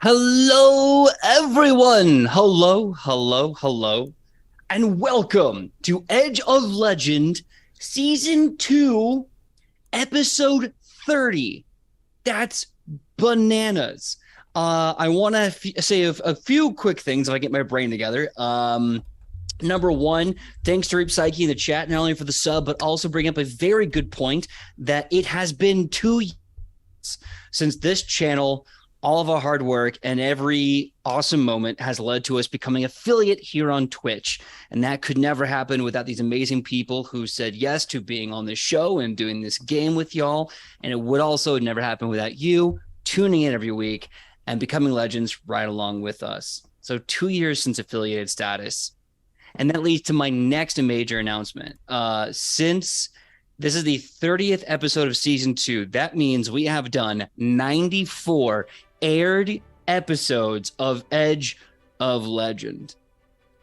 Hello, everyone. Hello, and welcome to Edge of Legend, Season 2, Episode 30. That's bananas. I want to say a few quick things if I get my brain together. Number one, thanks to Reap Psyche in the chat, not only for the sub, but also bring up a very good point that it has been 2 years since this channel, all of our hard work and every awesome moment has led to us becoming affiliate here on Twitch. And that could never happen without these amazing people who said yes to being on this show and doing this game with y'all. And it would also never happen without you tuning in every week and becoming legends right along with us. So 2 years since affiliated status. And that leads to my next major announcement. Since this is the 30th episode of Season 2, that means we have done 94 aired episodes of Edge of Legend.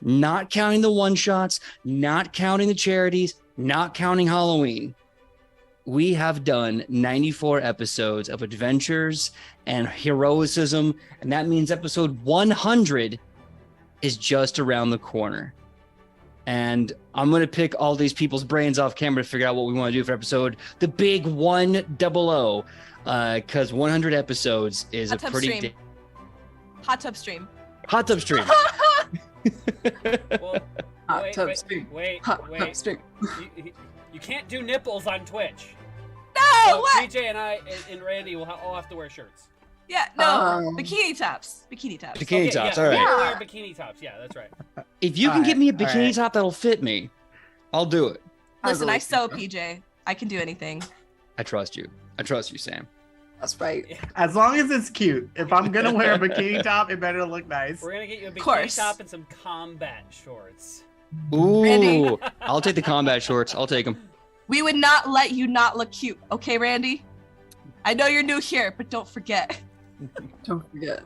Not counting the one-shots, not counting the charities, not counting Halloween. We have done 94 episodes of adventures and heroicism, and that means episode 100 is just around the corner. And I'm going to pick all these people's brains off camera to figure out what we want to do for episode the big 100, because 100 episodes is Hot a pretty... Hot tub stream. Hot tub stream. Well, Hot tub stream. Wait. Tub stream. You can't do nipples on Twitch. No, So what? PJ and I and Randy will all have to wear shirts. Yeah, no. Bikini tops. Bikini tops. Bikini tops, yeah, all right. We'll wear bikini tops. Yeah, that's right. If you can All give me a right, all bikini right. top that'll fit me, I'll do it. Listen, I believe sew, you. PJ. I can do anything. I trust you. I trust you, Sam. That's right. As long as it's cute. If I'm gonna wear a bikini top, it better look nice. We're gonna get you a bikini Course. top and some combat shorts. Ooh, Randy. I'll take the combat shorts. I'll take them. We would not let you not look cute, okay, Randy? I know you're new here, but don't forget. Don't forget.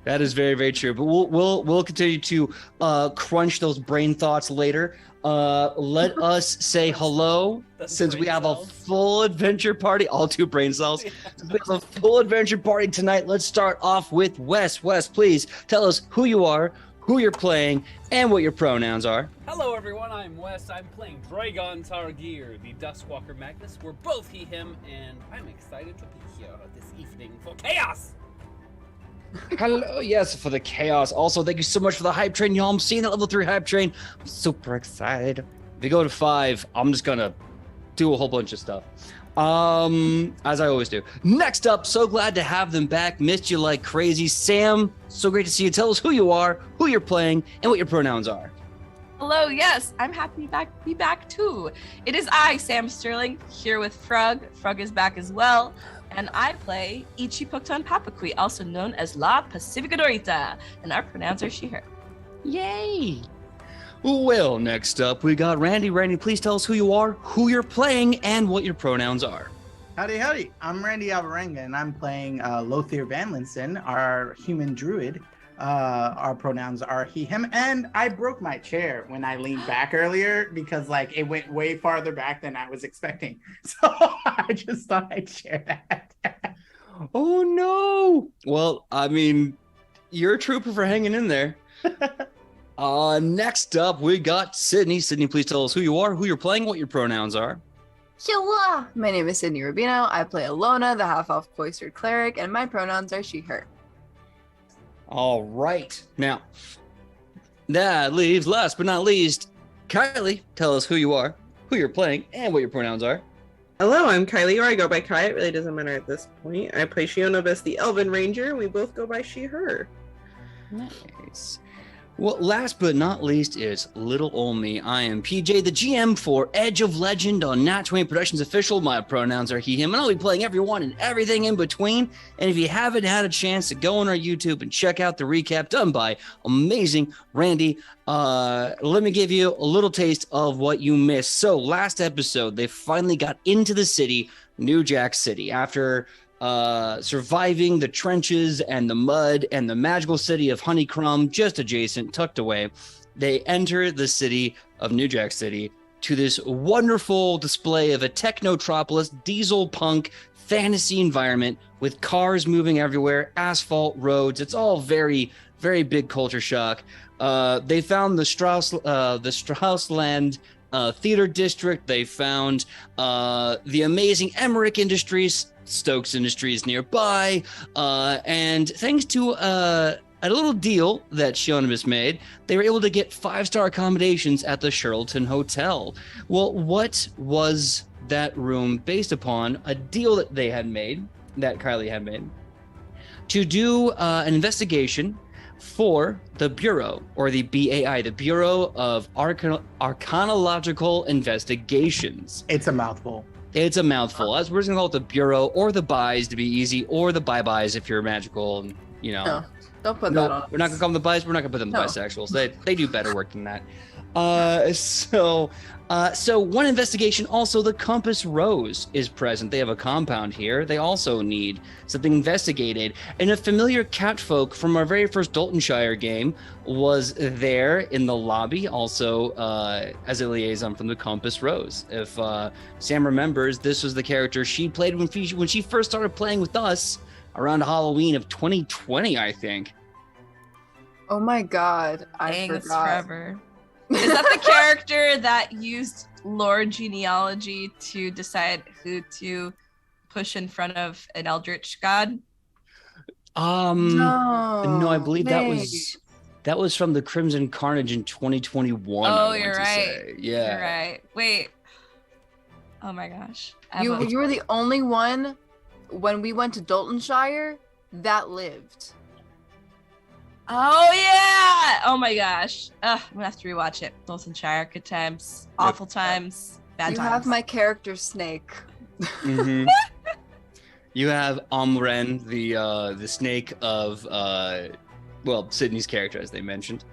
That is very, very true. But we'll continue to crunch those brain thoughts later. Let us say hello The since we brain have a cells. full adventure party. All 2 brain cells. Since we have a full adventure party tonight. Let's start off with Wes. Wes, please tell us who you are, who you're playing, and what your pronouns are. Hello everyone, I'm Wes. I'm playing Dragon Targir, the Duskwalker Magnus. We're both he, him, and I'm excited to be here this evening for chaos! Hello, yes, for the chaos. Also, thank you so much for the hype train, y'all. I'm seeing that level 3 hype train. I'm super excited. If you go to 5, I'm just gonna do a whole bunch of stuff. As I always do. Next up, so glad to have them back. Missed you like crazy. Sam, so great to see you. Tell us who you are, who you're playing, and what your pronouns are. Hello, yes, I'm happy to be back too. It is I, Sam Sterling, here with Frug. Frug is back as well. And I play Ichipokton Papakui, also known as La Pacifica Dorita. And our pronouns are she, her. Yay! Well, next up, we got Randy. Randy, please tell us who you are, who you're playing, and what your pronouns are. Howdy. I'm Randy Alvarenga, and I'm playing Lothir Vanlinson, our human druid. Our pronouns are he, him, and I broke my chair when I leaned back earlier because it went way farther back than I was expecting. So I just thought I'd share that. Oh, no! Well, I mean, you're a trooper for hanging in there. Next up, we got Sidney. Sidney, please tell us who you are, who you're playing, what your pronouns are. Hello. My name is Sidney Rubino. I play Alona, the half-elf cloistered cleric, and my pronouns are she, her. All right. Now, that leaves, last but not least, Kylie. Tell us who you are, who you're playing, and what your pronouns are. Hello, I'm Kylie, or I go by Kai. It really doesn't matter at this point. I play Shionobis, the Elven Ranger. We both go by she, her. Nice. Well, last but not least is little ol' me. I am PJ, the GM for Edge of Legend on Nat 20 Productions Official. My pronouns are he, him, and I'll be playing everyone and everything in between. And if you haven't had a chance to go on our YouTube and check out the recap done by amazing Randy, let me give you a little taste of what you missed. So last episode, they finally got into the city, New Jack City, after surviving the trenches and the mud and the magical city of Honeycrumb, just adjacent, tucked away. They enter the city of New Jack City to this wonderful display of a technotropolis, diesel punk fantasy environment with cars moving everywhere, asphalt roads. It's all very, very big culture shock. They found the Straussland Theater District. They found the amazing Emmerich Industries, Stokes Industries nearby, and thanks to a little deal that Shionibus made, they were able to get 5-star accommodations at the Shirlton Hotel. Well, what was that room based upon? A deal that they had made, that Kylie had made, to do an investigation for the Bureau, or the BAI, the Bureau of Archaeological Investigations. It's a mouthful. It's a mouthful. As we're just gonna call it the Bureau, or the Buys to be easy, or the Bye-Byes if you're magical, and you know. No, don't put that on. We're not gonna call them the Buys. We're not gonna put them the bisexuals. They do better work than that. So one investigation. Also, the Compass Rose is present. They have a compound here. They also need something investigated. And a familiar catfolk from our very first Daltonshire game was there in the lobby, also as a liaison from the Compass Rose. If Sam remembers, this was the character she played when she first started playing with us around Halloween of 2020, I think. Oh my god, Dang, I it's forgot. forever. Is that the character that used lore genealogy to decide who to push in front of an eldritch god? No, I believe that was from the Crimson Carnage in 2021. Oh, I you're want to right. say. Yeah. You're right. Wait. Oh my gosh. You were the only one when we went to Daltonshire that lived. Oh yeah! Oh my gosh. I'm gonna have to rewatch it. Daltonshire, good times, awful times, bad You times. have my character Snake. Mm-hmm. You have Amren, the snake of Sydney's character, as they mentioned.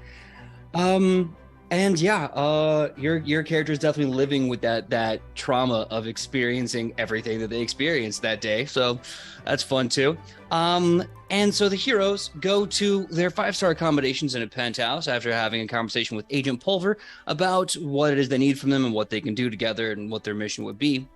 And yeah, your character is definitely living with that trauma of experiencing everything that they experienced that day. So that's fun too. And so the heroes go to their 5-star accommodations in a penthouse after having a conversation with Agent Pulver about what it is they need from them and what they can do together and what their mission would be.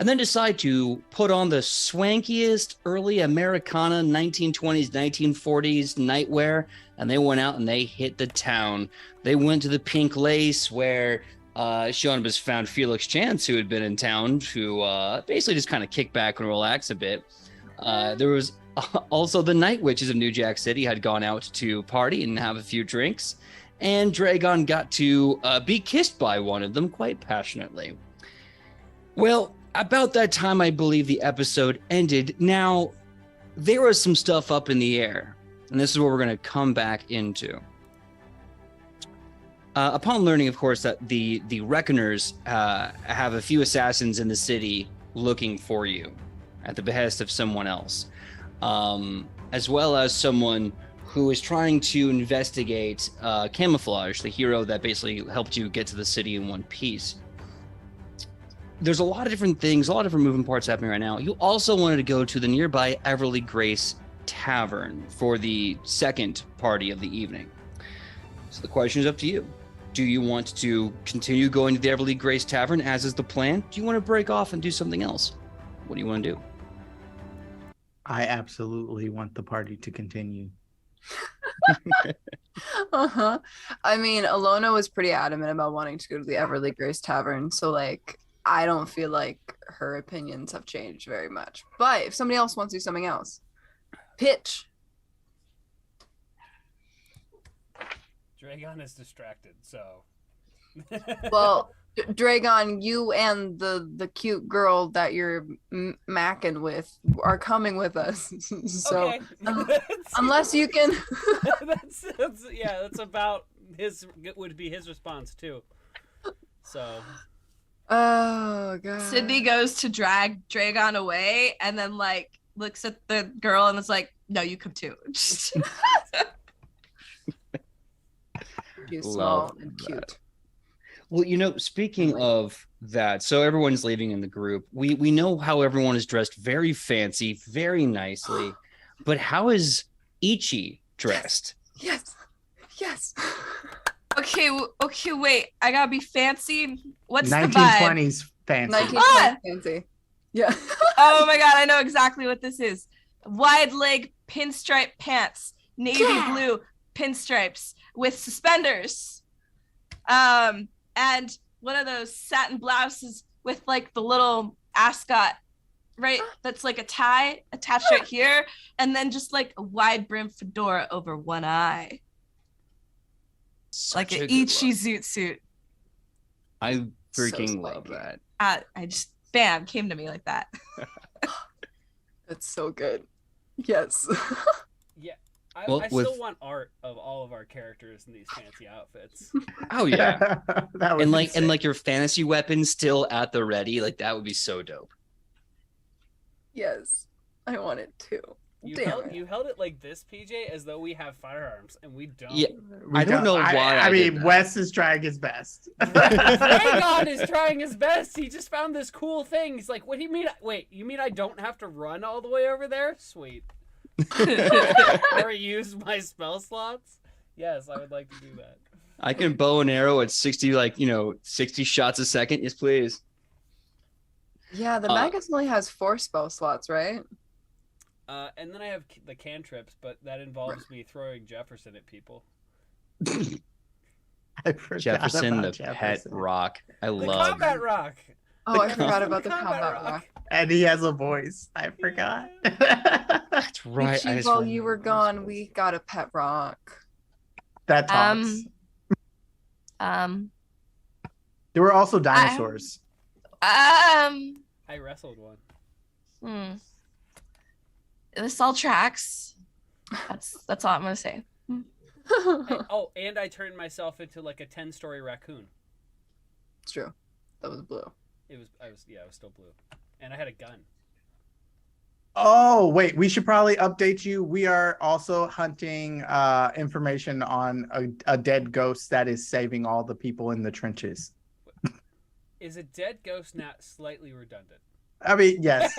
And then decide to put on the swankiest early Americana 1920s, 1940s nightwear, and they went out and they hit the town. They went to the Pink Lace where Shionibus found Felix Chance, who had been in town, to basically just kind of kick back and relax a bit. There was also the Night Witches of New Jack City had gone out to party and have a few drinks, and Dragon got to be kissed by one of them quite passionately. Well, about that time, I believe the episode ended. Now, there was some stuff up in the air, and this is what we're going to come back into. Upon learning, of course, that the Reckoners have a few assassins in the city looking for you at the behest of someone else, as well as someone who is trying to investigate Camouflage, the hero that basically helped you get to the city in one piece. There's a lot of different things, a lot of different moving parts happening right now. You also wanted to go to the nearby Everly Grace Tavern for the second party of the evening. So the question is up to you. Do you want to continue going to the Everly Grace Tavern as is the plan? Do you want to break off and do something else? What do you want to do? I absolutely want the party to continue. I mean, Alona was pretty adamant about wanting to go to the Everly Grace Tavern, so like I don't feel like her opinions have changed very much. But if somebody else wants to do something else, pitch. Dragon is distracted, so. Well, Dragon, you and the cute girl that you're macking with are coming with us. So Okay. unless you can. that's about would be his response too. So. Oh god. Sydney goes to drag Dragon away and then like looks at the girl and is like, "No, you come too." You're small Love and that. cute. Well, you know, speaking of that, so everyone's leaving in the group. We know how everyone is dressed very fancy, very nicely, but how is Ichi dressed? Yes. Okay, wait. I gotta be fancy. What's the vibe? 1920s fancy. 1920 fancy. Yeah. Oh my god, I know exactly what this is. Wide leg pinstripe pants, navy blue pinstripes with suspenders. And one of those satin blouses with like the little ascot, right? That's like a tie attached right here, and then just like a wide brim fedora over one eye. Like an Ichi zoot suit. I So freaking love spiky. that. I just bam came to me like that. That's so good. Yes. Yeah. Well, I with- still want art of all of our characters in these fancy outfits. Oh yeah. That would and be like sick. your fantasy weapons still at the ready, like that would be so dope. Yes. I want it too. Damn it. You held it like this, PJ, as though we have firearms, and we don't. Yeah. We I don't know why I did mean, that. Wes is trying his best. Dragon is trying his best. He just found this cool thing. He's like, what do you mean? Wait, you mean I don't have to run all the way over there? Sweet. Or use my spell slots? Yes, I would like to do that. I can bow and arrow at 60, 60 shots a second. Yes, please. Yeah, the Magus only has 4 spell slots, right? And then I have the cantrips, but that involves me throwing Jefferson at people. I forgot Jefferson, the about pet Jefferson. rock. I The love. combat rock. Oh, I forgot about the combat rock. And he has a voice. I forgot. That's right. Ichi, while you were gone, we got a pet rock. That talks. There were also dinosaurs. I wrestled one. This all tracks. That's all I'm gonna say. Oh, and I turned myself into like a 10-story raccoon. It's true. That was blue. I was still blue. And I had a gun. Oh, wait. We should probably update you. We are also hunting information on a dead ghost that is saving all the people in the trenches. Is a dead ghost not slightly redundant? I mean, yes.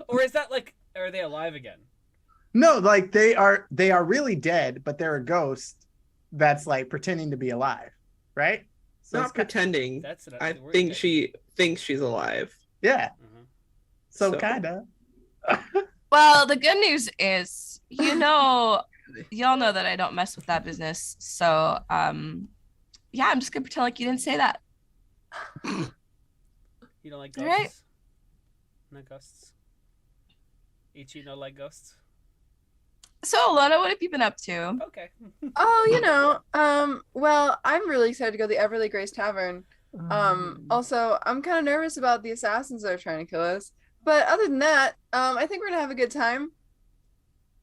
Or is that like, are they alive again? No, like they are really dead, but they're a ghost that's like pretending to be alive, right? So Not it's pretending. That's what I think she thinks she's alive. yeah. Mhm. So So- kind of. Well, the good news is, y'all know that I don't mess with that business. So, yeah, I'm just gonna pretend like you didn't say that. You don't like ghosts? All right. Not ghosts? Ichi no like ghosts? So, Alona, what have you been up to? Okay. Oh, well, I'm really excited to go to the Everly Grace Tavern. Also, I'm kind of nervous about the assassins that are trying to kill us. But other than that, I think we're gonna have a good time.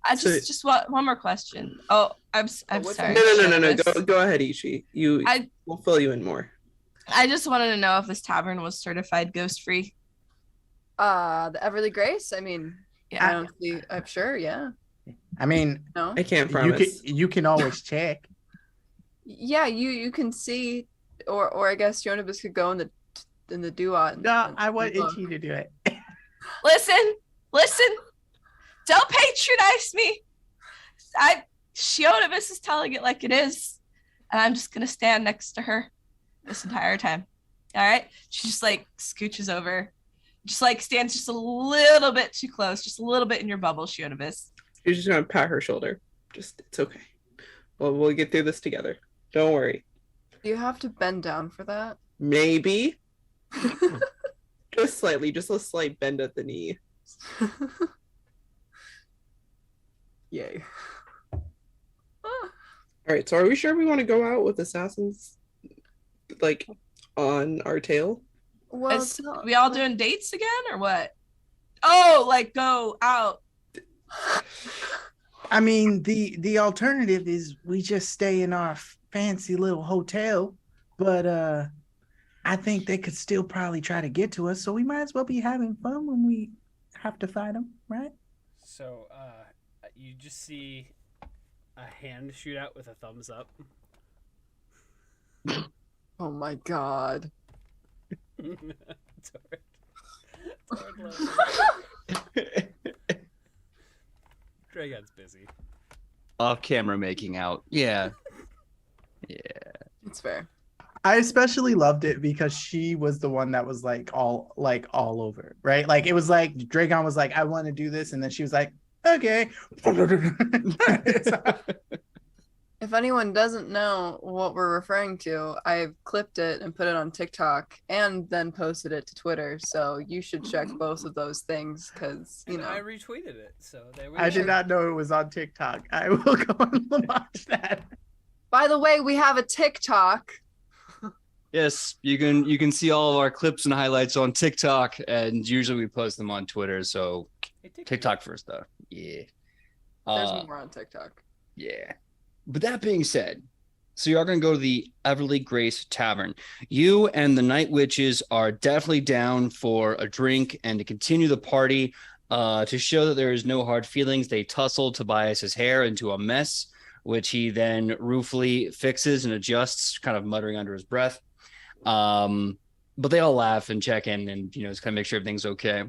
I So- just want one more question. Oh, I'm what's sorry. No. This- Go ahead, Ichi. We'll fill you in more. I just wanted to know if this tavern was certified ghost free. The Everly Grace. I mean, Yeah. I don't see. I'm sure. Yeah. I mean, No. I can't you promise. can always check. Yeah. You can see, or I guess Jonabus could go in the duat. No, I want Itchy to do it. Listen. Don't patronize me. Shionibus is telling it like it is, and I'm just gonna stand next to her this entire time. All right. She just like scooches over, just like stands just a little bit too close, just a little bit in your bubble, Shionibus. You're just gonna pat her shoulder. It's okay. Well, we'll get through this together. Don't worry. Do you have to bend down for that? Maybe. Just slightly, just a slight bend at the knee. Yay. All right, so are we sure we want to go out with assassins, like, on our tail? Well, Is we all doing dates again or what? Oh, like go out. I mean, the alternative is we just stay in our fancy little hotel, but I think they could still probably try to get to us, so we might as well be having fun when we have to fight them, right? So, you just see a hand shoot out with a thumbs up. Oh my god. Dragon's busy. Off camera making out. Yeah. It's fair. I especially loved it because she was the one that was all over, right? Like it was like Dragon was like, I want to do this, and then she was like, okay. If anyone doesn't know what we're referring to, I've clipped it and put it on TikTok and then posted it to Twitter. So you should check both of those things because, you And know. I retweeted it, so there we I go. did not know it was on TikTok. I will go and watch that. By the way, we have a TikTok. Yes, you can see all of our clips and highlights on TikTok, and usually we post them on Twitter. So Hey, TikTok first, though. Yeah. There's more on TikTok. Yeah. But that being said, so you are going to go to the Everly Grace Tavern. You and the Night Witches are definitely down for a drink and to continue the party. To show that there is no hard feelings, they tussle Tobias's hair into a mess, which he then ruefully fixes and adjusts, kind of muttering under his breath. But they all laugh and check in and, just kind of make sure everything's okay.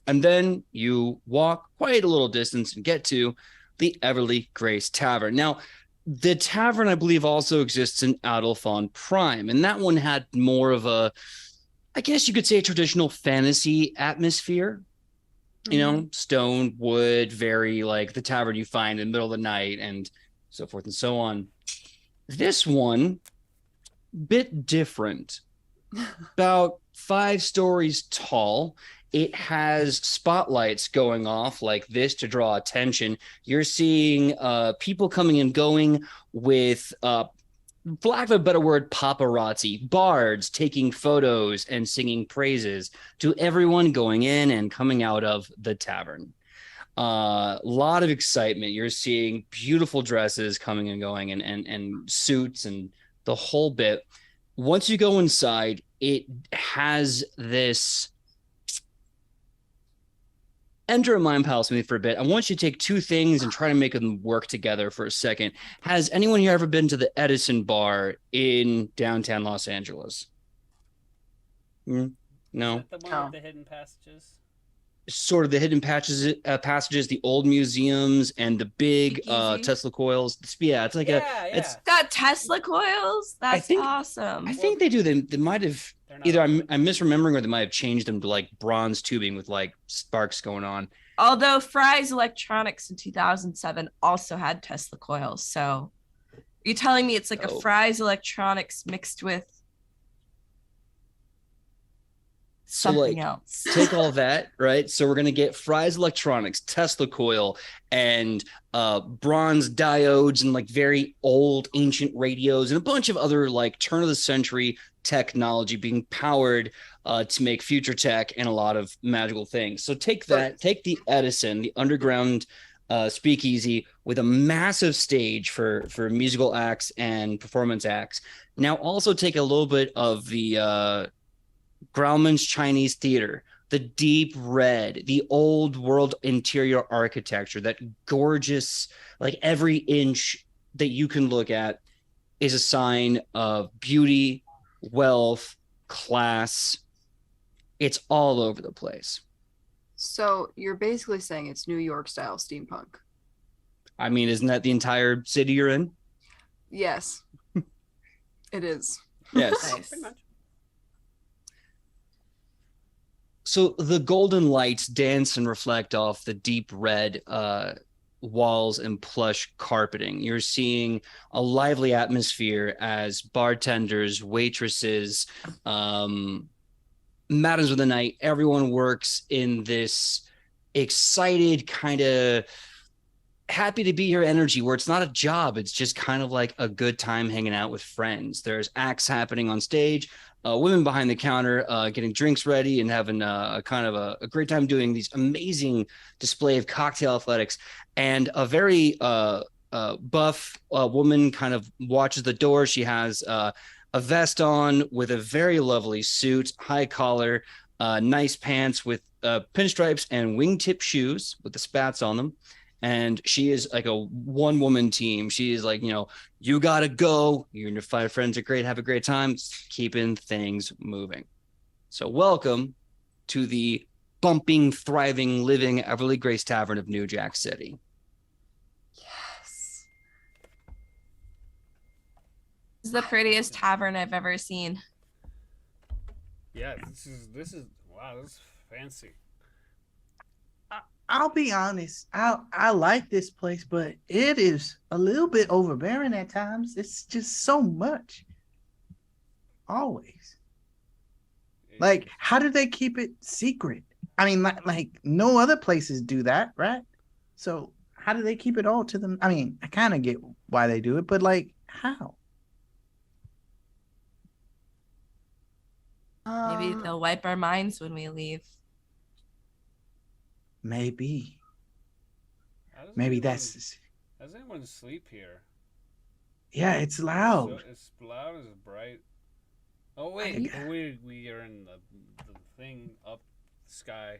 And then you walk quite a little distance and get to the Everly Grace Tavern. Now, the tavern, I believe, also exists in Adolphon Prime, and that one had more of a, I guess you could say, a traditional fantasy atmosphere. Stone, wood, very like the tavern you find in the middle of the night and so forth and so on. This one, bit different. About 5 stories tall. It has spotlights going off like this to draw attention. You're seeing people coming and going with, for lack of a better word, paparazzi, bards taking photos and singing praises to everyone going in and coming out of the tavern. A lot of excitement. You're seeing beautiful dresses coming and going and suits and the whole bit. Once you go inside, it has this... Enter a mind palace with me for a bit. I want you to take 2 things and try to make them work together for a second. Has anyone here ever been to the Edison Bar in downtown Los Angeles? No? Is that the one with the hidden passages? Sort of the hidden passages, the old museums, and the big Tesla coils. Yeah, it's like it's got Tesla coils. That's awesome. I think they do. They might have either I'm misremembering or they might have changed them to like bronze tubing with like sparks going on. Although Fry's Electronics in 2007 also had Tesla coils. So you're telling me it's like a Fry's Electronics mixed with something else. Take all that, right? So we're gonna get Fry's Electronics, Tesla coil, and bronze diodes, and like very old ancient radios, and a bunch of other like turn of the century technology being powered to make future tech and a lot of magical things. So take that, take the Edison, the underground speakeasy with a massive stage for musical acts and performance acts. Now also take a little bit of the Grauman's Chinese Theater, the deep red, the old world interior architecture, that gorgeous, like every inch that you can look at is a sign of beauty, wealth, class. It's all over the place. So you're basically saying it's New York style steampunk. I mean, isn't that the entire city you're in? Yes, it is. Yes. Nice. So the golden lights dance and reflect off the deep red walls and plush carpeting. You're seeing a lively atmosphere as bartenders, waitresses, madams of the night, everyone works in this excited, kind of happy to be here energy where it's not a job. It's just kind of like a good time hanging out with friends. There's acts happening on stage. Women behind the counter getting drinks ready and having a kind of a great time doing these amazing display of cocktail athletics. And a very buff woman kind of watches the door. She has a vest on with a very lovely suit, high collar, nice pants with pinstripes and wingtip shoes with the spats on them. And she is like a one-woman team. She is like, you got to go. You and your 5 friends are great. Have a great time. Keeping things moving. So welcome to the bumping, thriving, living Everly Grace Tavern of New Jack City. Yes. This is the prettiest tavern I've ever seen. Yeah, this is wow, this is fancy. I'll be honest. I like this place, but it is a little bit overbearing at times. It's just so much. Always. Like, how do they keep it secret? I mean, like no other places do that, right? So how do they keep it all to them? I mean, I kind of get why they do it, but like, how? Maybe they'll wipe our minds when we leave. Maybe. How does Maybe anyone- that's. How does anyone sleep here? Yeah, it's loud. So, it's loud, it's bright. Oh wait, Yeah. we are in the thing up the sky,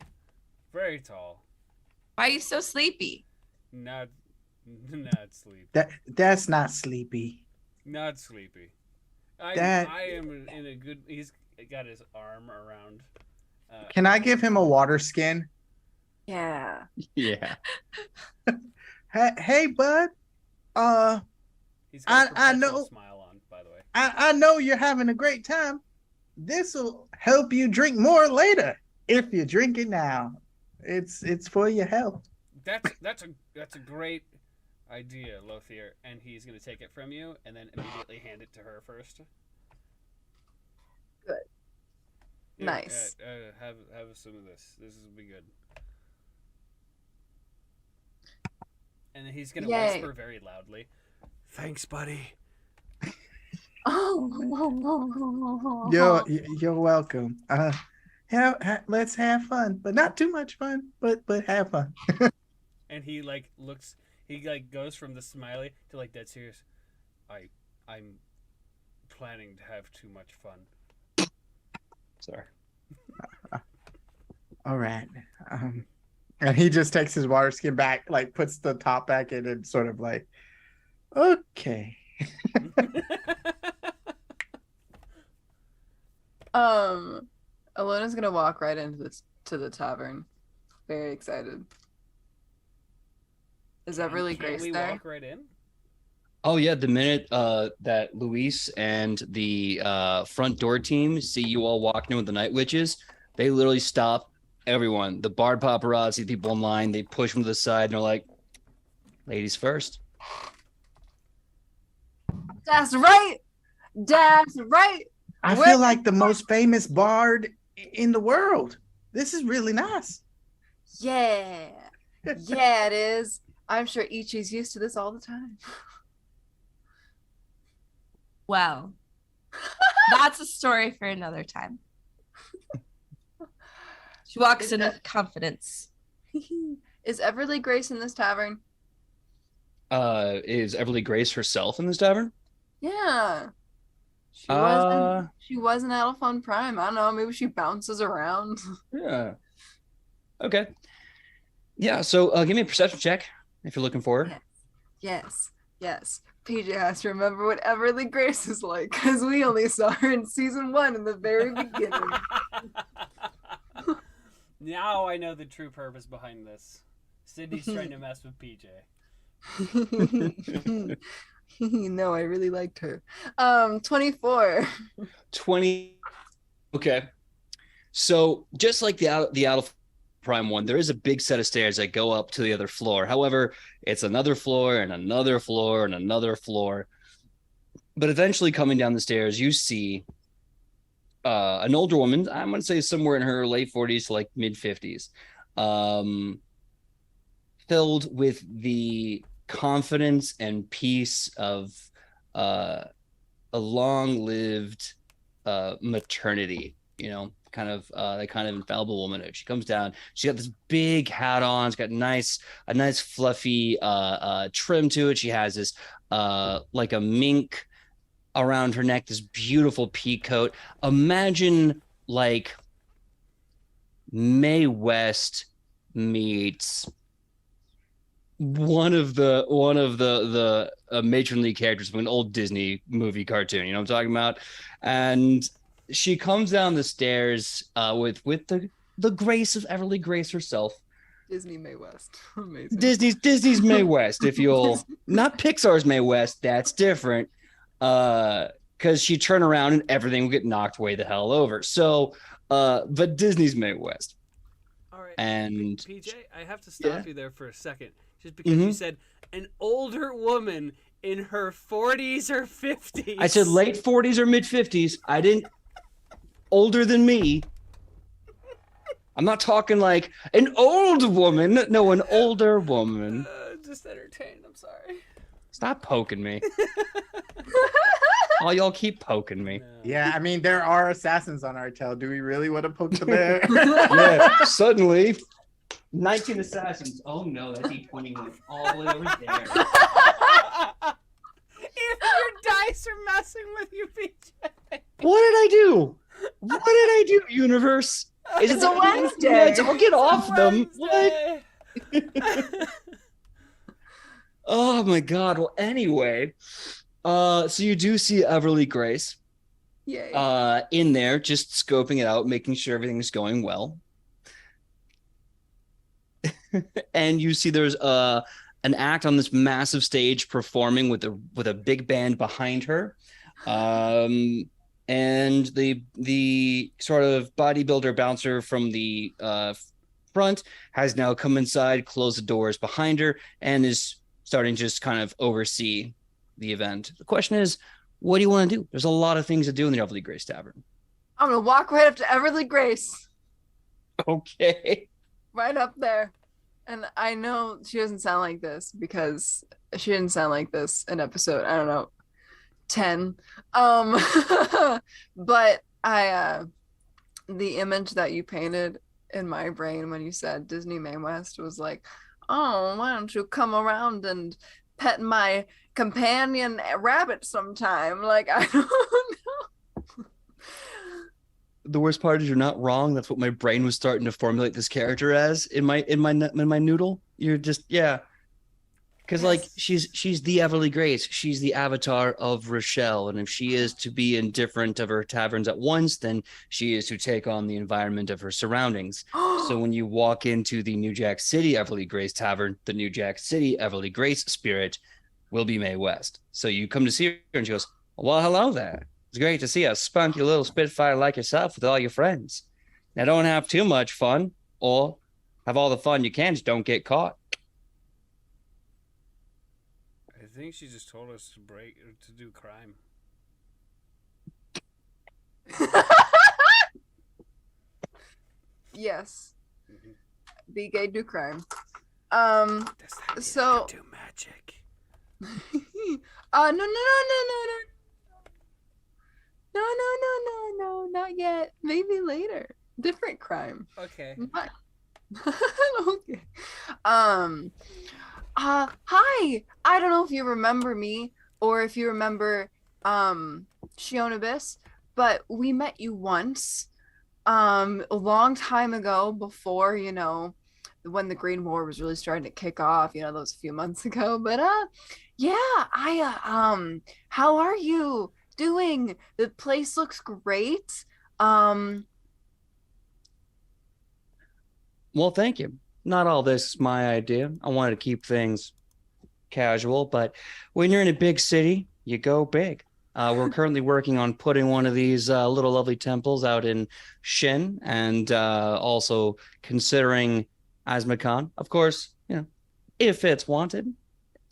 very tall. Why are you so sleepy? Not sleepy. That's not sleepy. Not sleepy. I am in a good. He's got his arm around. Can I give him a water skin? Yeah. Yeah. Hey, bud. He's got a I perpetual know. smile on, by the way. I know you're having a great time. This will help you drink more later. If you drink it now, it's for your health. That's a great idea, Lothier. And he's gonna take it from you and then immediately hand it to her first. Good. Yeah, Nice. Have some of this. This will be good. And then he's gonna Yay. whisper very loudly. Thanks, buddy. Oh. You're welcome. Let's have fun, but not too much fun. But have fun. And he like looks. He like goes from the smiley to like dead serious. I'm planning to have too much fun. Sorry. All right. And he just takes his water skin back, like puts the top back in, and sort of like, okay. Alona's gonna walk right into the tavern. Very excited. Is Everly Can't Grace we there? walk right in? Oh yeah, the minute that Luis and the front door team see you all walking in with the Night Witches, they literally stop everyone. The bard paparazzi, the people in line, they push them to the side and they're like, ladies first. That's right. That's right. I feel like the most famous bard in the world. This is really nice. Yeah. Yeah, it is. I'm sure Ichi's used to this all the time. Well, that's a story for another time. She walks in with confidence. Is Everly Grace in this tavern? Is Everly Grace herself in this tavern? Yeah. Uh, She was in Alphon Prime. I don't know. Maybe she bounces around. Yeah. Okay. Yeah, so give me a perception check if you're looking for her. Yes. Yes. PJ has to remember what Everly Grace is like, because we only saw her in season 1 in the very beginning. Now I know the true purpose behind this. Sidney's trying to mess with PJ. No, I really liked her. 24. 20. Okay. So just like the out of Prime one, there is a big set of stairs that go up to the other floor. However, it's another floor and another floor and another floor. But eventually coming down the stairs, you see an older woman. I'm going to say somewhere in her late 40s to like mid 50s, filled with the confidence and peace of a long-lived maternity, you know, kind of that kind of infallible womanhood. She comes down, she got this big hat on, it's got a nice fluffy trim to it. She has this like a mink around her neck, this beautiful pea coat. Imagine like Mae West meets one of the matronly characters from an old Disney movie cartoon. You know what I'm talking about? And she comes down the stairs with the grace of Everly Grace herself. Disney Mae West. Amazing. Disney's Mae West, if you'll not Pixar's Mae West, that's different. Because she'd turn around and everything would get knocked way the hell over. So, but Disney's Mae West. All right. And PJ, I have to stop Yeah. you there for a second. Just because you said an older woman in her 40s or 50s. I said late 40s or mid 50s. I didn't older than me. I'm not talking like an old woman. No, an older woman. Just entertained. I'm sorry. Stop poking me. All y'all keep poking me. Yeah, I mean, there are assassins on our tail. Do we really want to poke the bear? Yeah, suddenly 19 assassins. Oh no, that's E21 all the way over there. If your dice are messing with you, PJ. What did I do? What did I do, universe? It's a Wednesday. Yeah, don't get off them. What? Wednesday. Oh my god. Well, anyway, so you do see Everly Grace Yay. in there, just scoping it out, making sure everything's going well. And you see there's an act on this massive stage performing with a big band behind her. And the sort of bodybuilder bouncer from the front has now come inside, closed the doors behind her, and is starting to just kind of oversee the event. The question is, what do you want to do? There's a lot of things to do in the Everly Grace Tavern. I'm gonna walk right up to Everly Grace, Okay. right up there. And I know she doesn't sound like this because she didn't sound like this in episode, I don't know, 10. But the image that you painted in my brain when you said Disney Mae West was like, oh, why don't you come around and pet my companion rabbit sometime? Like, I don't know. The worst part is you're not wrong. That's what my brain was starting to formulate this character as in my noodle. You're just, yeah. Because like she's the Everly Grace. She's the avatar of Rochelle. And if she is to be in different of her taverns at once, then she is to take on the environment of her surroundings. So when you walk into the New Jack City Everly Grace Tavern, the New Jack City Everly Grace spirit will be Mae West. So you come to see her and she goes, well, hello there. It's great to see a spunky little spitfire like yourself with all your friends. Now don't have too much fun, or have all the fun you can, just don't get caught. I think she just told us to do crime. Yes. Be gay, do crime. Does that mean So- I can do magic? No, not yet. Maybe later. Different crime. Okay. What? Okay. Hi. I don't know if you remember me or if you remember Shionabis, but we met you once a long time ago before, when the Green War was really starting to kick off, that was a few months ago. But how are you doing? The place looks great. Well, thank you. Not all this is my idea. I wanted to keep things casual, but when you're in a big city, you go big. We're currently working on putting one of these little lovely temples out in Shin, and also considering Azmakan. Of course, if it's wanted,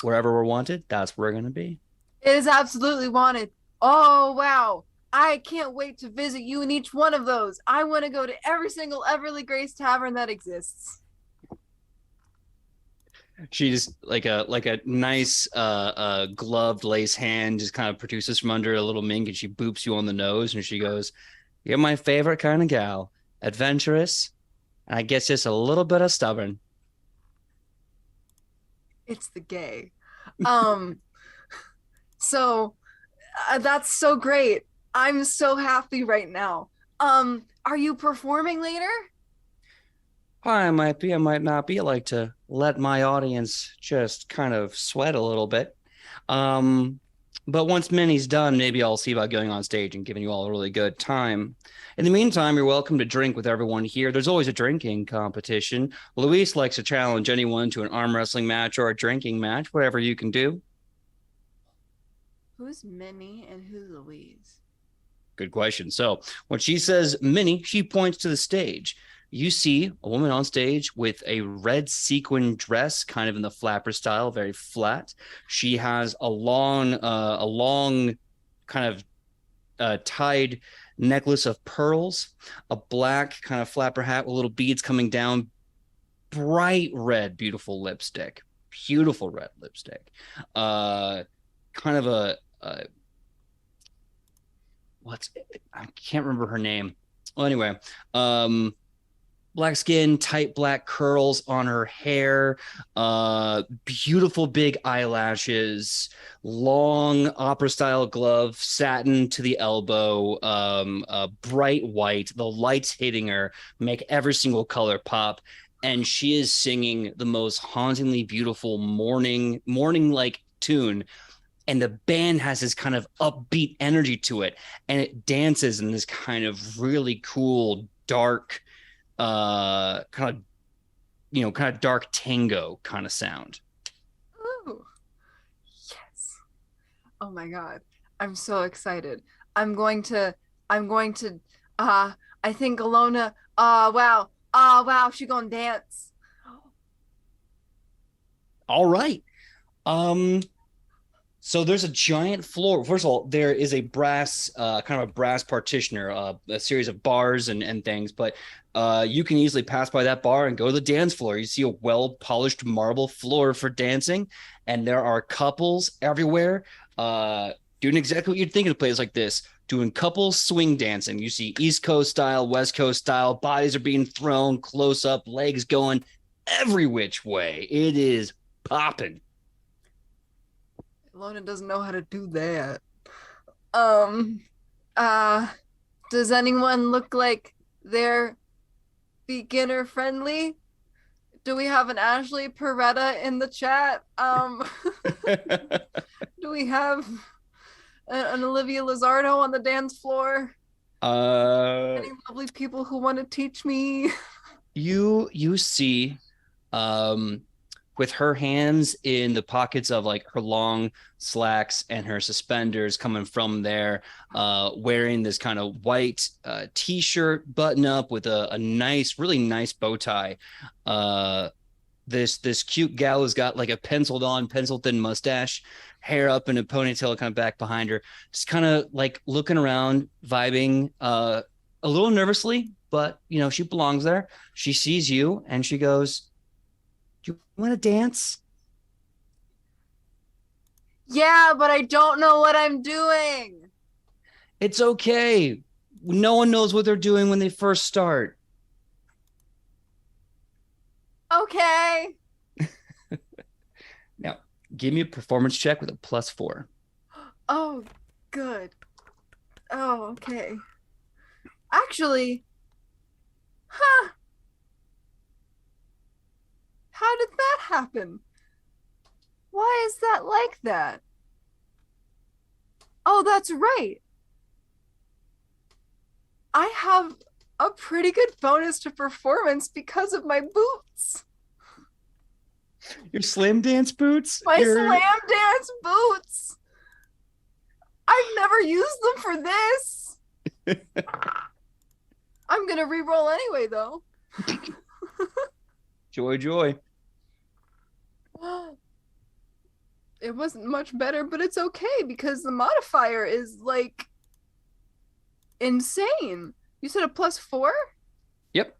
wherever we're wanted, that's where we're going to be. It is absolutely wanted. Oh, wow. I can't wait to visit you in each one of those. I want to go to every single Everly Grace Tavern that exists. She just like a nice gloved lace hand just kind of produces from under a little mink, and she boops you on the nose, and she goes, "You're my favorite kind of gal, adventurous, and I guess just a little bit of stubborn." It's the gay. So that's so great. I'm so happy right now. Are you performing later? I might be, I might not be. I like to let my audience just kind of sweat a little bit. But once Minnie's done, maybe I'll see about going on stage and giving you all a really good time. In the meantime, you're welcome to drink with everyone here. There's always a drinking competition. Luis likes to challenge anyone to an arm wrestling match or a drinking match, whatever you can do. Who's Minnie and who's Louise? Good question. So when she says Minnie, she points to the stage. You see a woman on stage with a red sequin dress, kind of in the flapper style, very flat. She has a long kind of tied necklace of pearls, a black kind of flapper hat with little beads coming down, bright red, beautiful lipstick, beautiful red lipstick. Kind of a I can't remember her name. Well, anyway, black skin, tight black curls on her hair, beautiful big eyelashes, long opera style glove, satin to the elbow, bright white. The lights hitting her make every single color pop. And she is singing the most hauntingly beautiful morning like tune. And the band has this kind of upbeat energy to it, and it dances in this kind of really cool, dark, kind of dark tango kind of sound. Ooh, yes! Oh my god, I'm so excited. I'm going to. I think Alona. Wow, she gonna dance. All right. So there's a giant floor. First of all, there is a brass, kind of a brass partitioner, a series of bars and things, but you can easily pass by that bar and go to the dance floor. You see a well-polished marble floor for dancing, and there are couples everywhere doing exactly what you'd think of a place like this, doing couples swing dancing. You see East Coast style, West Coast style, bodies are being thrown close up, legs going every which way. It is popping. Lona doesn't know how to do that. Does anyone look like they're beginner friendly? Do we have an Ashley Peretta in the chat? Do we have an Olivia Lizardo on the dance floor? Any lovely people who want to teach me? You see, with her hands in the pockets of like her long slacks and her suspenders coming from there, wearing this kind of white t-shirt button up with a nice, really nice bow tie. This cute gal has got like a pencil thin mustache, hair up in a ponytail kind of back behind her, just kind of like looking around, vibing, a little nervously, but she belongs there. She sees you and she goes, "Do you want to dance?" Yeah, but I don't know what I'm doing. It's okay. No one knows what they're doing when they first start. Okay. Now, give me a performance check with a +4. Oh, good. Oh, okay. Actually, how did that happen? Why is that like that? Oh, that's right. I have a pretty good bonus to performance because of my boots. Your slam dance boots? My slam dance boots. I've never used them for this. I'm gonna re-roll anyway, though. Joy. It wasn't much better, but it's okay because the modifier is like insane. You said a +4? Yep.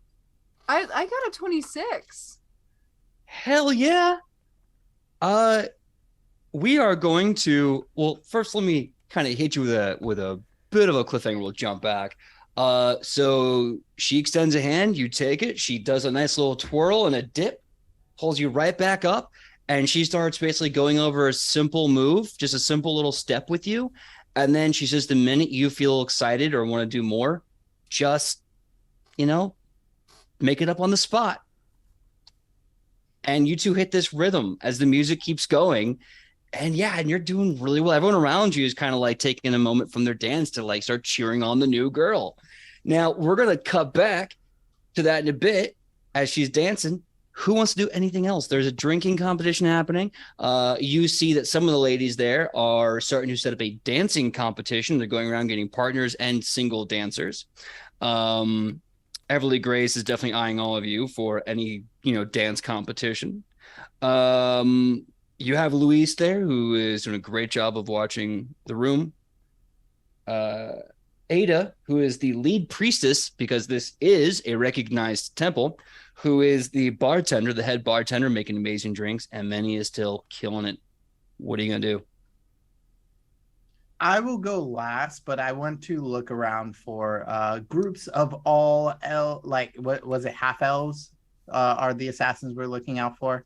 I got a 26. Hell yeah. We are going to, well, first let me kind of hit you with a bit of a cliffhanger. We'll jump back. So she extends a hand, you take it, she does a nice little twirl and a dip, pulls you right back up, and she starts basically going over a simple move, just a simple little step with you. And then she says, the minute you feel excited or want to do more, just, make it up on the spot. And you two hit this rhythm as the music keeps going. And you're doing really well. Everyone around you is kind of like taking a moment from their dance to like start cheering on the new girl. Now we're going to cut back to that in a bit as she's dancing. who wants to do anything else? There's a drinking competition happening. You see that some of the ladies there are starting to set up a dancing competition. They're going around getting partners and single dancers. Everly Grace is definitely eyeing all of you for any, dance competition. You have Luis there, who is doing a great job of watching the room. Ada, who is the lead priestess, because this is a recognized temple, who is the bartender, the head bartender, making amazing drinks, and Manny is still killing it. What are you going to do? I will go last, but I want to look around for groups of all what was it, half elves? Are the assassins we're looking out for?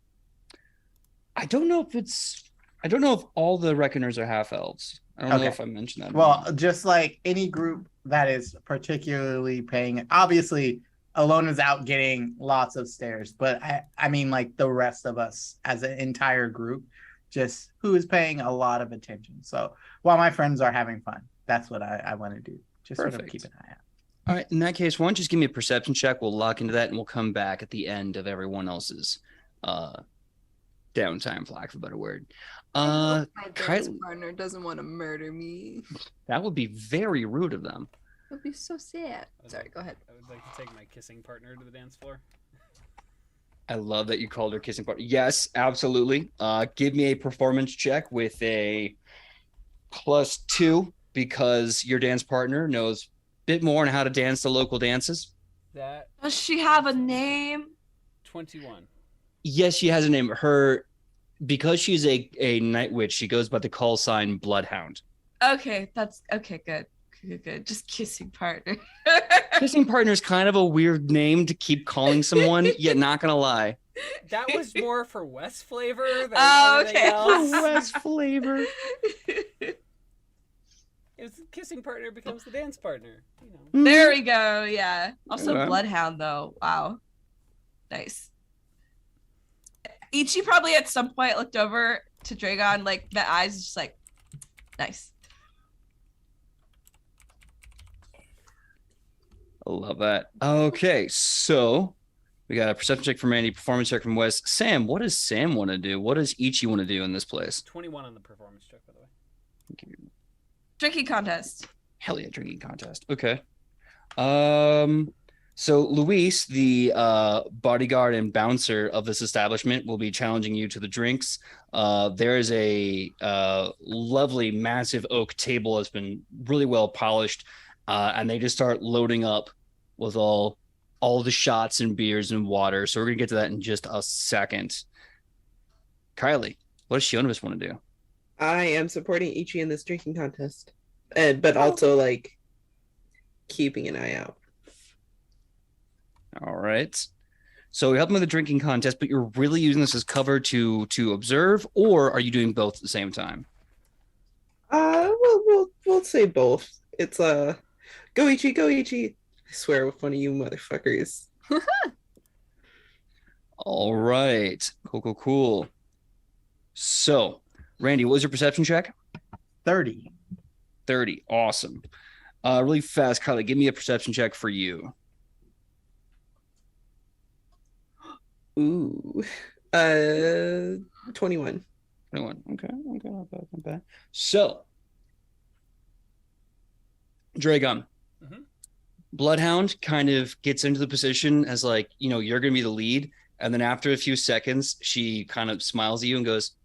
I don't know if all the reckoners are half elves. I don't know if I mentioned that. Well, just like any group that is particularly paying, obviously Alona's out getting lots of stares, but I mean like the rest of us as an entire group, just who is paying a lot of attention. So while my friends are having fun, that's what I want to do. Just Perfect. Sort of keep an eye out. All right. In that case, why don't you just give me a perception check? We'll lock into that and we'll come back at the end of everyone else's downtime, for lack of a better word. My dance partner doesn't want to murder me. That would be very rude of them. It would be so sad. Sorry, go ahead. I would like to take my kissing partner to the dance floor. I love that you called her kissing partner. Yes, absolutely. Give me a performance check with a +2 because your dance partner knows a bit more on how to dance the local dances. Does she have a name? 21. Yes, she has a name. Because she's a night witch, she goes by the call sign Bloodhound. Okay, that's okay. Good. Just kissing partner. Kissing partner is kind of a weird name to keep calling someone, yet not gonna lie. That was more for West flavor than anything okay. else. West flavor. It's kissing partner becomes the dance partner. There we go. Yeah. Also, Okay. Bloodhound though. Wow. Nice. Ichi probably at some point looked over to Dragon, like the eyes just like, nice. I love that. Okay, so we got a perception check from Randy, performance check from Wes. Sam, what does Sam want to do? What does Ichi want to do in this place? 21 on the performance check, by the way. Drinking contest. Hell yeah, drinking contest. Okay. So Luis, the bodyguard and bouncer of this establishment, will be challenging you to the drinks. There is a lovely, massive oak table that's been really well polished, and they just start loading up with all the shots and beers and water. So we're gonna get to that in just a second. Kylie, what does Shionibus want to do? I am supporting Ichi in this drinking contest, but also like keeping an eye out. All right. So we help him with the drinking contest, but you're really using this as cover to observe, or are you doing both at the same time? We'll say both. It's go Ichi, go Ichi. I swear with one of you motherfuckers. All right. Cool. So, Randy, what was your perception check? 30. 30. Awesome. Really fast, Kylie, give me a perception check for you. Ooh. 21. 21. Okay. Not bad. So, Dragon. Mhm. Bloodhound kind of gets into the position as like, you're going to be the lead. And then after a few seconds, she kind of smiles at you and goes,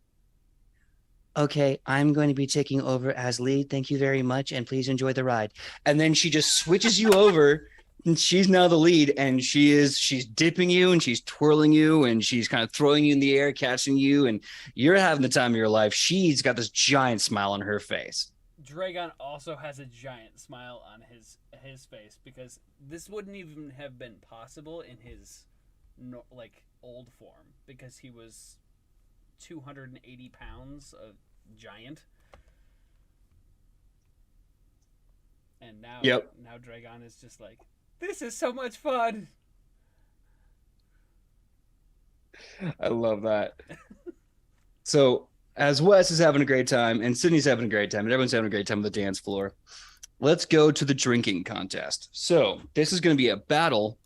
okay, I'm going to be taking over as lead. Thank you very much. And please enjoy the ride. And then she just switches you over and she's now the lead. And she's dipping you and she's twirling you and she's kind of throwing you in the air, catching you. And you're having the time of your life. She's got this giant smile on her face. Dragon also has a giant smile on his face because this wouldn't even have been possible in his old form because he was 280 pounds of giant. And now Dragon is just like, this is so much fun. I love that. So as Wes is having a great time and Sydney's having a great time and everyone's having a great time on the dance floor, let's go to the drinking contest. So this is going to be a battle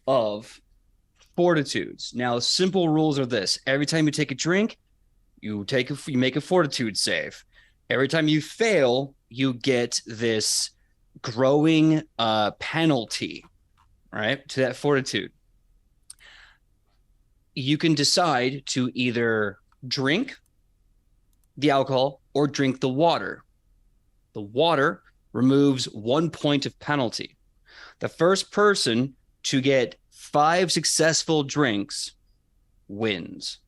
of fortitudes. Now, simple rules are this: every time you take a drink, you make a fortitude save. Every time you fail, you get this growing penalty, right, to that fortitude. You can decide to either drink the alcohol or drink the water. The water removes 1 point of penalty. The first person to get 5 successful drinks wins.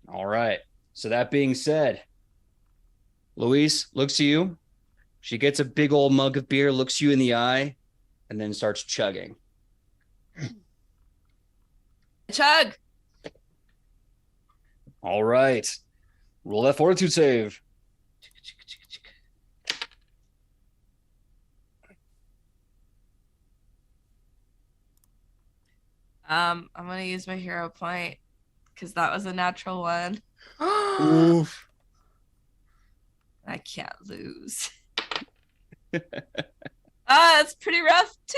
All right. So that being said, Luis looks at you. She gets a big old mug of beer, looks you in the eye, and then starts chugging. Chug. All right. Roll that fortitude save. I'm gonna use my hero point because that was a natural one. Oof. I can't lose. That's pretty rough too.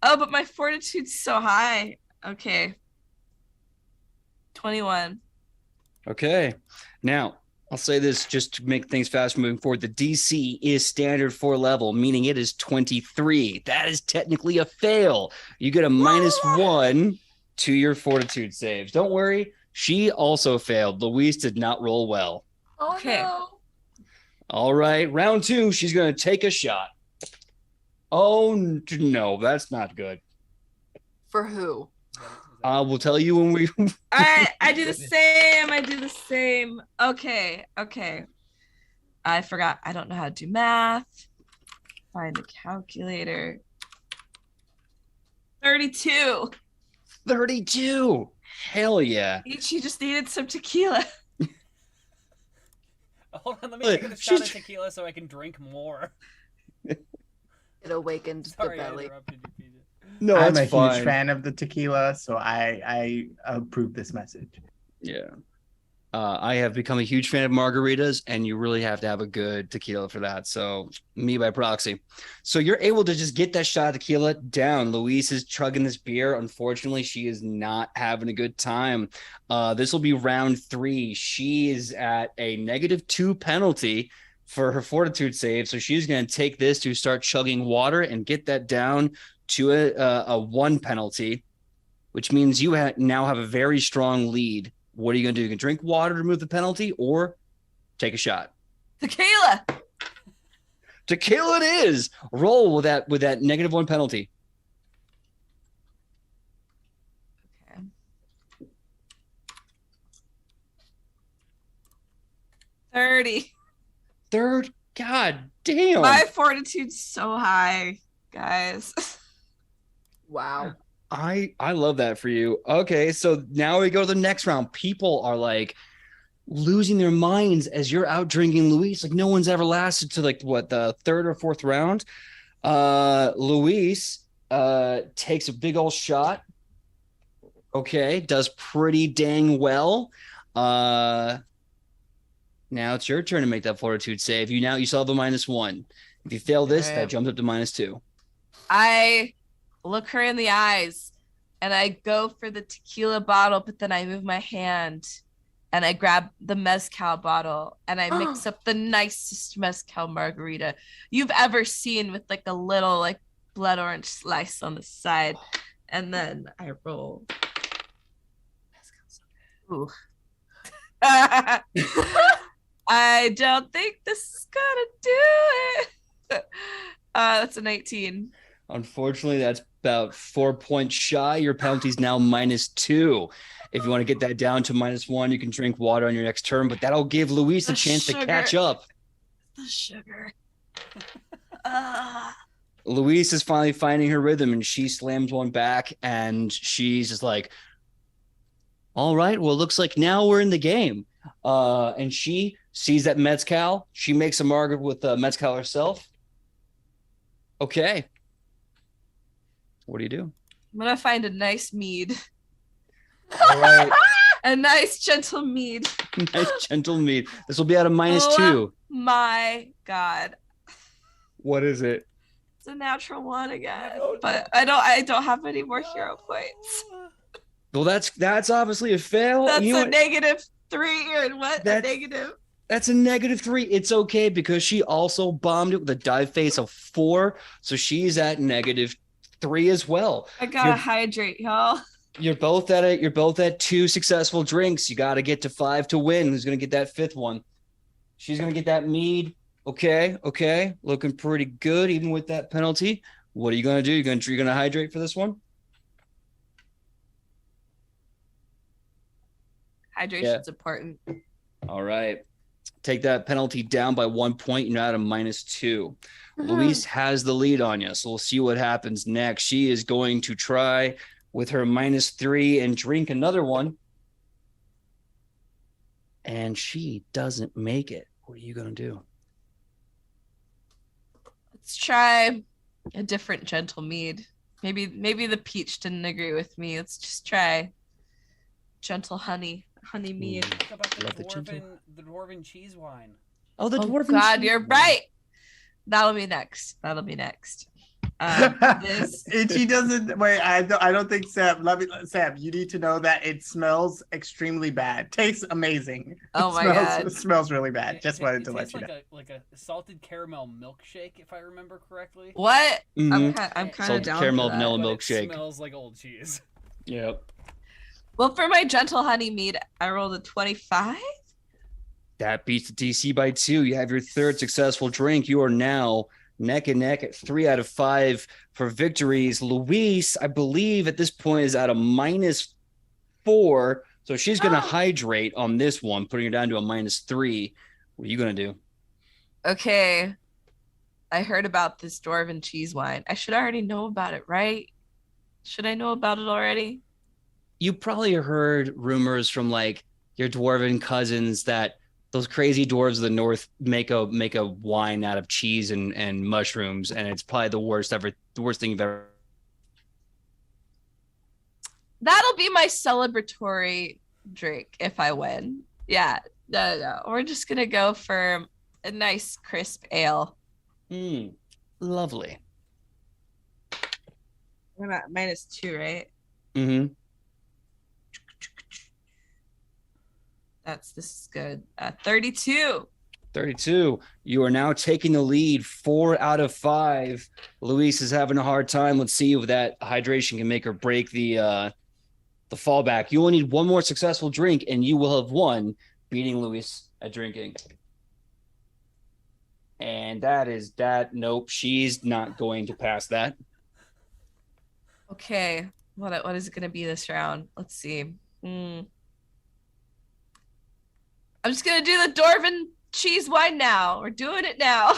Oh, but my fortitude's so high. Okay. 21. Okay. Now, I'll say this just to make things fast moving forward. The DC is standard 4 level, meaning it is 23. That is technically a fail. You get a -1 to your fortitude saves. Don't worry. She also failed. Louise did not roll well. Oh, Okay. no. All right. Round 2, she's going to take a shot. Oh, no, that's not good. For who? I will tell you when we... All right, I do the same. Okay. I forgot. I don't know how to do math. Find a calculator. 32. 32. Hell yeah. She just needed some tequila. Hold on, let me take a shot of tequila so I can drink more. It awakened Sorry, the I belly. interrupted you, PJ. No, I'm that's a fine. huge fan of the tequila, so I approve this message. Yeah. I have become a huge fan of margaritas, and you really have to have a good tequila for that. So me by proxy. So you're able to just get that shot of tequila down. Louise is chugging this beer. Unfortunately, she is not having a good time. This will be round 3. She is at a -2 penalty for her fortitude save. So she's going to take this to start chugging water and get that down to a 1 penalty, which means you now have a very strong lead. What are you going to do? You can drink water to remove the penalty or take a shot. Tequila. Tequila it is. Roll with that -1 penalty. Okay. $30. Third. God damn. My fortitude's so high, guys. Wow. I love that for you. Okay, so now we go to the next round. People are like losing their minds as you're out drinking Luis. Like no one's ever lasted to like what, the 3rd or 4th round. Luis takes a big old shot. Okay, does pretty dang well. Now it's your turn to make that fortitude save. You still have a -1. If you fail this, that jumps up to -2. I look her in the eyes and I go for the tequila bottle, but then I move my hand and I grab the mezcal bottle and I mix up the nicest mezcal margarita you've ever seen with like a little like blood orange slice on the side. And then I roll. Ooh. I don't think this is gonna do it. That's an 18. Unfortunately, that's about 4 points shy. Your penalty's now -2. If you want to get that down to -1, you can drink water on your next turn, but that'll give Luis a chance to catch up. The sugar. Luis is finally finding her rhythm, and she slams one back, and she's just like, all right, well, it looks like now we're in the game. And she sees that mezcal. She makes a margarita with mezcal herself. Okay. What do you do? I'm gonna find a nice mead. All right. A nice gentle mead. Nice gentle mead. This will be at a -2. My God. What is it? It's a natural one again. But I don't have any more hero points. Well, that's obviously a fail. That's You know a -3 or what? A negative. That's a -3. It's okay because she also bombed it with a dive face of 4, so she's at -3 as well. I gotta hydrate, y'all. You're both at 2 successful drinks. You got to get to 5 to win. Who's gonna get that 5th one? She's gonna get that mead. Okay, looking pretty good even with that penalty. What are you gonna do? You're gonna hydrate for this one? Hydration's important. All right. Take that penalty down by 1 point. You're now at a -2. Louise has the lead on you, so we'll see what happens next. She is going to try with her -3 and drink another one. And she doesn't make it. What are you going to do? Let's try a different gentle mead. Maybe the peach didn't agree with me. Let's just try gentle honey mead. How about Love the the dwarven cheese wine? Oh, the Oh dwarven God, cheese you're wine. right. That'll be next. She doesn't wait. I don't think Sam. You need to know that it smells extremely bad. Tastes amazing. Oh my It God. smells really bad. Just wanted to let tastes you like know. like a salted caramel milkshake, if I remember correctly. What? Mhm. I'm kind Salted of down caramel for that. vanilla But milkshake. It smells like old cheese. Yep. Well, for my gentle honey mead, I rolled a 25. That beats the DC by 2. You have your 3rd successful drink. You are now neck and neck at 3 out of 5 for victories. Louise, I believe at this point is at a -4. So she's going to hydrate on this one, putting her down to a -3. What are you going to do? Okay. I heard about this dwarven cheese wine. I should already know about it, right? Should I know about it already? You probably heard rumors from like your dwarven cousins that those crazy dwarves of the north make a wine out of cheese and mushrooms, and it's probably the worst thing you've ever. That'll be my celebratory drink if I win. Yeah. No. We're just gonna go for a nice crisp ale. Lovely. We're at -2, right? Mm-hmm. This is good. 32. 32. You are now taking the lead, 4 out of 5. Luis is having a hard time. Let's see if that hydration can make or break the fallback. You only need one more successful drink, and you will have won, beating Luis at drinking. And that is that. Nope, she's not going to pass that. Okay. What is it gonna be this round? Let's see. I'm just gonna do the dwarven cheese wine now. We're doing it now.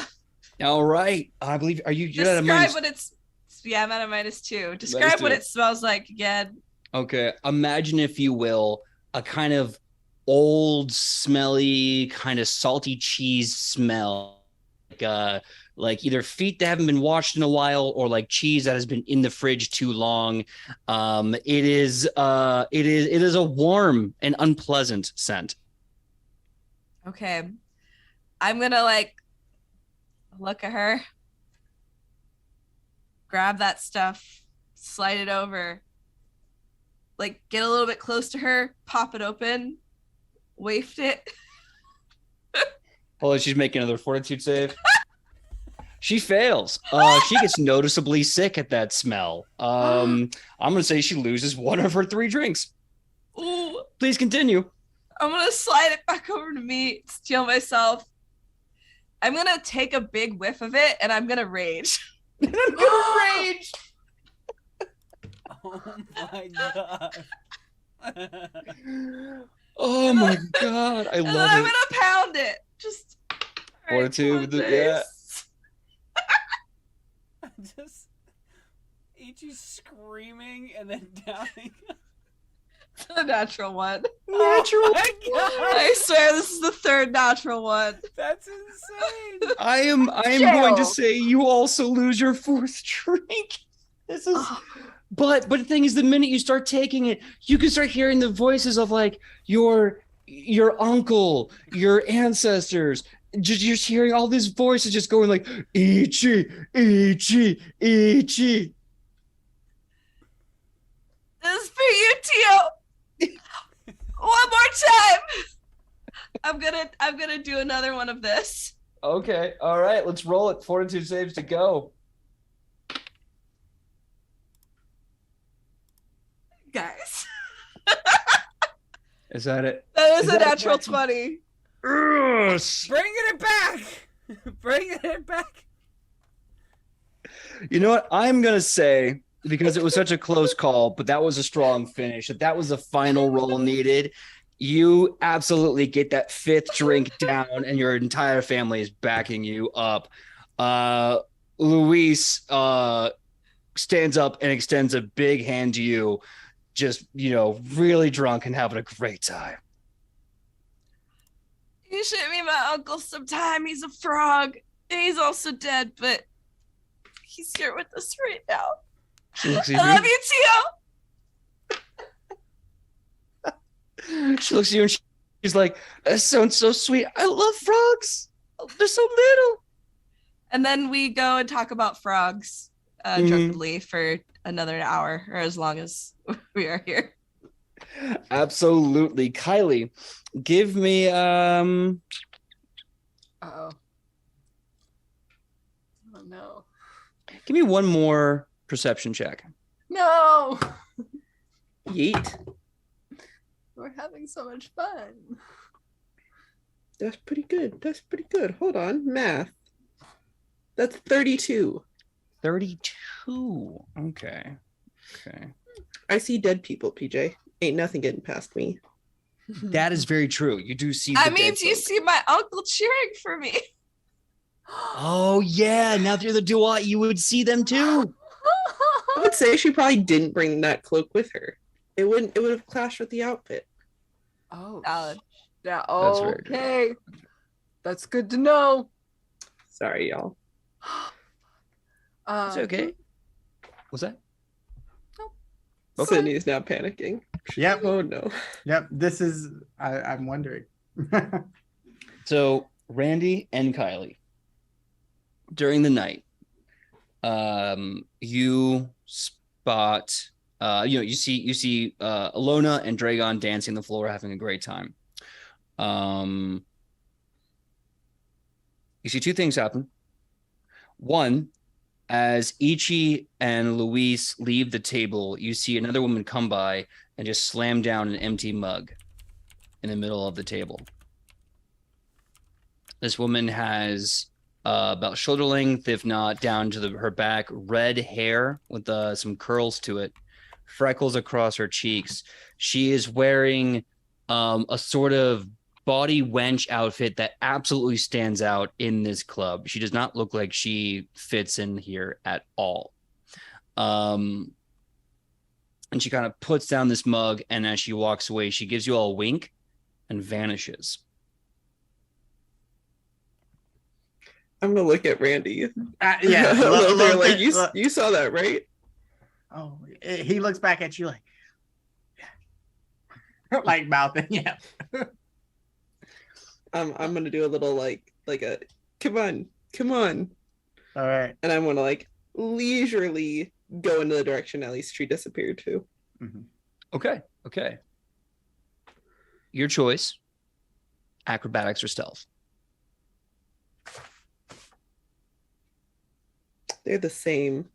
All right. I believe. You're at a Describe minus. what it's. Yeah, I'm at a -2. Describe what -2. it smells like again. Okay. Imagine, if you will, a kind of old, smelly, kind of salty cheese smell. Like either feet that haven't been washed in a while, or like cheese that has been in the fridge too long. It is a warm and unpleasant scent. Okay. I'm gonna like look at her, grab that stuff, slide it over, like get a little bit close to her, pop it open, waft it. Hold on, she's making another fortitude save. She fails. She gets noticeably sick at that smell. I'm gonna say she loses one of her 3 drinks. Ooh. Please continue. I'm gonna slide it back over to me, steal myself. I'm gonna take a big whiff of it, and I'm gonna rage. Rage. Oh my god. Oh my god, I And then love I'm it. gonna pound it. Just Fortitude, come on, yeah. Jace. Just Ichi screaming and then downing. It's a natural one. Natural. Oh my god. I swear this is the 3rd natural one. That's insane. I am going to say you also lose your 4th drink. This is but the thing is, the minute you start taking it, you can start hearing the voices of like your uncle, your ancestors, just you're hearing all these voices just going like Ichi, Ichi, Ichi. This is for you, Tio. One more time. I'm gonna do another one of this. Okay, all right, let's roll it. Fortitude saves to go. Guys. Is that it? That is Is a that natural right? 20. Bringing it back. Bringing it back. You know what? I'm gonna say, because it was such a close call, but that was a strong finish. That was the final roll needed. You absolutely get that fifth drink down, and your entire family is backing you up. Luis stands up and extends a big hand to you, just, really drunk and having a great time. You should meet my uncle sometime. He's a frog. And he's also dead, but he's here with us right now. She looks I at love you, Tio. She looks at you and she's like, that sounds so sweet. I love frogs. They're so little. And then we go and talk about frogs drunkenly for another hour, or as long as we are here. Absolutely. Kylie, give me Uh-oh. Oh no. give me one more perception check. No. Yeet. We're having so much fun. That's pretty good. That's pretty good. Hold on. Math. That's 32. 32. Okay. I see dead people, PJ. Ain't nothing getting past me. That is very true. You do see I the mean, dead do you folk. see my uncle cheering for me? Oh yeah, now that you're the Duat, you would see them too. I would say she probably didn't bring that cloak with her. It would have clashed with the outfit. Oh. Valid. Yeah. That's very good. Okay. That's good to know. Sorry, y'all. It's okay. What's that? Okay. Sydney's now panicking. Yep. Oh no. Yep. This is. I'm wondering. So Randy and Kylie, during the night, you spot, you see Alona and Dragon dancing the floor, having a great time. You see two things happen. One, as Ichi and Luis leave the table, you see another woman come by and just slam down an empty mug in the middle of the table. This woman has about shoulder length, if not down to her back, red hair with some curls to it, freckles across her cheeks. She is wearing a sort of body wench outfit that absolutely stands out in this club. She does not look like she fits in here at all. And she kind of puts down this mug, and as she walks away, she gives you all a wink and vanishes. I'm gonna look at Randy. Yeah. They're like, you saw that, right? Oh, he looks back at you like, yeah. Like mouthing, yeah. I'm gonna do a little like a come on. All right. And I'm gonna like leisurely go in the direction at least she disappeared to. Mm-hmm. Okay. Your choice. Acrobatics or stealth. They're the same.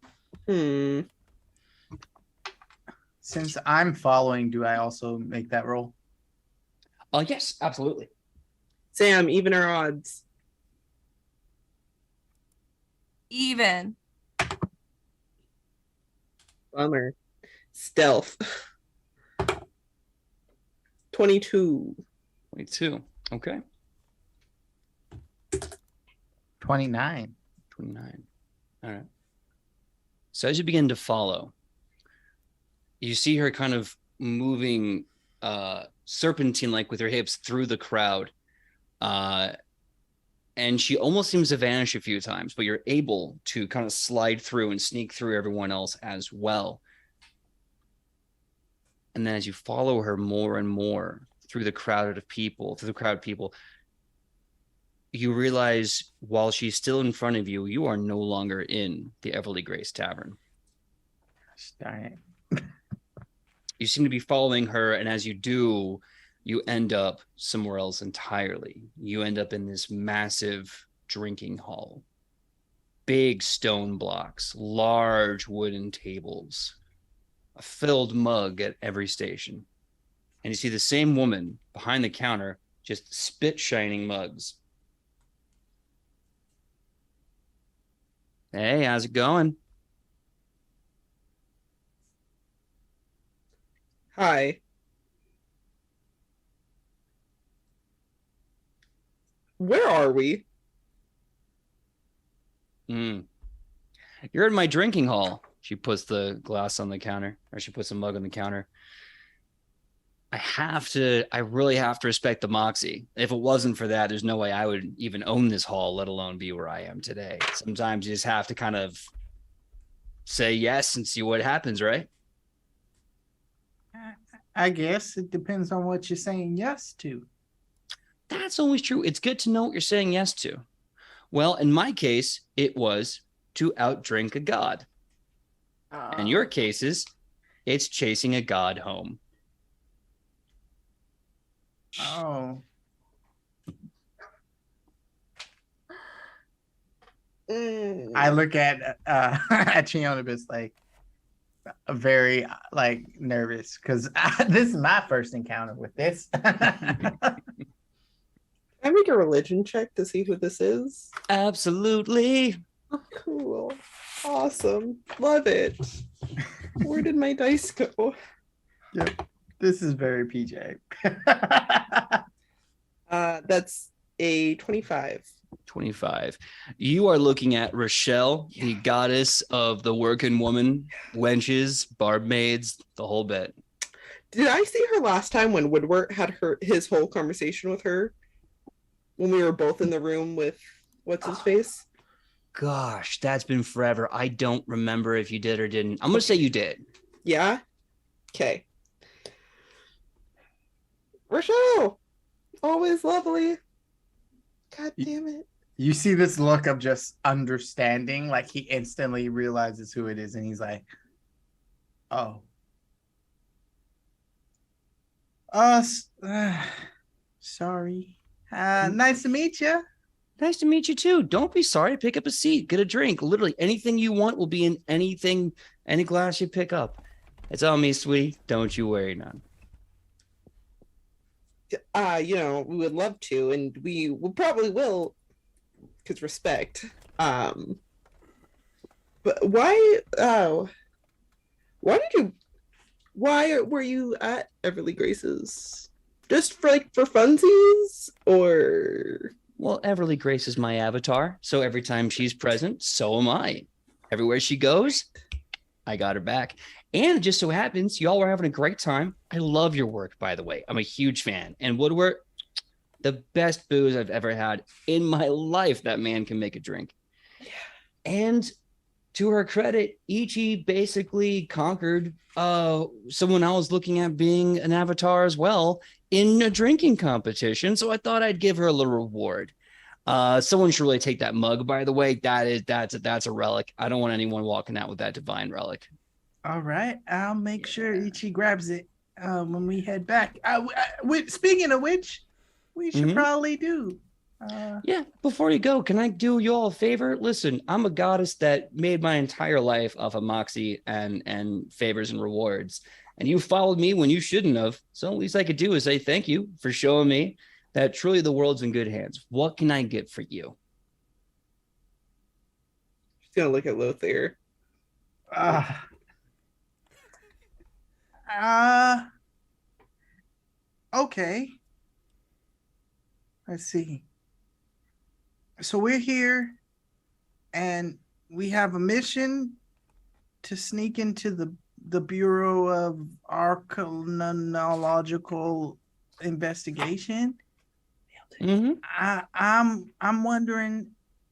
Since I'm following, do I also make that roll? Yes, absolutely. Sam, even our odds. Even. Bummer. Stealth. 22. 22. Okay. 29. 29. All right. So as you begin to follow, you see her kind of moving serpentine-like with her hips through the crowd. And she almost seems to vanish a few times, but you're able to kind of slide through and sneak through everyone else as well. And then as you follow her more and more through the crowd of people, you realize while she's still in front of you, you are no longer in the Everly Grace Tavern. Darn You seem to be following her, and as you do, you end up somewhere else entirely. You end up in this massive drinking hall. Big stone blocks, large wooden tables, a filled mug at every station. And you see the same woman behind the counter, just spit shining mugs. Hey, how's it going? Hi. Where are we? You're in my drinking hall. She puts the glass on the counter, or she puts a mug on the counter. I really have to respect the moxie. If it wasn't for that, there's no way I would even own this hall, let alone be where I am today. Sometimes you just have to kind of say yes and see what happens, right? I guess it depends on what you're saying yes to. That's always true. It's good to know what you're saying yes to. Well, in my case, it was to outdrink a god. In your cases, it's chasing a god home. Oh. I look at at Chionibus like very like nervous because this is my first encounter with this. Can I make a religion check to see who this is? Absolutely. Oh, cool. Awesome. Love it. Where did my dice go? Yep. This is very PJ. That's a 25. 25. You are looking at Rochelle, the goddess of the working woman, wenches, barmaids, the whole bit. Did I see her last time when Woodward had his whole conversation with her? When we were both in the room with what's his face? Gosh, that's been forever. I don't remember if you did or didn't. I'm going to say you did. Yeah? Okay. Rochelle! Always lovely. God damn it. You see this look of just understanding, like he instantly realizes who it is, and he's like, "Oh, sorry. Nice to meet you." Nice to meet you too. Don't be sorry. Pick up a seat. Get a drink. Literally anything you want will be in any glass you pick up. It's on me, sweetie. Don't you worry none. We would love to, and we probably will, because respect. But why were you at Everly Grace's? Just for funsies, or? Well, Everly Grace is my avatar, so every time she's present, so am I. Everywhere she goes, I got her back. And it just so happens y'all were having a great time. I love your work, by the way. I'm a huge fan. And Woodward, the best booze I've ever had in my life. That man can make a drink. Yeah. And to her credit, Ichi basically conquered someone else looking at being an avatar as well in a drinking competition. So I thought I'd give her a little reward. Someone should really take that mug, by the way. That's a relic. I don't want anyone walking out with that divine relic. All right, I'll make sure Ichi grabs it when we head back. Speaking of which, we should probably do. Yeah, before you go, can I do you all a favor? Listen, I'm a goddess that made my entire life off of moxie and favors and rewards. And you followed me when you shouldn't have. So the least I could do is say thank you for showing me that truly the world's in good hands. What can I get for you? She's gonna look at Lothair. Okay. Let's see. So we're here and we have a mission to sneak into the Bureau of Archaeological Investigation. I'm wondering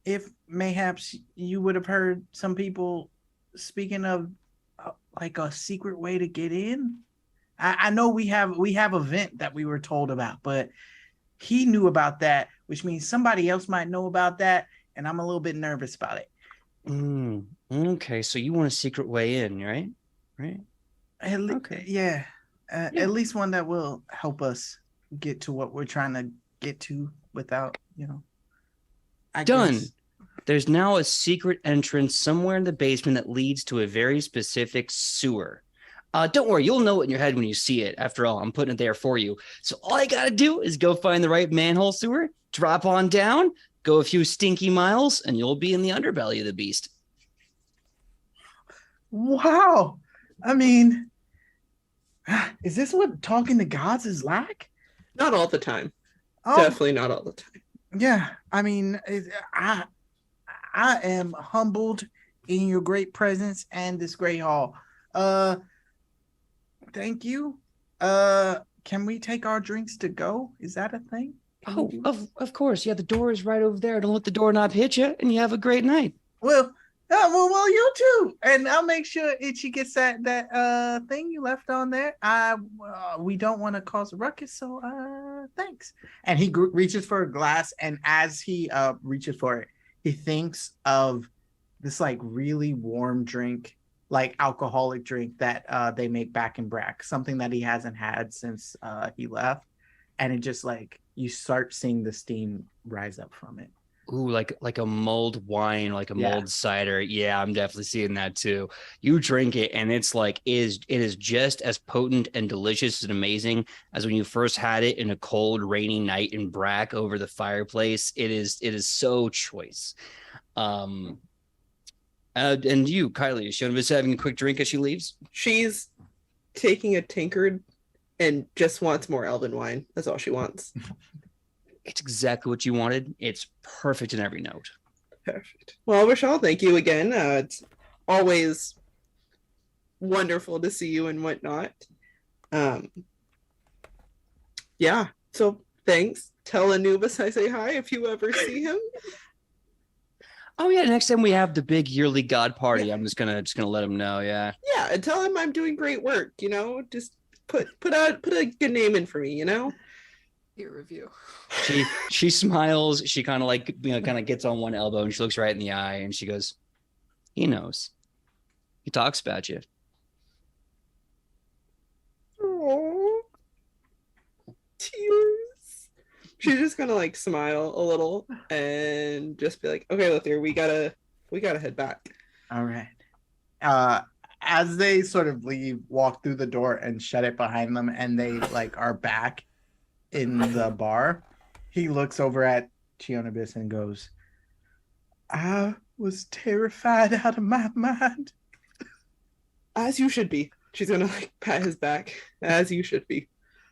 if mayhaps you would have heard some people speaking of like a secret way to get in. I know we have a vent that we were told about, but he knew about that, which means somebody else might know about that, and I'm a little bit nervous about it. Okay, so you want a secret way in, right? Right. Okay. Yeah. At least one that will help us get to what we're trying to get to without, I Done. guess. There's now a secret entrance somewhere in the basement that leads to a very specific sewer. Don't worry, you'll know it in your head when you see it. After all, I'm putting it there for you. So all I gotta do is go find the right manhole sewer, drop on down, go a few stinky miles, and you'll be in the underbelly of the beast. Wow. I mean, is this what talking to gods is like? Not all the time. Oh, Definitely not all the time. yeah. I mean, I am humbled in your great presence and this great hall. Thank you. Can we take our drinks to go? Is that a thing? Of course. Yeah, the door is right over there. Don't let the doorknob hit you, and you have a great night. Well, you too. And I'll make sure Itchy gets that thing you left on there. We don't want to cause a ruckus, so thanks. And he reaches for a glass, and as he reaches for it, he thinks of this like really warm drink, like alcoholic drink that they make back in Brack, something that he hasn't had since he left, and it just like you start seeing the steam rise up from it. Ooh, like a mulled wine, like a mulled cider. Yeah, I'm definitely seeing that too. You drink it, and it's like it is just as potent and delicious and amazing as when you first had it in a cold, rainy night in Brack over the fireplace. It is so choice. And you, Kylie, is she just having a quick drink as she leaves? She's taking a tankard and just wants more elven wine. That's all she wants. It's exactly what you wanted. It's perfect in every note. Perfect. Well, Rachel, thank you again. It's always wonderful to see you and whatnot. Yeah, so thanks. Tell Anubis I say hi if you ever see him. Oh yeah, next time we have the big yearly god party, I'm just gonna let him know. Yeah. Yeah, and tell him I'm doing great work. Just put a good name in for me. Peer review. She smiles. She kind of gets on one elbow and she looks right in the eye and she goes, "He knows. He talks about you." Aww. Tears. She's just gonna smile a little and just be like, "Okay, Lothier, we gotta head back." All right. As they sort of walk through the door and shut it behind them, and they are back in the bar, he looks over at Chionibus and goes, "I was terrified out of my mind." As you should be. She's gonna pat his back. As you should be.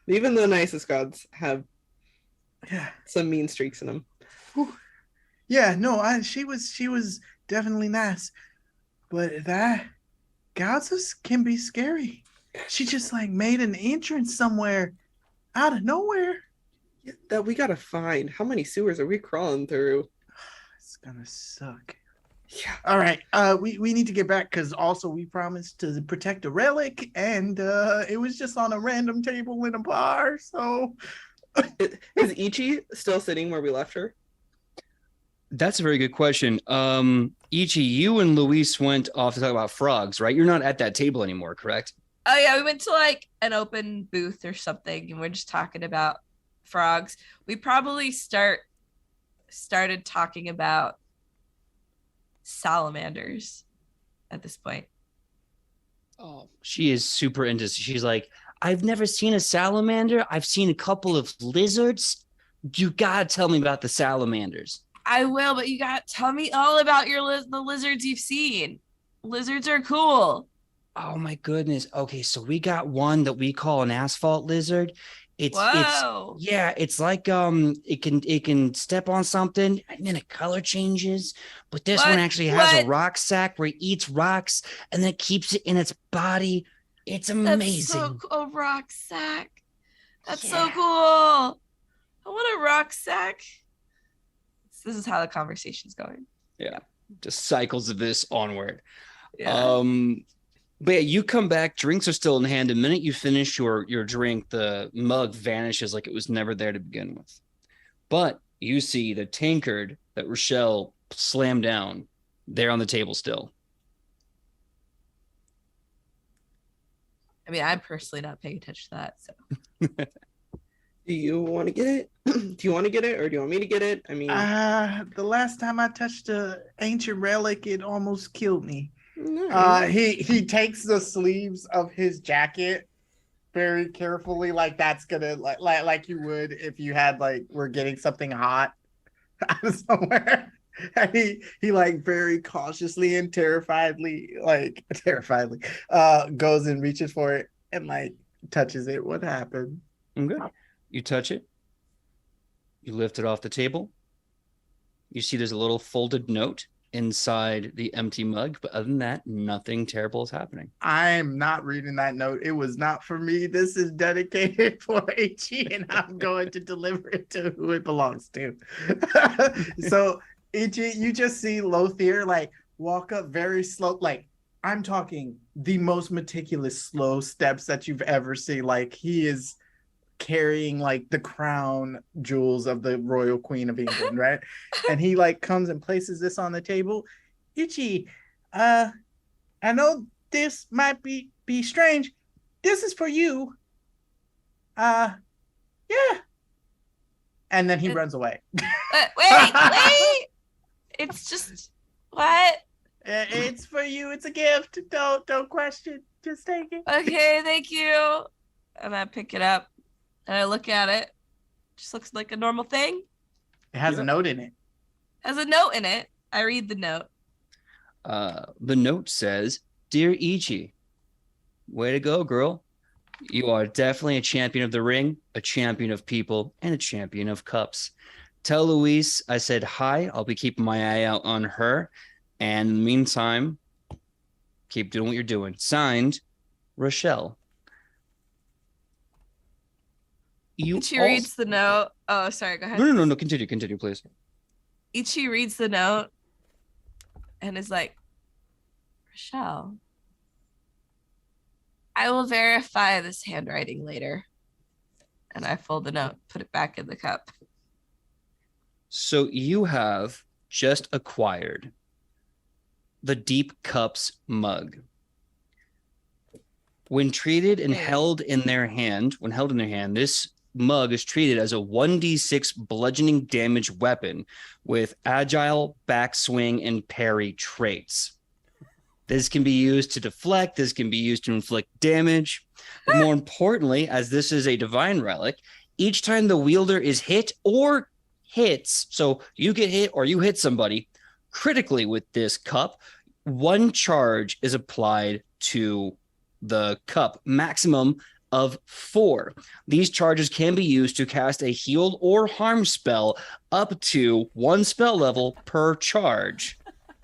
Even the nicest gods have some mean streaks in them. Yeah, no, she was definitely nice, but that gods can be scary. She just made an entrance somewhere out of nowhere. Yeah, that we gotta find. How many sewers are we crawling through? It's gonna suck. Yeah. All right. We need to get back because also we promised to protect a relic, and it was just on a random table in a bar. So, is Ichi still sitting where we left her? That's a very good question. Ichi, you and Luis went off to talk about frogs, right? You're not at that table anymore, correct? Oh yeah, we went to an open booth or something, and we're just talking about frogs. We probably started talking about salamanders at this point. Oh, she is super into. She's like, "I've never seen a salamander. I've seen a couple of lizards. You gotta tell me about the salamanders." I will, but you got to tell me all about the lizards you've seen. Lizards are cool. Oh my goodness. Okay, so we got one that we call an asphalt lizard. It's like it can step on something and then a color changes. But this one actually has a rock sack where it eats rocks and then keeps it in its body. It's amazing. A rock sack. That's so cool. I want a rock sack. This is how the conversation's going. Yeah, just cycles of this onward. Yeah. But yeah, you come back, drinks are still in hand. The minute you finish your drink, the mug vanishes like it was never there to begin with. But you see the tankard that Rochelle slammed down there on the table still. I mean, I'm personally not paying attention to that. So, Do you want to get it? Do you want to get it, or do you want me to get it? I mean, The last time I touched an ancient relic, it almost killed me. no. He takes the sleeves of his jacket very carefully, like that's gonna like you would if you had like were getting something hot out of somewhere. And he like very cautiously and terrifiedly goes and reaches for it and like touches it. What happened? Okay. You touch it. You lift it off the table. You see there's a little folded note inside the empty mug, but other than that, nothing terrible is happening. I'm not reading that note. It was not for me. This is dedicated for Ichi, and I'm going to deliver it to who it belongs to. So, Ichi, you just see Lothier like walk up very slow. Like, I'm talking the most meticulous, slow steps that you've ever seen. Like, he is carrying like the crown jewels of the royal queen of England, right? And he like comes and places this on the table. Ichi, I know this might be strange. This is for you. Yeah. And then he runs away. wait. It's just what? It's for you. It's a gift. Don't question. Just take it. Okay, thank you. And I pick it up and I look at it. Just looks like a normal thing. It has a note in it. Has a note in it. I read the note. The note says, "Dear Ichi, way to go, girl. You are definitely a champion of the ring, a champion of people, and a champion of cups. Tell Louise I said hi. I'll be keeping my eye out on her. And in the meantime, keep doing what you're doing. Signed, Rochelle." Ichi reads the note. Oh, sorry, go ahead. No. Continue, please. Ichi reads the note and is like, Rochelle, I will verify this handwriting later. And I fold the note, put it back in the cup. So you have just acquired the Deep Cups mug. When treated and held in their hand, this mug is treated as a 1d6 bludgeoning damage weapon with agile, backswing, and parry traits. This can be used to deflect. This can be used to inflict damage. But more importantly, as this is a divine relic, each time the wielder is hit or hits, so you get hit or you hit somebody critically with this cup, one charge is applied to the cup, maximum of 4. These charges can be used to cast a heal or harm spell up to 1 spell level per charge,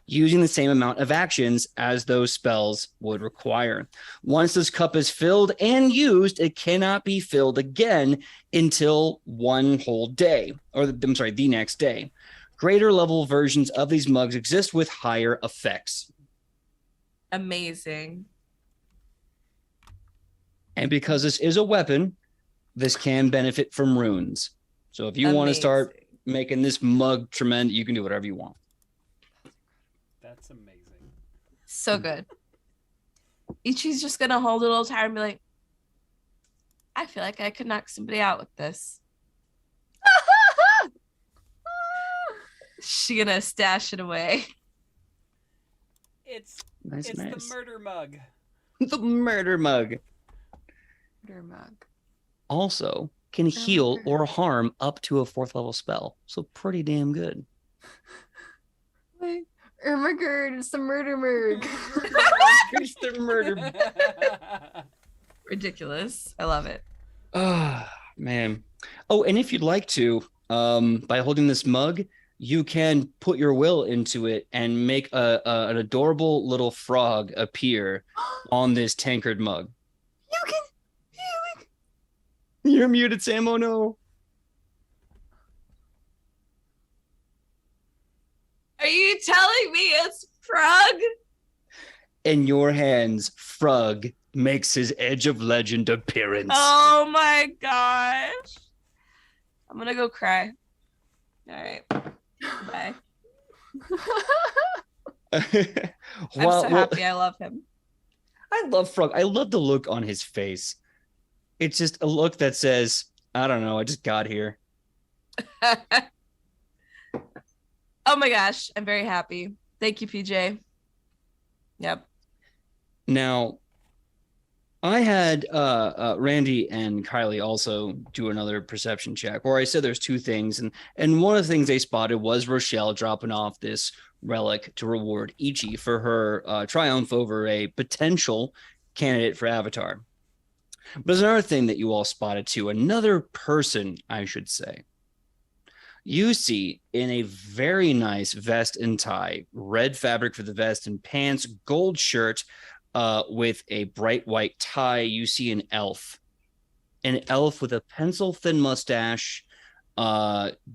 using the same amount of actions as those spells would require. Once this cup is filled and used, it cannot be filled again until one whole day, or the next day. Greater level versions of these mugs exist with higher effects. Amazing. And because this is a weapon, this can benefit from runes. So if you want to start making this mug tremendous, you can do whatever you want. That's amazing. So good. Ichi's just gonna hold it all tired and be like, I feel like I could knock somebody out with this. She gonna stash it away. It's Nice. the murder mug. The murder mug. Murder mug. Also can heal or harm up to a 4th level spell. So pretty damn good. Wait, Ermagerd, it's the murder mug. It's the murder. Ridiculous. I love it. Ah, man. Oh, and if you'd like to, by holding this mug, you can put your will into it and make an adorable little frog appear on this tankard mug. You're muted, Sam. Oh no. Are you telling me it's Frog? In your hands, Frog makes his Edge of Legend appearance. Oh my gosh. I'm gonna go cry. All right. Bye. I'm so happy. I love him. I love Frog. I love the look on his face. It's just a look that says, I don't know, I just got here. Oh my gosh, I'm very happy. Thank you, PJ. Yep. Now, I had Randy and Kylie also do another perception check, where I said there's two things, and one of the things they spotted was Rochelle dropping off this relic to reward Ichi for her triumph over a potential candidate for Avatar. But there's another thing that you all spotted too, another person, I should say. You see in a very nice vest and tie, red fabric for the vest and pants, gold shirt with a bright white tie, you see an elf with a pencil thin mustache,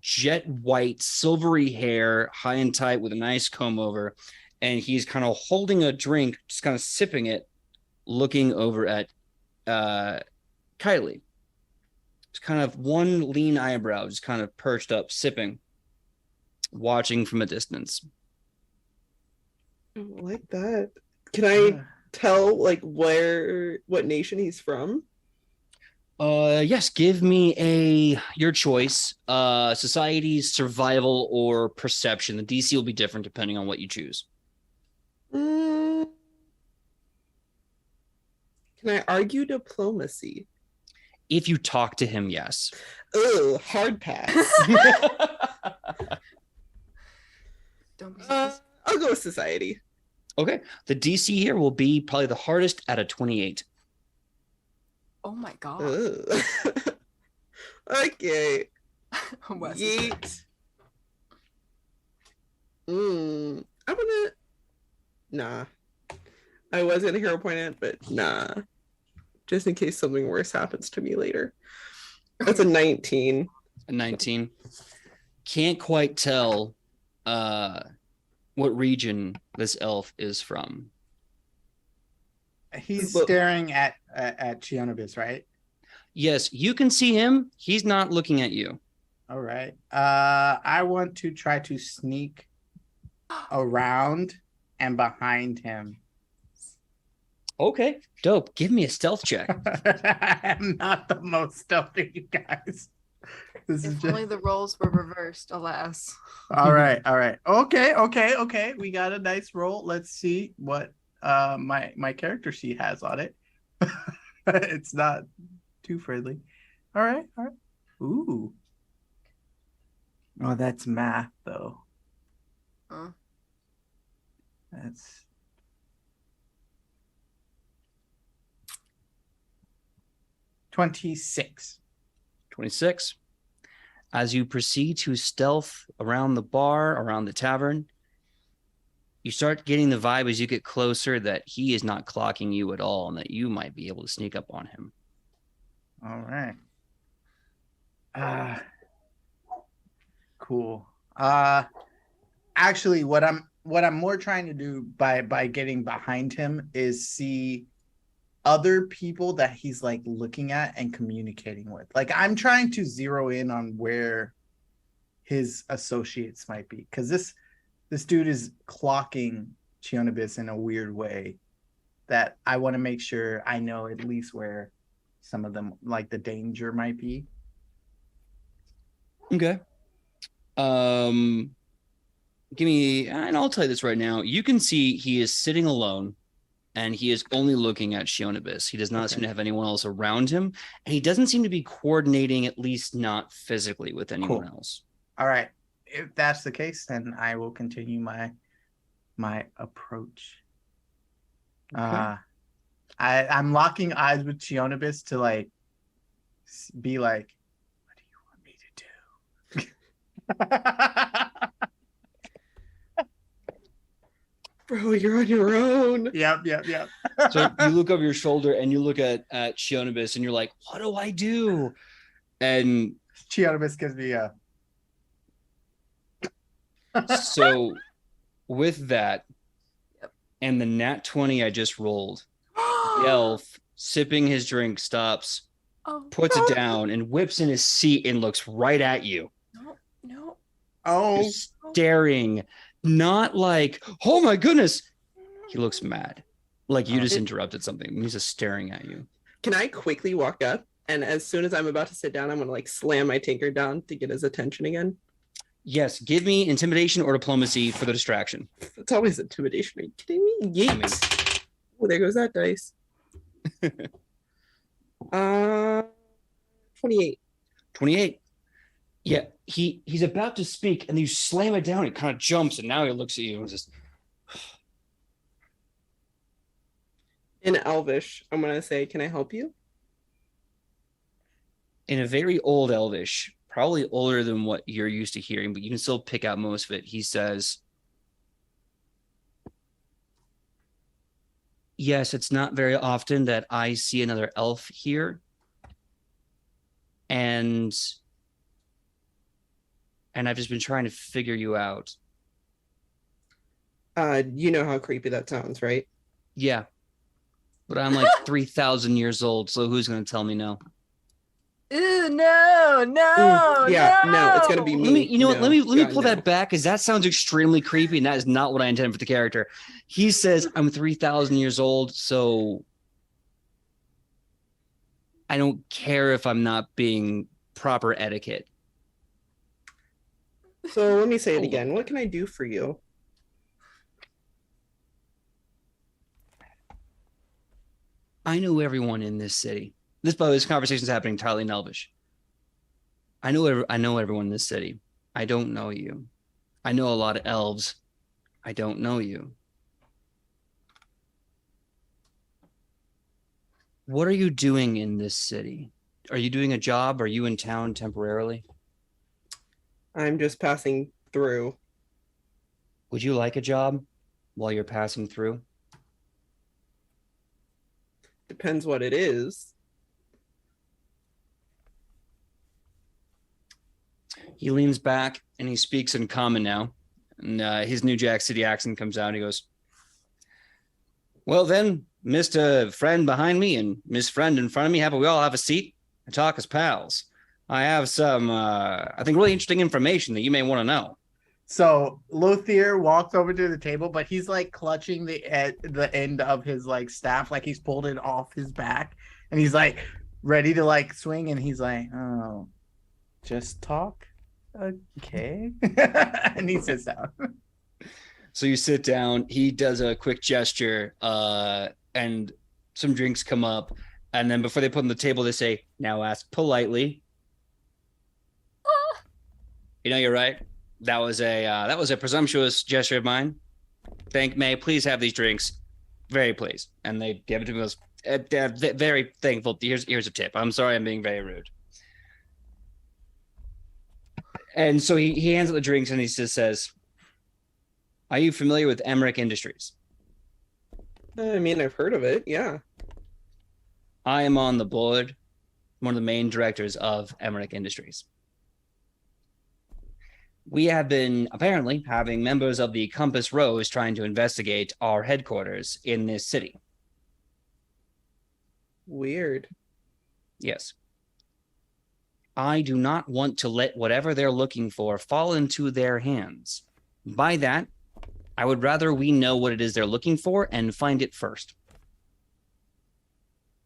jet white, silvery hair, high and tight with a nice comb over. And he's kind of holding a drink, just kind of sipping it, looking over at Kylie. It's kind of one lean eyebrow, just kind of perched up, sipping, watching from a distance. I like that. Can I tell like what nation he's from? Yes, give me your choice. Society, survival, or perception. The DC will be different depending on what you choose. Can I argue diplomacy? If you talk to him, yes. Oh, hard pass. Don't be I'll go with society. Okay. The DC here will be probably the hardest at a 28. Oh my god. Okay. Wes. Yeet. I'm gonna. Nah. I was gonna hero point it, but nah. Just in case something worse happens to me later. That's a 19. A 19. Can't quite tell what region this elf is from. He's staring at Chionobis, right? Yes, you can see him. He's not looking at you. All right. I want to try to sneak around and behind him. Okay, dope. Give me a stealth check. I am not the most stealthy, you guys. This is If only the roles were reversed, alas. All right. Okay. We got a nice roll. Let's see what my character sheet has on it. It's not too friendly. All right. Ooh. Oh, that's math though. That's 26. 26. As you proceed to stealth around the bar, around the tavern, you start getting the vibe as you get closer that he is not clocking you at all and that you might be able to sneak up on him. All right. Cool. Actually, what I'm more trying to do by getting behind him is see other people that he's like looking at and communicating with. Like I'm trying to zero in on where his associates might be, because this dude is clocking Chionobis in a weird way that I want to make sure I know at least where some of them, like the danger, might be. Okay. Give me, and I'll tell you this right now. You can see he is sitting alone and he is only looking at Chionobis. He does not seem to have anyone else around him. And he doesn't seem to be coordinating, at least not physically, with anyone else. All right. If that's the case, then I will continue my approach. Okay. I'm locking eyes with Chionobis to like be like, what do you want me to do? Bro, you're on your own. Yep. So you look over your shoulder and you look at Chionobis and you're like, what do I do? And Chionobis gives me a... So with that and the nat 20 I just rolled, the elf, sipping his drink, stops, puts it down, and whips in his seat and looks right at you. No. Oh, staring, not like, oh my goodness. He looks mad. Like you just interrupted something. He's just staring at you. Can I quickly walk up? And as soon as I'm about to sit down, I'm gonna like slam my tinker down to get his attention again. Yes, give me intimidation or diplomacy for the distraction. It's always intimidation. Are you kidding me? Yeet. Oh, there goes that dice. 28. 28. Yeah, he's about to speak, and you slam it down. It kind of jumps, and now he looks at you and just. In Elvish, I'm gonna say, "Can I help you?" In a very old Elvish, probably older than what you're used to hearing, but you can still pick out most of it. He says, yes, it's not very often that I see another elf here. And I've just been trying to figure you out. You know how creepy that sounds, right? Yeah. But I'm like 3,000 years old, so who's going to tell me no? Ooh, no, yeah, no, it's gonna be me. Let me pull that back, because that sounds extremely creepy, and that is not what I intended for the character. He says, I'm 3,000 years old, so I don't care if I'm not being proper etiquette. So let me say it again. What can I do for you? I know everyone in this city. This conversation is happening entirely in Elvish. I know everyone in this city. I don't know you. I know a lot of elves. I don't know you. What are you doing in this city? Are you doing a job? Are you in town temporarily? I'm just passing through. Would you like a job while you're passing through? Depends what it is. He leans back and he speaks in common now. And his New Jack City accent comes out. And he goes, well, then, Mr. Friend behind me and Miss Friend in front of me, how about we all have a seat and talk as pals? I have some, I think, really interesting information that you may want to know. So Lothier walks over to the table, but he's like clutching the end of his like staff, like he's pulled it off his back, and he's like ready to like swing, and he's like, "Oh, just talk, okay." And he sits down. So you sit down. He does a quick gesture, and some drinks come up, and then before they put on the table, they say, "Now ask politely." You know, you're right. That was a presumptuous gesture of mine. May I please have these drinks? Very pleased. And they give it to me. Very thankful. Here's a tip. I'm sorry I'm being very rude. And so he hands out the drinks and he just says, are you familiar with Emmerich Industries? I mean, I've heard of it. Yeah. I am on the board, one of the main directors of Emmerich Industries. We have been apparently having members of the Compass Rose trying to investigate our headquarters in this city. Weird. Yes. I do not want to let whatever they're looking for fall into their hands. By that, I would rather we know what it is they're looking for and find it first.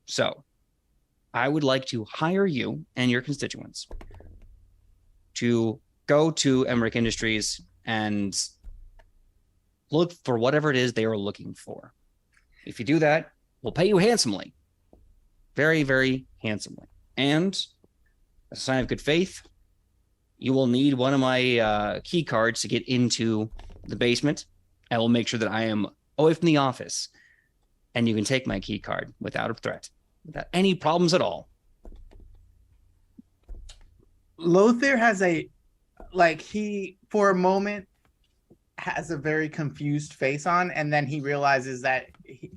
So, I would like to hire you and your constituents to go to Emmerich Industries and look for whatever it is they are looking for. If you do that, we'll pay you handsomely. Very, very handsomely. And as a sign of good faith, you will need one of my key cards to get into the basement. I will make sure that I am away from the office, and you can take my key card without a threat, without any problems at all. Lothier has he for a moment has a very confused face on, and then he realizes that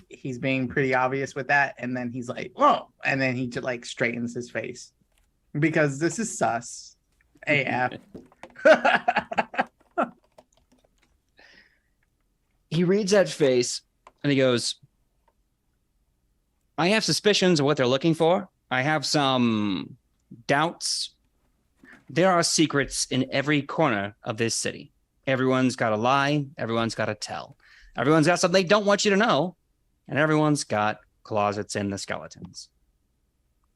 he's being pretty obvious with that, and then he's like, whoa, and then he just like straightens his face because this is sus AF. He reads that face and he goes, I have suspicions of what they're looking for. I have some doubts, there are secrets in every corner of this city. Everyone's got a lie. Everyone's got a tell. Everyone's got something they don't want you to know. And everyone's got closets in the skeletons.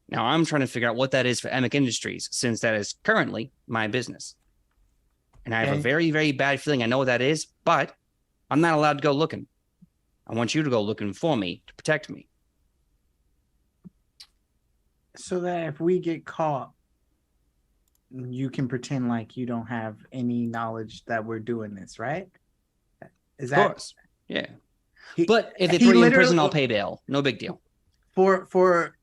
Now, I'm trying to figure out what that is for Emic Industries, since that is currently my business. And I have a very, very bad feeling I know what that is, but I'm not allowed to go looking. I want you to go looking for me to protect me. So that if we get caught, you can pretend like you don't have any knowledge that we're doing this, right? Is that? Of course. Yeah. But if they put you in prison, I'll pay bail. No big deal. For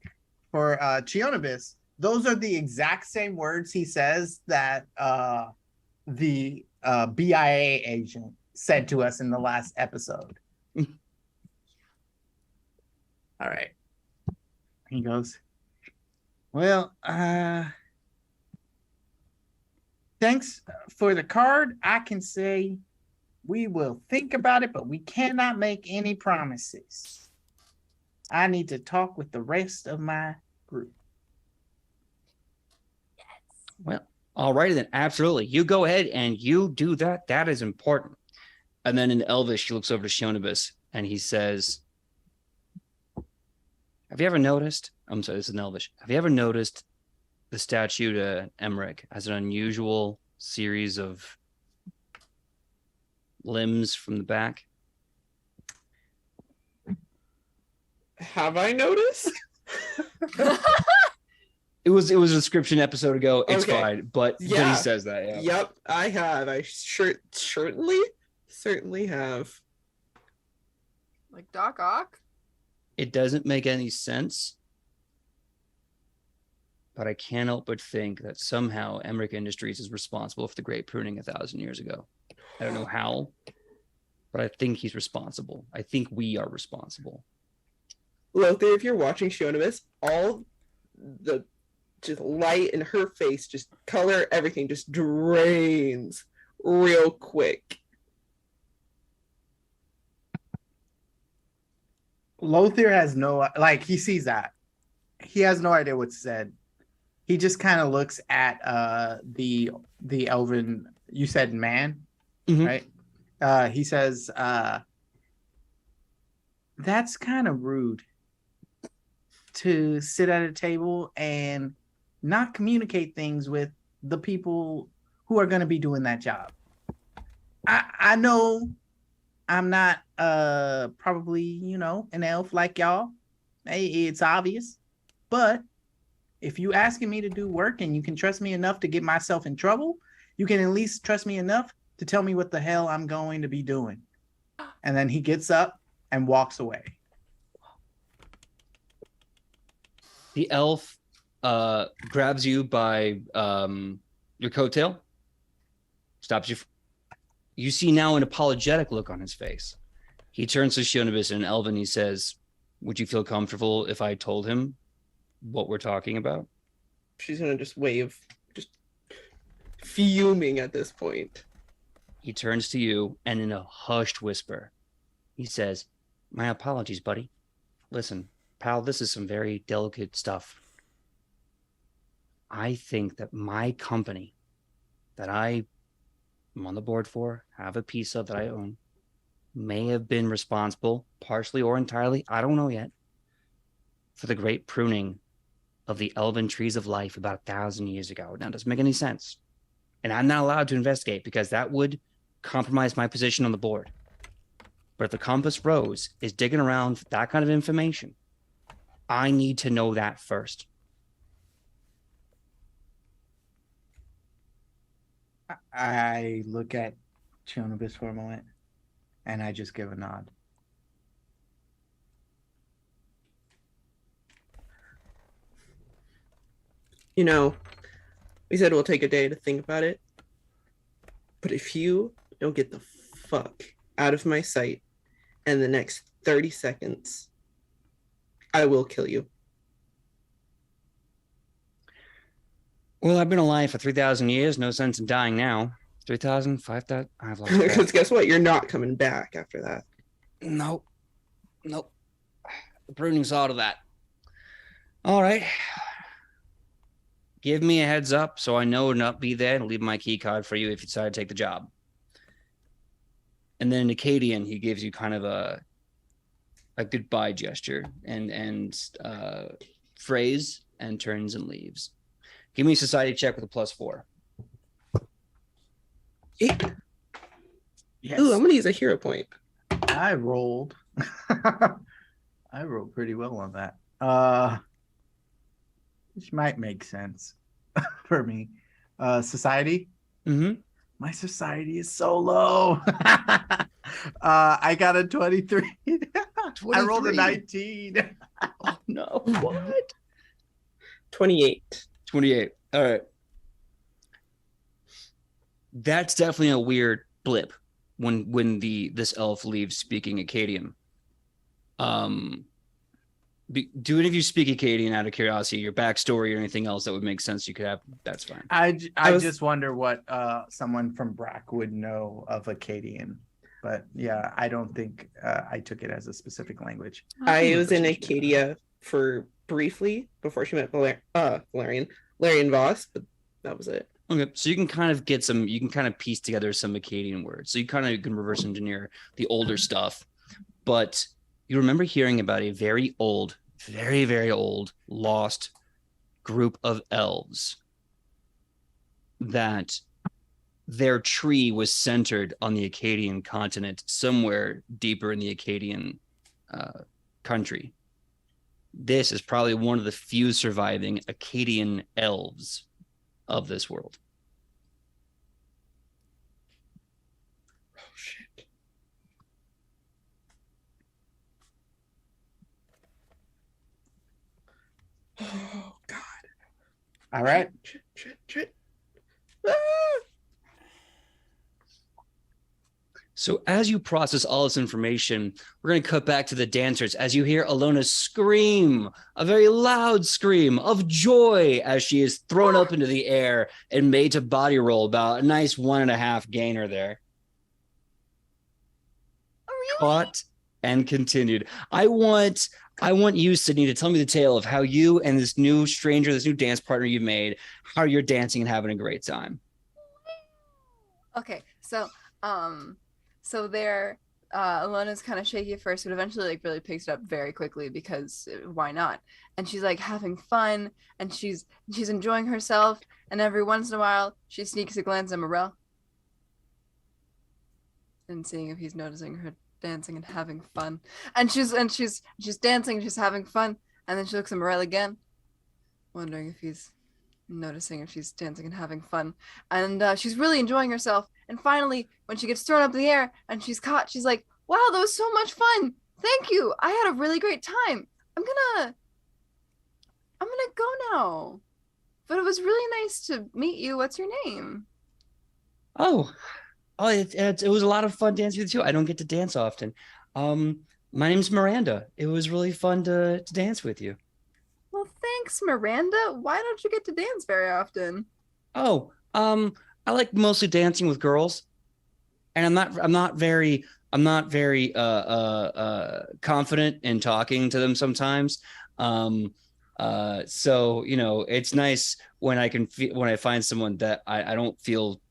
Chionibus, those are the exact same words he says that the BIA agent said to us in the last episode. All right. He goes, well, thanks for the card. I can say we will think about it, but we cannot make any promises. I need to talk with the rest of my group. Well, all righty then. Absolutely. You go ahead and you do that. That is important. And then in Elvish, he looks over to Shionibus and he says, have you ever noticed? I'm sorry, this is in Elvish. Have you ever noticed the statue to Emmerich has an unusual series of limbs from the back? Have I noticed? It was a description episode ago. It's Okay. fine, but he says that. Yeah. Yep, I have. I certainly have. Like Doc Ock? It doesn't make any sense, but I can't help but think that somehow Emmerich Industries is responsible for the Great Pruning 1,000 years ago. I don't know how, but I think he's responsible. I think we are responsible. Lothar, if you're watching Shionibus, all the just light in her face, just color, everything just drains real quick. Lothar has no, like, he sees that. He has no idea what's said. He just kind of looks at the elven, you said man, right? He says, that's kind of rude to sit at a table and not communicate things with the people who are going to be doing that job. I know I'm not probably, an elf like y'all. It's obvious. But if you asking me to do work and you can trust me enough to get myself in trouble, you can at least trust me enough to tell me what the hell I'm going to be doing. And then he gets up and walks away. The elf grabs you by your coattail, stops you. You see now an apologetic look on his face. He turns to Shionibus in Elven. He says, would you feel comfortable if I told him what we're talking about? She's going to just wave, just fuming at this point. He turns to you and in a hushed whisper, he says, my apologies, buddy. Listen, pal, this is some very delicate stuff. I think that my company that I'm on the board for, have a piece of that I own, may have been responsible, partially or entirely, I don't know yet, for the great pruning of the elven trees of life about 1,000 years ago. Now, it doesn't make any sense. And I'm not allowed to investigate because that would compromise my position on the board. But if the Compass Rose is digging around for that kind of information, I need to know that first. I look at Chionibus for a moment and I just give a nod. We said we'll take a day to think about it. But if you don't get the fuck out of my sight in the next 30 seconds, I will kill you. Well, I've been alive for 3,000 years. No sense in dying now. 3,000, 5,000. I've lost Because track. guess what? You're not coming back after that. Nope. The pruning's all of that. All right. give me a heads up so I know to not be there and leave my key card for you if you decide to take the job. And then in Acadian, he gives you kind of a goodbye gesture and phrase and turns and leaves. Give me a society check with a +4. Yeah. Yes. Ooh, I'm gonna use a hero point. I rolled. I rolled pretty well on that. Which might make sense for me. Society. Mm-hmm. My society is so low. I got a 23. I rolled a 19. Oh no! What? 28. 28. All right. That's definitely a weird blip when this elf leaves speaking Akkadian. Do any of you speak Akkadian out of curiosity? Your backstory or anything else that would make sense you could have? That's fine. I just wonder what someone from Brack would know of Akkadian. But yeah, I don't think I took it as a specific language. I was in Acadia for briefly before she met Valerian Voss, but that was it. Okay, so you can kind of piece together some Akkadian words. So you kind of can reverse engineer the older stuff. But you remember hearing about a very old, very, very old, lost group of elves that their tree was centered on the Akkadian continent, somewhere deeper in the Akkadian country. This is probably one of the few surviving Akkadian elves of this world. Oh, shit. Oh, God. All right. Shit. Ah! So as you process all this information, we're going to cut back to the dancers as you hear Alona scream, a very loud scream of joy as she is thrown up into the air and made to body roll, about a nice 1.5 gainer there. Caught and continued. I want you, Sidney, to tell me the tale of how you and this new stranger, this new dance partner you made, how you're dancing and having a great time. Okay, so there, Alona's kind of shaky at first, but eventually like really picks it up very quickly because why not? And she's like having fun and she's enjoying herself. And every once in a while, she sneaks a glance at Morel and seeing if he's noticing her dancing and having fun. And she's dancing, she's having fun. And then she looks at Morel again, wondering if he's noticing if she's dancing and having fun. And she's really enjoying herself. And finally, when she gets thrown up in the air and she's caught, she's like, wow, that was so much fun. Thank you. I had a really great time. I'm gonna go now. But it was really nice to meet you. What's your name? It was a lot of fun dancing with you. I don't get to dance often. My name's Miranda. It was really fun to dance with you. Well, thanks, Miranda. Why don't you get to dance very often? I like mostly dancing with girls, and I'm not very confident in talking to them sometimes. So it's nice when I find someone that I don't feel,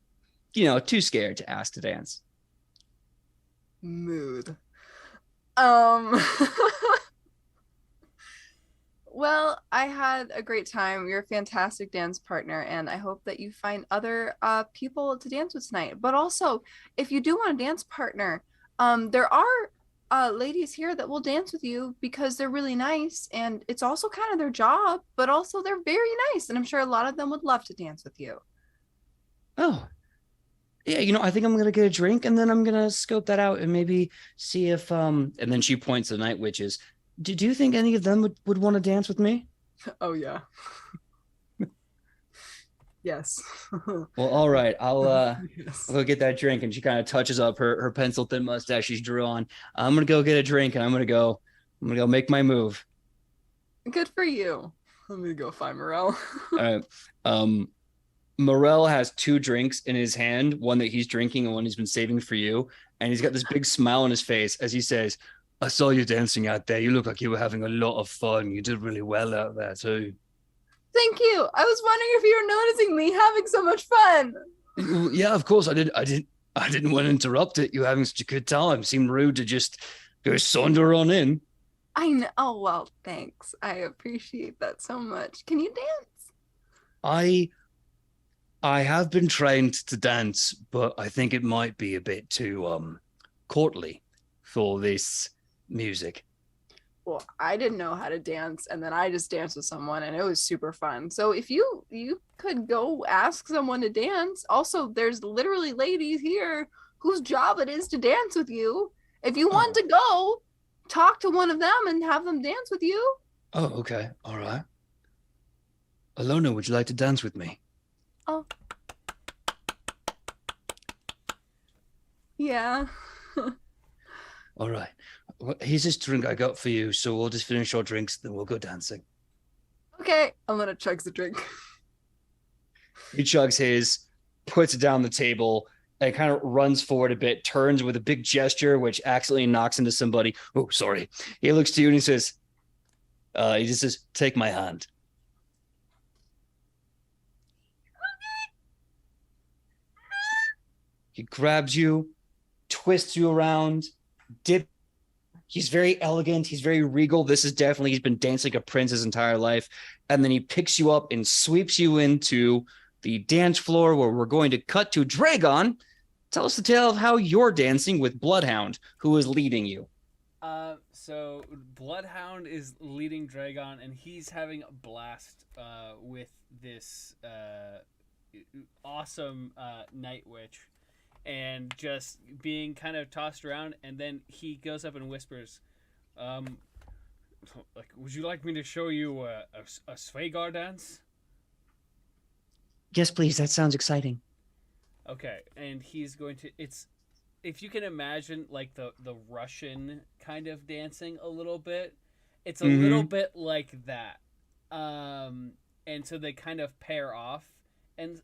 too scared to ask to dance. Mood. Well, I had a great time. You're a fantastic dance partner, and I hope that you find other people to dance with tonight. But also, if you do want a dance partner, there are ladies here that will dance with you because they're really nice, and it's also kind of their job, but also they're very nice, and I'm sure a lot of them would love to dance with you. Oh, yeah, I think I'm gonna get a drink, and then I'm gonna scope that out and maybe see if and then she points to the night witches. Do you think any of them would want to dance with me? Oh, yeah. Yes. Well, all right. I'll Yes. I'll go get that drink. And she kind of touches up her pencil thin mustache she's drew on. I'm gonna go get a drink and I'm gonna go make my move. Good for you. Let me go find Morel. All right. Morel has 2 drinks in his hand, one that he's drinking and one he's been saving for you. And he's got this big smile on his face as he says, I saw you dancing out there. You look like you were having a lot of fun. You did really well out there too. Thank you. I was wondering if you were noticing me having so much fun. Yeah, of course. I didn't want to interrupt it. You having such a good time. Seemed rude to just go saunter on in. I know. Oh, well, thanks. I appreciate that so much. Can you dance? I have been trained to dance, but I think it might be a bit too courtly for this music. Well, I didn't know how to dance, and then I just danced with someone, and it was super fun. So if you could go ask someone to dance. Also, there's literally ladies here whose job it is to dance with you. If you want to go, talk to one of them and have them dance with you. Oh, okay. All right. Alona, would you like to dance with me? Oh. Yeah. All right. Well, here's this drink I got for you, so we'll just finish our drinks, then we'll go dancing. Okay. Alona chugs the drink. He chugs his, puts it down the table, and kind of runs forward a bit, turns with a big gesture, which accidentally knocks into somebody. Oh, sorry. He looks to you and he says, he just says, take my hand. He grabs you, twists you around, dip. He's very elegant. He's very regal. He's been dancing like a prince his entire life. And then he picks you up and sweeps you into the dance floor where we're going to cut to Dragon. Tell us the tale of how you're dancing with Bloodhound, who is leading you. So Bloodhound is leading Dragon, and he's having a blast with this awesome Night Witch, and just being kind of tossed around. And then he goes up and whispers, like, would you like me to show you a Svegar dance? Yes, please. That sounds exciting. Okay, and he's going to, if you can imagine like the Russian kind of dancing a little bit, it's a little bit like that. And so they kind of pair off, and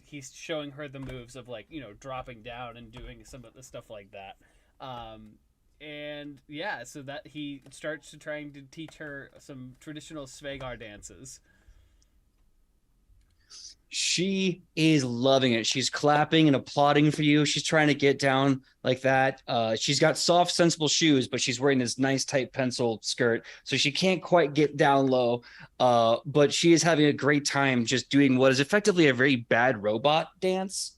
he's showing her the moves of, like, you know, dropping down and doing some of the stuff like that. And yeah, so that he starts trying to teach her some traditional Svegar dances. She is loving it. She's clapping and applauding for you. She's trying to get down like that. She's got soft, sensible shoes, but she's wearing this nice, tight pencil skirt, so she can't quite get down low. But she is having a great time just doing what is effectively a very bad robot dance.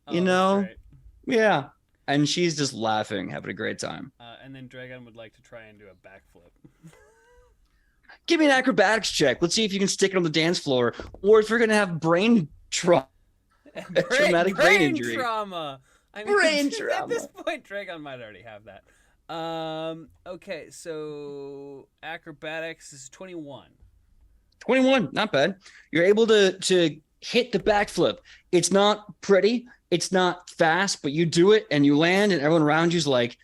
You know? Yeah. And she's just laughing, having a great time. And then Dragon would like to try and do a backflip. Give me an acrobatics check. Let's see if you can stick it on the dance floor, or if you're going to have brain trauma. Traumatic brain injury. Trauma. I mean, brain at trauma. this point, Dragon might already have that. Okay, so acrobatics is 21. 21, not bad. You're able to hit the backflip. It's not pretty. It's not fast, but you do it and you land, and everyone around you's like,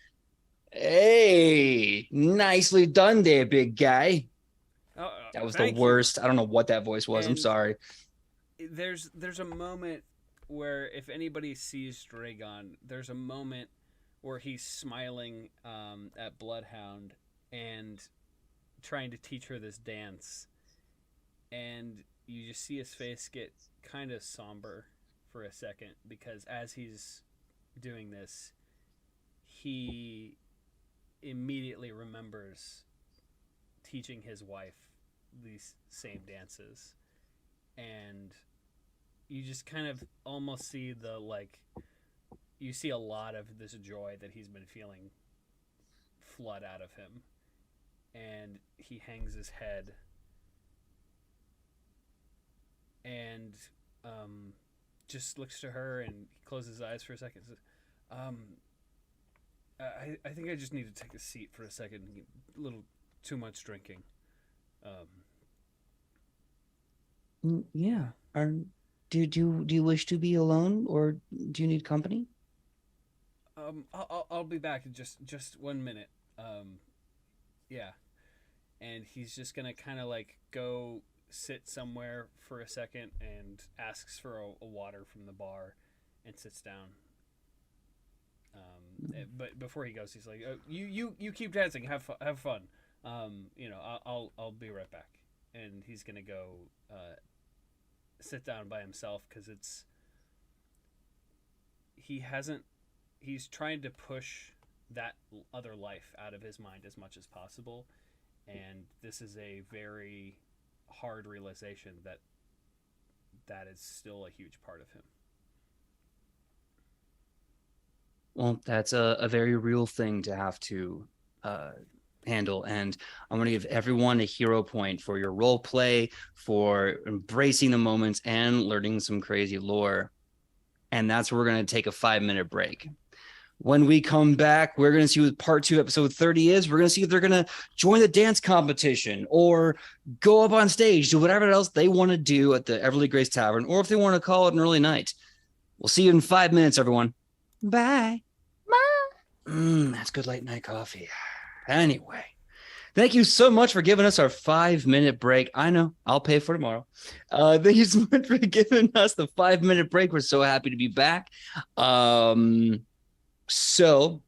hey, nicely done there, big guy. That was the worst. I don't know what that voice was. I'm sorry. There's a moment where, if anybody sees Dragon, there's a moment where he's smiling at Bloodhound and trying to teach her this dance. And you just see his face get kind of somber for a second, because as he's doing this, he immediately remembers teaching his wife these same dances, and you just kind of almost see you see a lot of this joy that he's been feeling flood out of him, and he hangs his head and just looks to her, and he closes his eyes for a second and says, I think I just need to take a seat for a second. A little too much drinking. Yeah. Do you wish to be alone, or do you need company? I'll be back in just 1 minute. Yeah. And he's just gonna kind of like go sit somewhere for a second and asks for a water from the bar and sits down. But before he goes, he's like, you keep dancing, have fun. You know, I'll be right back. and he's gonna go sit down by himself because he's trying to push that other life out of his mind as much as possible, and this is a very hard realization that is still a huge part of him. Well, that's a very real thing to have to handle. And I'm going to give everyone a hero point for your role play, for embracing the moments and learning some crazy lore. And that's where we're going to take a 5-minute break. When we come back, we're going to see what part 2, episode 30 is. We're going to see if they're going to join the dance competition or go up on stage, do whatever else they want to do at the Everly Grace Tavern, or if they want to call it an early night. We'll see you in 5 minutes, everyone. Bye. Bye. That's good late night coffee. Anyway, thank you so much for giving us our 5-minute break. I know, I'll pay for tomorrow. Thank you so much for giving us the 5-minute break. We're so happy to be back. So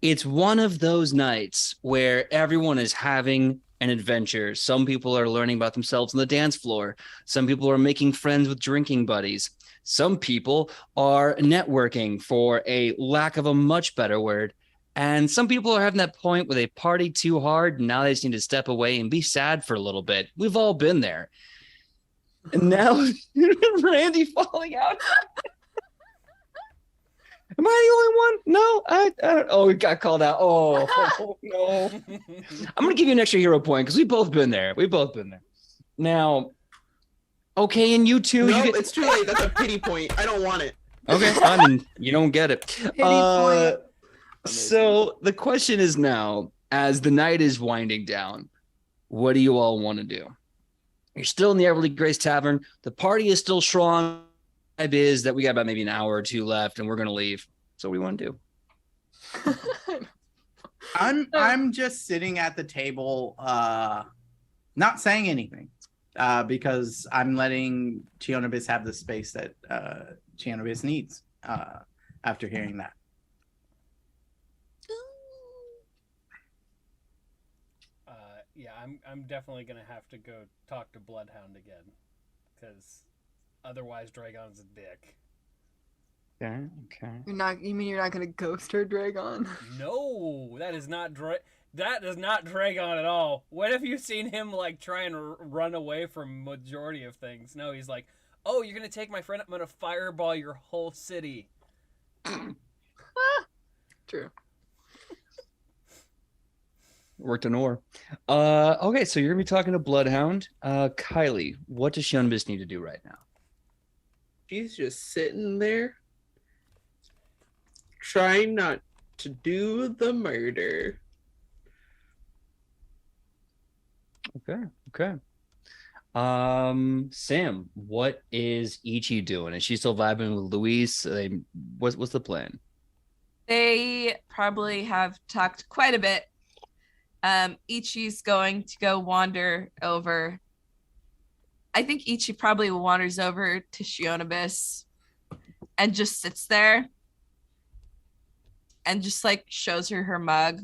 it's one of those nights where everyone is having an adventure. Some people are learning about themselves on the dance floor. Some people are making friends with drinking buddies. Some people are networking, for a lack of a much better word. And some people are having that point where they party too hard and now they just need to step away and be sad for a little bit. We've all been there. And now Randy falling out. Am I the only one? No, I don't. Oh, we got called out. Oh, no. I'm going to give you an extra hero point because we've both been there. Now, okay, and you two. No, it's too late. That's a pity point. I don't want it. Okay, fine. You don't get it. Pity point. So the question is now, as the night is winding down, what do you all want to do? You're still in the Everly Grace Tavern. The party is still strong. Vibe is that we got about maybe an hour or two left, and we're gonna leave. So what do we want to do? I'm just sitting at the table, not saying anything, because I'm letting Chionobis have the space that Chionobis needs after hearing that. Yeah, I'm definitely gonna have to go talk to Bloodhound again, because otherwise Dragon's a dick. Okay. You mean you're not gonna ghost her, Dragon? No, that does not Dragon at all. What have you seen him like try and run away from majority of things? No, he's like, oh, you're gonna take my friend, I'm gonna fireball your whole city. True. Worked an ore. Okay, so you're gonna be talking to Bloodhound. Kylie, what does Shunbis need to do right now? She's just sitting there, trying not to do the murder. Okay. Sam, what is Ichi doing? Is she still vibing with Luis? What's the plan? They probably have talked quite a bit. Ichi's going to go wander over. I think Ichi probably wanders over to Shionobis and just sits there and just like shows her mug.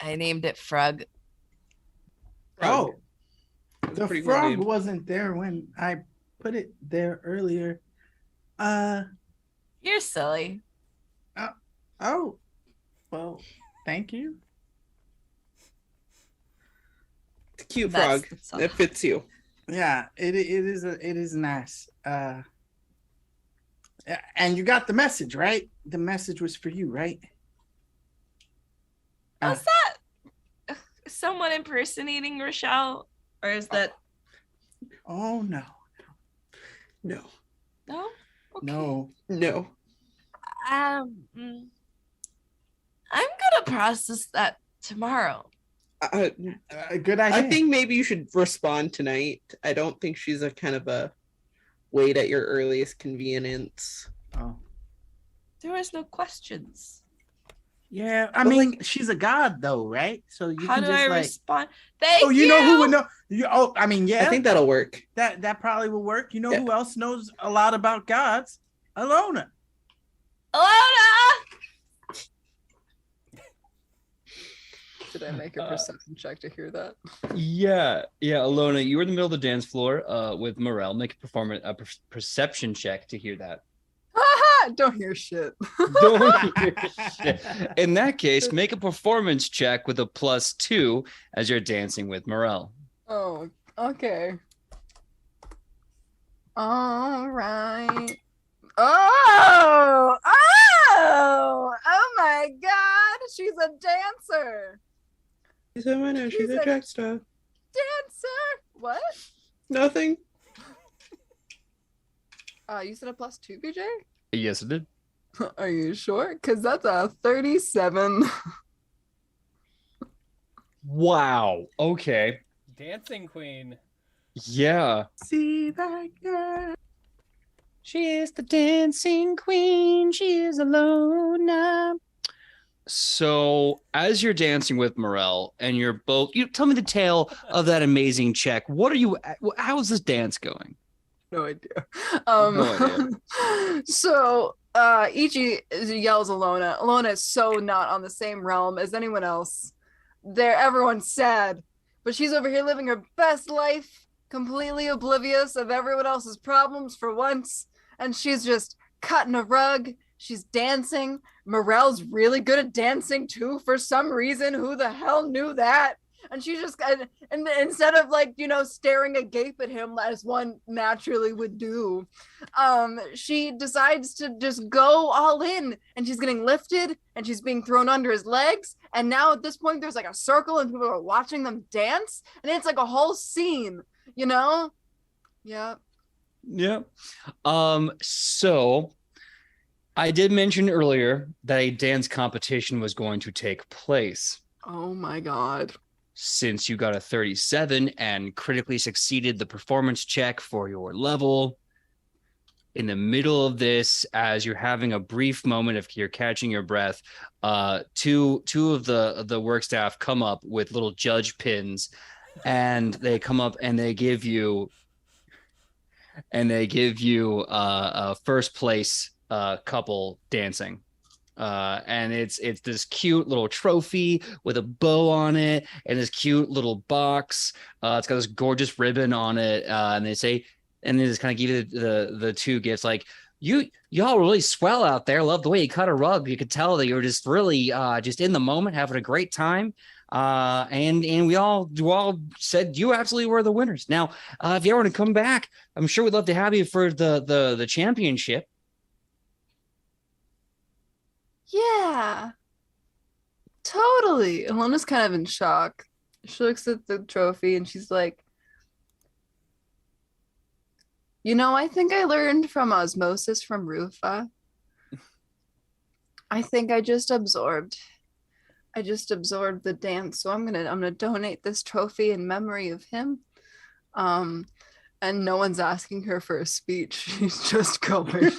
I named it Frug. Oh, That's a the pretty cool frog name. wasn't there when I put it there earlier. You're silly. Oh, well, thank you. It's a cute That's frog. the song. It fits you. Yeah, it is nice. And you got the message, right? The message was for you, right? Was that someone impersonating Rochelle? Or is that... Oh no, No. No? Okay. no. I'm gonna process that tomorrow. Good idea. I think maybe you should respond tonight. I don't think she's a kind of a wait at your earliest convenience. Oh. There was no questions. Yeah, I But, mean, like- she's a god, though, right? So you How can do just I like. respond? Thank Oh, you know who would know? I mean, yeah, I think that'll work. that probably will work. You know Yeah. who else knows a lot about gods? Alona. Alona! Did I make a perception check to hear that? Yeah, Alona, you were in the middle of the dance floor with Morel. Make a perception check to hear that. Don't hear shit. Don't hear shit. In that case, make a performance check with a +2 as you're dancing with Morel. Oh, okay. All right. Oh my God! She's a dancer. She's a winner. She's a track star. Dancer. What? Nothing. You said a +2, PJ? Yes, it did. Are you sure? Because that's a 37. Wow. Okay. Dancing queen. Yeah. See that girl. She is the dancing queen. She is Alona. So, as you're dancing with Morel and you're both, you tell me the tale of that amazing check. How's this dance going? No idea. No idea. So, Ichi yells Alona. Alona is so not on the same realm as anyone else. Everyone's sad, but she's over here living her best life, completely oblivious of everyone else's problems for once. And she's just cutting a rug. She's dancing. Morel's really good at dancing too, for some reason. Who the hell knew that? And she just, and instead of staring agape at him as one naturally would do, she decides to just go all in, and she's getting lifted and she's being thrown under his legs. And now at this point, there's like a circle and people are watching them dance, and it's like a whole scene, Yeah. Yeah. So I did mention earlier that a dance competition was going to take place. Oh my God. Since you got a 37 and critically succeeded the performance check for your level, in the middle of this, as you're having a brief moment of you're catching your breath, two of the work staff come up with little judge pins, and they come up and they give you a first place couple dancing. And it's this cute little trophy with a bow on it and this cute little box. It's got this gorgeous ribbon on it. And they just kind of give you the two gifts. Like, y'all really swell out there. Love the way you cut a rug. You could tell that you were just really just in the moment, having a great time. And we all said you absolutely were the winners. Now, if you ever want to come back, I'm sure we'd love to have you for the championship. Yeah, totally. Alona's kind of in shock. She looks at the trophy and she's like, I think I learned from osmosis from Rufa. I think I just absorbed the dance. So I'm gonna donate this trophy in memory of him. And no one's asking her for a speech. She's just going.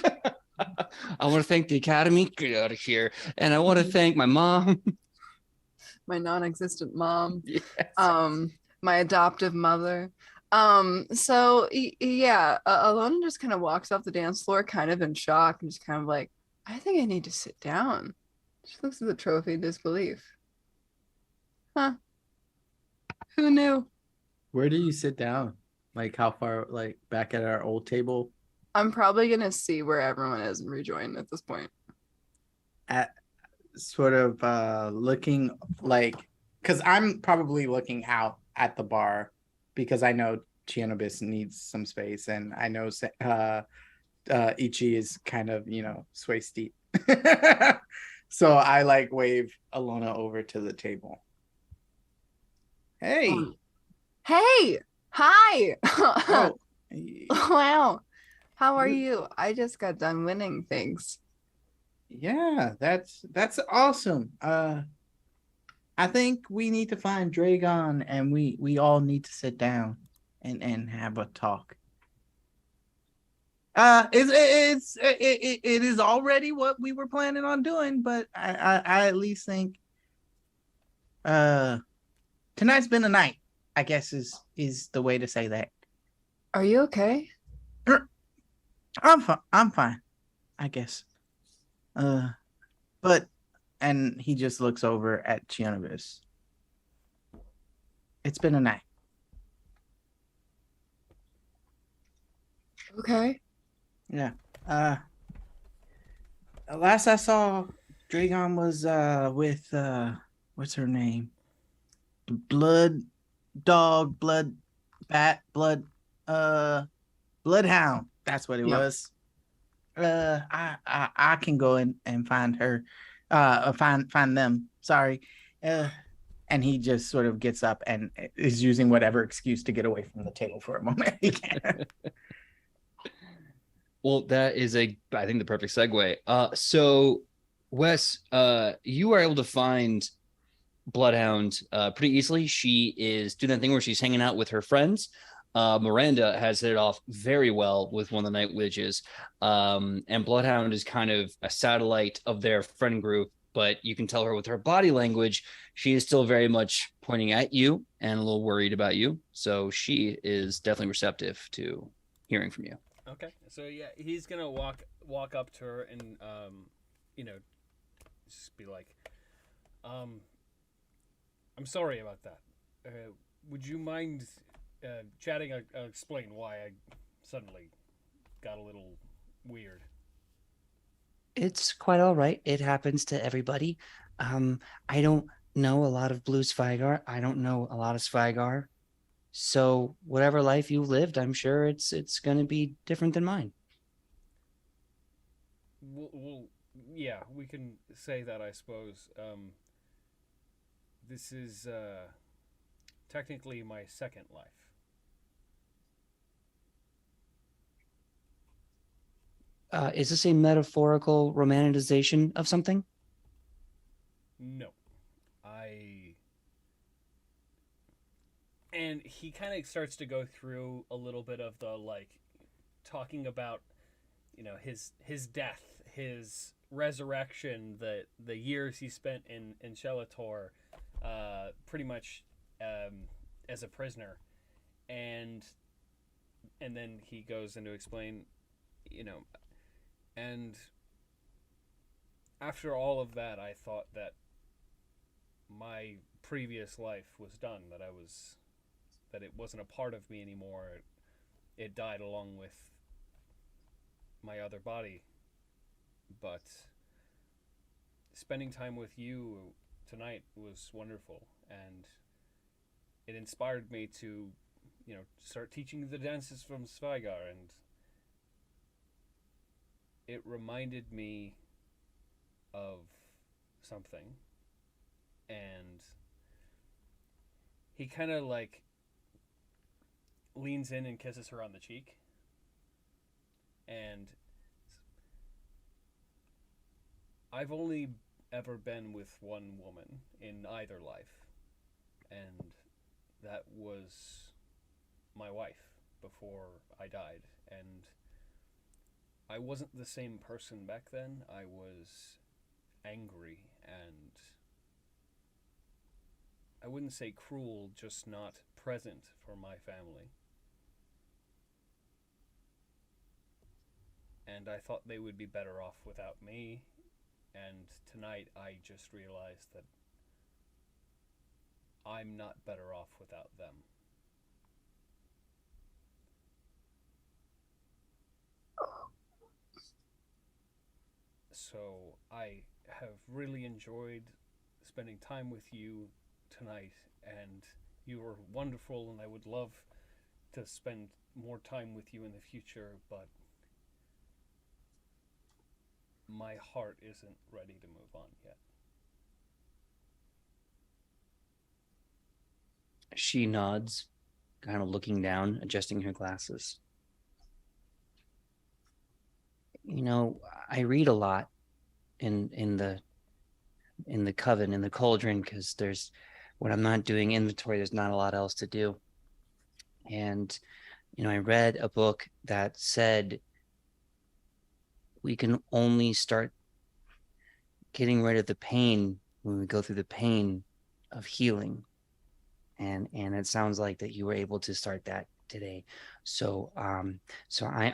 I want to thank the Academy. Get out of here. And I want to thank my mom. My non-existent mom. Yes. My adoptive mother. So yeah, Alona just kind of walks off the dance floor kind of in shock and just kind of like, I think I need to sit down. She looks at the trophy in disbelief. Huh. Who knew? Where do you sit down? Like how far, like back at our old table? I'm probably gonna see where everyone is and rejoin at this point. At sort of looking like, because I'm probably looking out at the bar because I know Chianobis needs some space, and I know Ichi is kind of sway steep. So I like wave Alona over to the table. Hey. Hey. Hi. Oh. Wow. How are you? I just got done winning things. Yeah, that's awesome. I think we need to find Dragon, and we all need to sit down and have a talk. It is already what we were planning on doing, but I at least think tonight's been a night, I guess is the way to say that. Are you okay? I'm fine, I guess. But and he just looks over at Chianobis. It's been a night. Okay. Yeah. Last I saw, Dragon was with what's her name? Blood dog, blood bat, bloodhound. That's what it Yeah. was. I can go in and find her. Find them. Sorry. And he just sort of gets up and is using whatever excuse to get away from the table for a moment he can. Well, that is I think the perfect segue. So Wes, you are able to find Bloodhound pretty easily. She is doing that thing where she's hanging out with her friends. Miranda has hit it off very well with one of the Night Witches. And Bloodhound is kind of a satellite of their friend group, but you can tell her with her body language, she is still very much pointing at you and a little worried about you. So she is definitely receptive to hearing from you. Okay, so yeah, he's gonna walk up to her and just be like, I'm sorry about that. Would you mind chatting? I'll explain why I suddenly got a little weird. It's quite all right. It happens to everybody. I don't know a lot of Blue Svigar. I don't know a lot of Svigar. So whatever life you lived, I'm sure it's going to be different than mine. Well, yeah, we can say that, I suppose. This is technically my second life. Is this a metaphorical romanticization of something? No. And he kind of starts to go through a little bit of the, like, talking about, his death, his resurrection, the years he spent in Shelator, pretty much as a prisoner. And then he goes into explain, and after all of that, I thought that my previous life was done, that it wasn't a part of me anymore. It died along with my other body. But spending time with you tonight was wonderful, and it inspired me to, start teaching the dances from Svigar, and it reminded me of something. And he kind of like leans in and kisses her on the cheek. And I've only ever been with one woman in either life, and that was my wife before I died. And I wasn't the same person back then. I was angry and, I wouldn't say cruel, just not present for my family. And I thought they would be better off without me. And tonight I just realized that I'm not better off without them. So I have really enjoyed spending time with you tonight, and you were wonderful, and I would love to spend more time with you in the future, but my heart isn't ready to move on yet. She nods, kind of looking down, adjusting her glasses. I read a lot in the coven, in the cauldron, because when I'm not doing inventory, there's not a lot else to do. And I read a book that said we can only start getting rid of the pain when we go through the pain of healing. And it sounds like that you were able to start that today. So I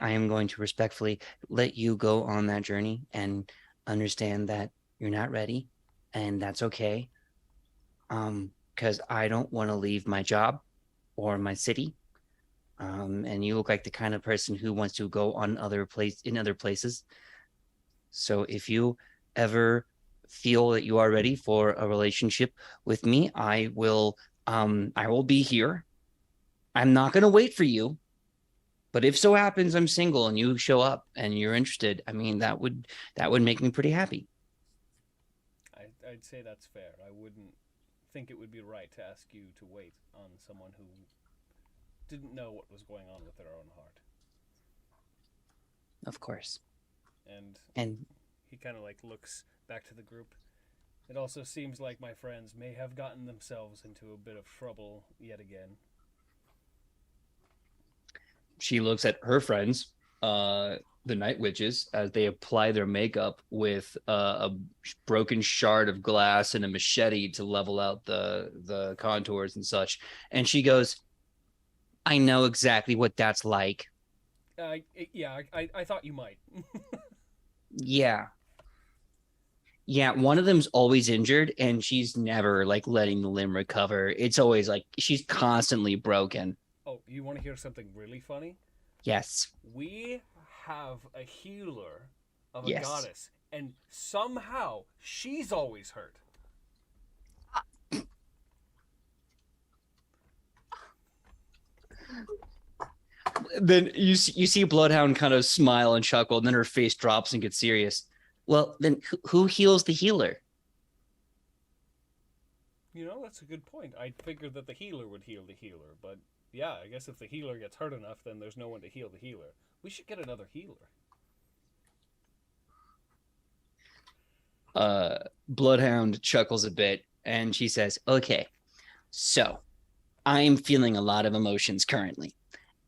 am going to respectfully let you go on that journey and understand that you're not ready, and that's okay. because I don't want to leave my job or my city. And you look like the kind of person who wants to go on other places. So if you ever feel that you are ready for a relationship with me, I will be here. I'm not going to wait for you. But if so happens I'm single and you show up and you're interested, I mean, that would make me pretty happy. I'd say that's fair. I wouldn't think it would be right to ask you to wait on someone who didn't know what was going on with their own heart. Of course. And he kind of like looks back to the group. It also seems like my friends may have gotten themselves into a bit of trouble yet again. She looks at her friends, the night witches, as they apply their makeup with a broken shard of glass and a machete to level out the contours and such. And she goes, I know exactly what that's like. I thought you might. Yeah. Yeah, one of them's always injured, and she's never, like, letting the limb recover. It's always, like, she's constantly broken. Oh, you want to hear something really funny? Yes. We have a healer of a Yes. goddess, and somehow she's always hurt. Then you see Bloodhound kind of smile and chuckle, and then her face drops and gets serious. Well, then who heals the healer? You know, that's a good point. I figured that the healer would heal the healer, but yeah, I guess if the healer gets hurt enough, then there's no one to heal the healer. We should get another healer. Bloodhound chuckles a bit, and she says, okay, so I'm feeling a lot of emotions currently,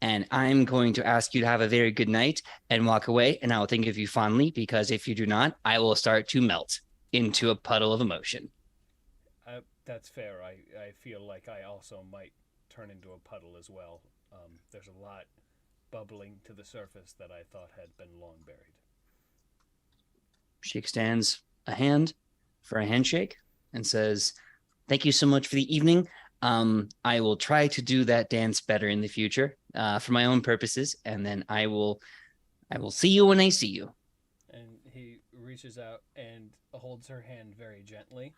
and I'm going to ask you to have a very good night and walk away, and I will think of you fondly, because if you do not, I will start to melt into a puddle of emotion. That's fair. I feel like I also might turn into a puddle as well. There's a lot bubbling to the surface that I thought had been long buried. She extends a hand for a handshake and says, thank you so much for the evening. I will try to do that dance better in the future for my own purposes, and then I will see you when I see you. And he reaches out and holds her hand very gently,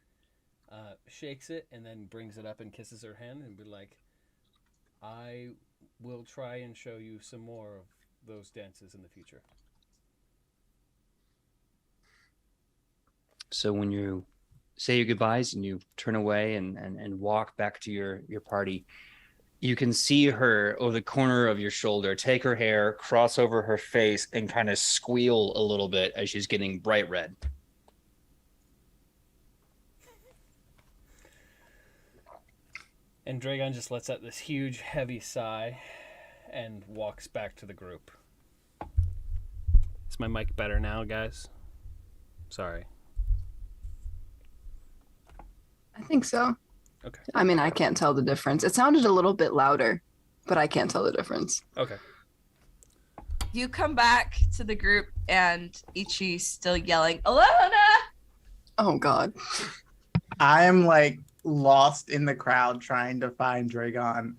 shakes it, and then brings it up and kisses her hand and be like, I will try and show you some more of those dances in the future. So when you say your goodbyes and you turn away and walk back to your party, you can see her over the corner of your shoulder, take her hair, cross over her face, and kind of squeal a little bit as she's getting bright red. And Dragon just lets out this huge, heavy sigh and walks back to the group. Is my mic better now, guys? Sorry. I think so. Okay. I mean, I can't tell the difference. It sounded a little bit louder, but I can't tell the difference. Okay. You come back to the group and Ichi's still yelling, Alona! Oh, God. I'm like lost in the crowd trying to find Dragon.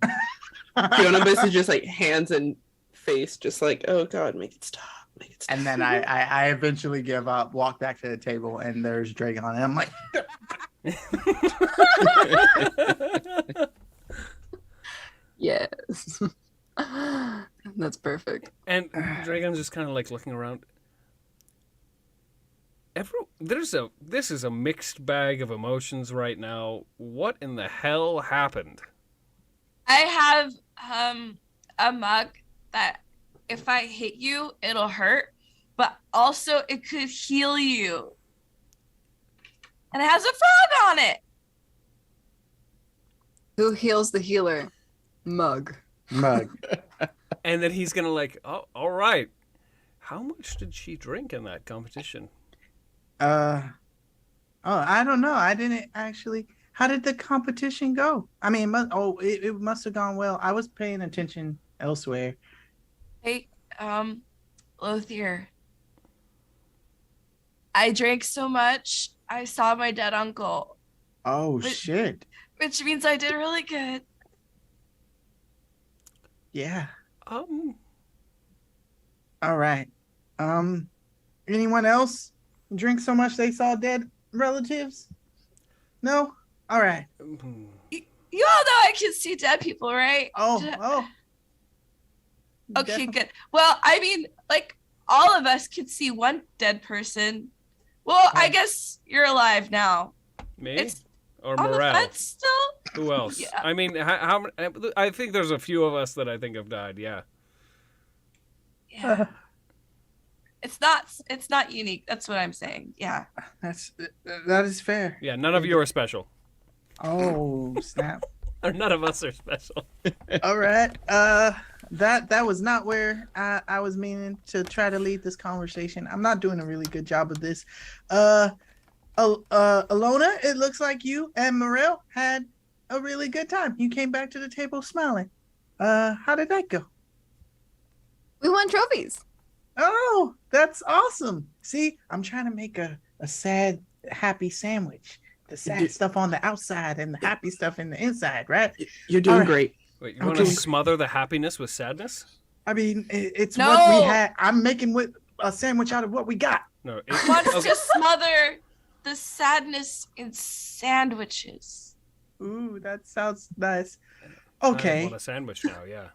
Fiona basically just like hands and face, just like, oh God, make it stop. Make it stop. And then I eventually give up, walk back to the table, and there's Dragon. And I'm like, Yes. That's perfect. And Dragon's just kind of like looking around. This is a mixed bag of emotions right now. What in the hell happened? I have a mug that if I hit you, it'll hurt, but also it could heal you. And it has a frog on it. Who heals the healer? Mug. And then he's gonna like, oh, all right. How much did she drink in that competition? I don't know. I didn't actually. How did the competition go? I mean, it must have gone well. I was paying attention elsewhere. Hey, Lothier. I drank so much, I saw my dead uncle. Oh But- shit. which means I did really good. Yeah. Um, All right. Anyone else drink so much they saw dead relatives? No? All right. You all know I can see dead people, right? Oh. Okay, Definitely. good. Well, I mean, like, all of us could see one dead person. Well, I Right. guess you're alive now. me It's or on the Morale? fence still? Who else? Yeah. I mean, how? I think there's a few of us that I think have died. Yeah. Yeah. It's not unique. That's what I'm saying. Yeah. That is fair. Yeah. None of you are special. Oh, snap. Or none of us are special. All right. That was not where I was meaning to try to lead this conversation. I'm not doing a really good job of this. Alona, it looks like you and Morel had a really good time. You came back to the table smiling. How did that go? We won trophies. Oh, that's awesome. See, I'm trying to make a sad, happy sandwich. The sad stuff on the outside and the happy stuff in the inside, right? You're doing All right. great. Wait, you want to smother the happiness with sadness? I mean, it's No. what we had. I'm making with a sandwich out of what we got. No. Wants Okay. to smother the sadness in sandwiches. Ooh, that sounds nice. I Okay. want a sandwich now. Yeah.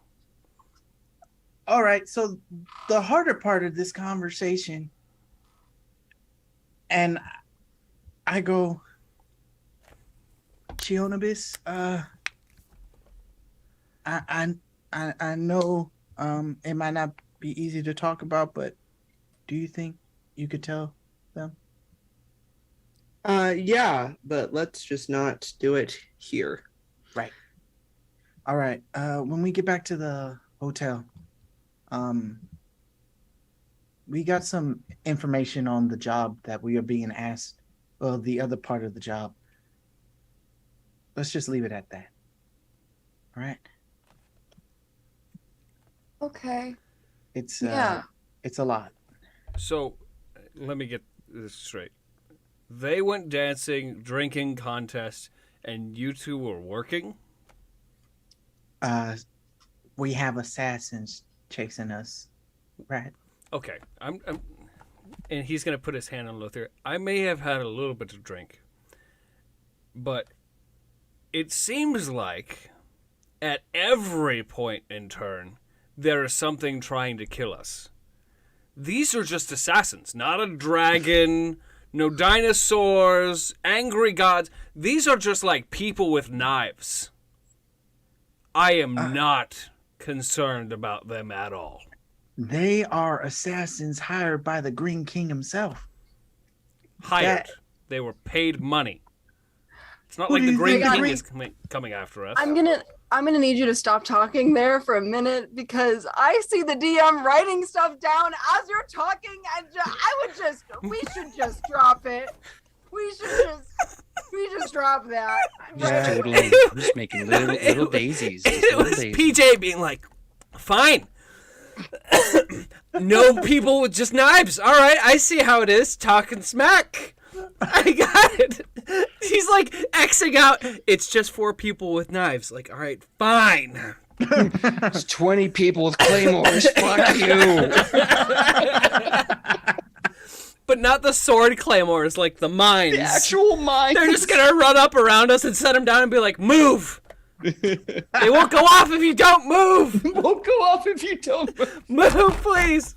All right. So the harder part of this conversation, and I go, Chionabis, I know it might not be easy to talk about, but do you think you could tell them? Yeah, but let's just not do it here. All right. When we get back to the hotel, we got some information on the job that we are being asked. Well, the other part of the job. Let's just leave it at that. All right. Okay. It's Yeah. it's a lot. So, let me get this straight. They went dancing, drinking contest, and you two were working? We have assassins chasing us, right? Okay. And he's going to put his hand on Luther. I may have had a little bit to drink, but it seems like at every point in turn, there is something trying to kill us. These are just assassins, not a dragon, no dinosaurs, angry gods. These are just like people with knives. I am not concerned about them at all. They are assassins hired by the Green King himself. Hired. They were paid money. It's not Who like do the you Green think- King is coming after us. I'm gonna need you to stop talking there for a minute because I see the DM writing stuff down as you're talking, and we should just drop it. We just drop that. Just doodling, just making little daisies. Just It little was daisies. PJ being like, fine. No people with just knives. All right, I see how it is. Talking smack. I got it. He's like Xing out. It's just 4 people with knives. Like, all right, fine. It's 20 people with claymores. Fuck you. But not the sword claymores, like the mines. The actual mine. They're just gonna run up around us and set them down and be like, move. They won't go off if you don't move. Won't go off if you don't. Move, please.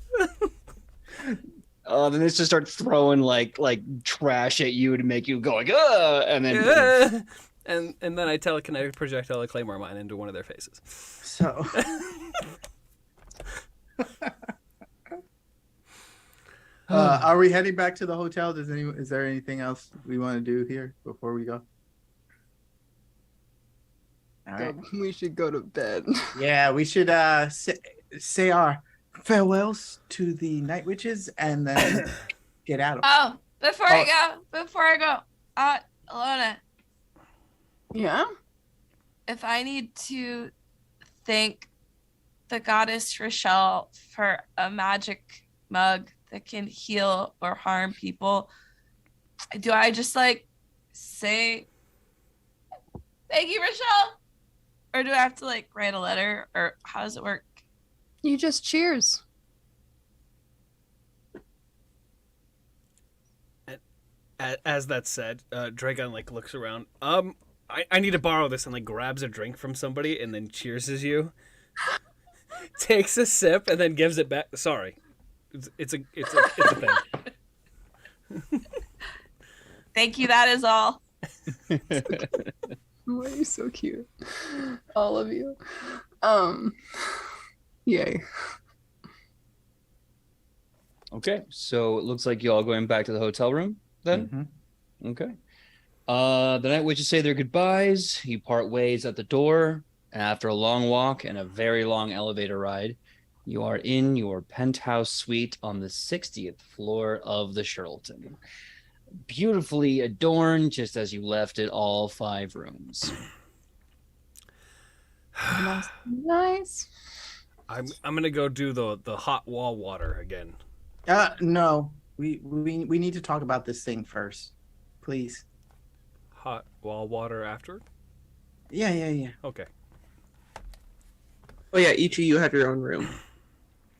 Then they just start throwing like trash at you to make you go like, and then and then I telekinetic projectile a claymore mine into one of their faces. So are we heading back to the hotel? Is there anything else we want to do here before we go? All right. We should go to bed. Yeah, we should say our farewells to the night witches and then get out of Oh, before I go, Alona, Yeah. if I need to thank the goddess Rochelle for a magic mug that can heal or harm people, do I just like say Thank you, Rochelle. Or do I have to like write a letter, or how does it work? You just cheers. As that said, Dragon like looks around. I need to borrow this, and like grabs a drink from somebody and then cheerses you. Takes a sip and then gives it back. Sorry, it's a thing. Thank you. That is all. Why are you so cute? All of you. Yay. Okay, so it looks like you all going back to the hotel room then. Mhm. Okay. The night witches say their goodbyes. You part ways at the door, and after a long walk and a very long elevator ride, you are in your penthouse suite on the 60th floor of the Shirlton. Beautifully adorned, just as you left it, all 5 rooms. Nice. I'm gonna go do the hot wall water again. No. We need to talk about this thing first. Please. Hot wall water after? Yeah. Okay. Oh yeah, Ichi, you have your own room.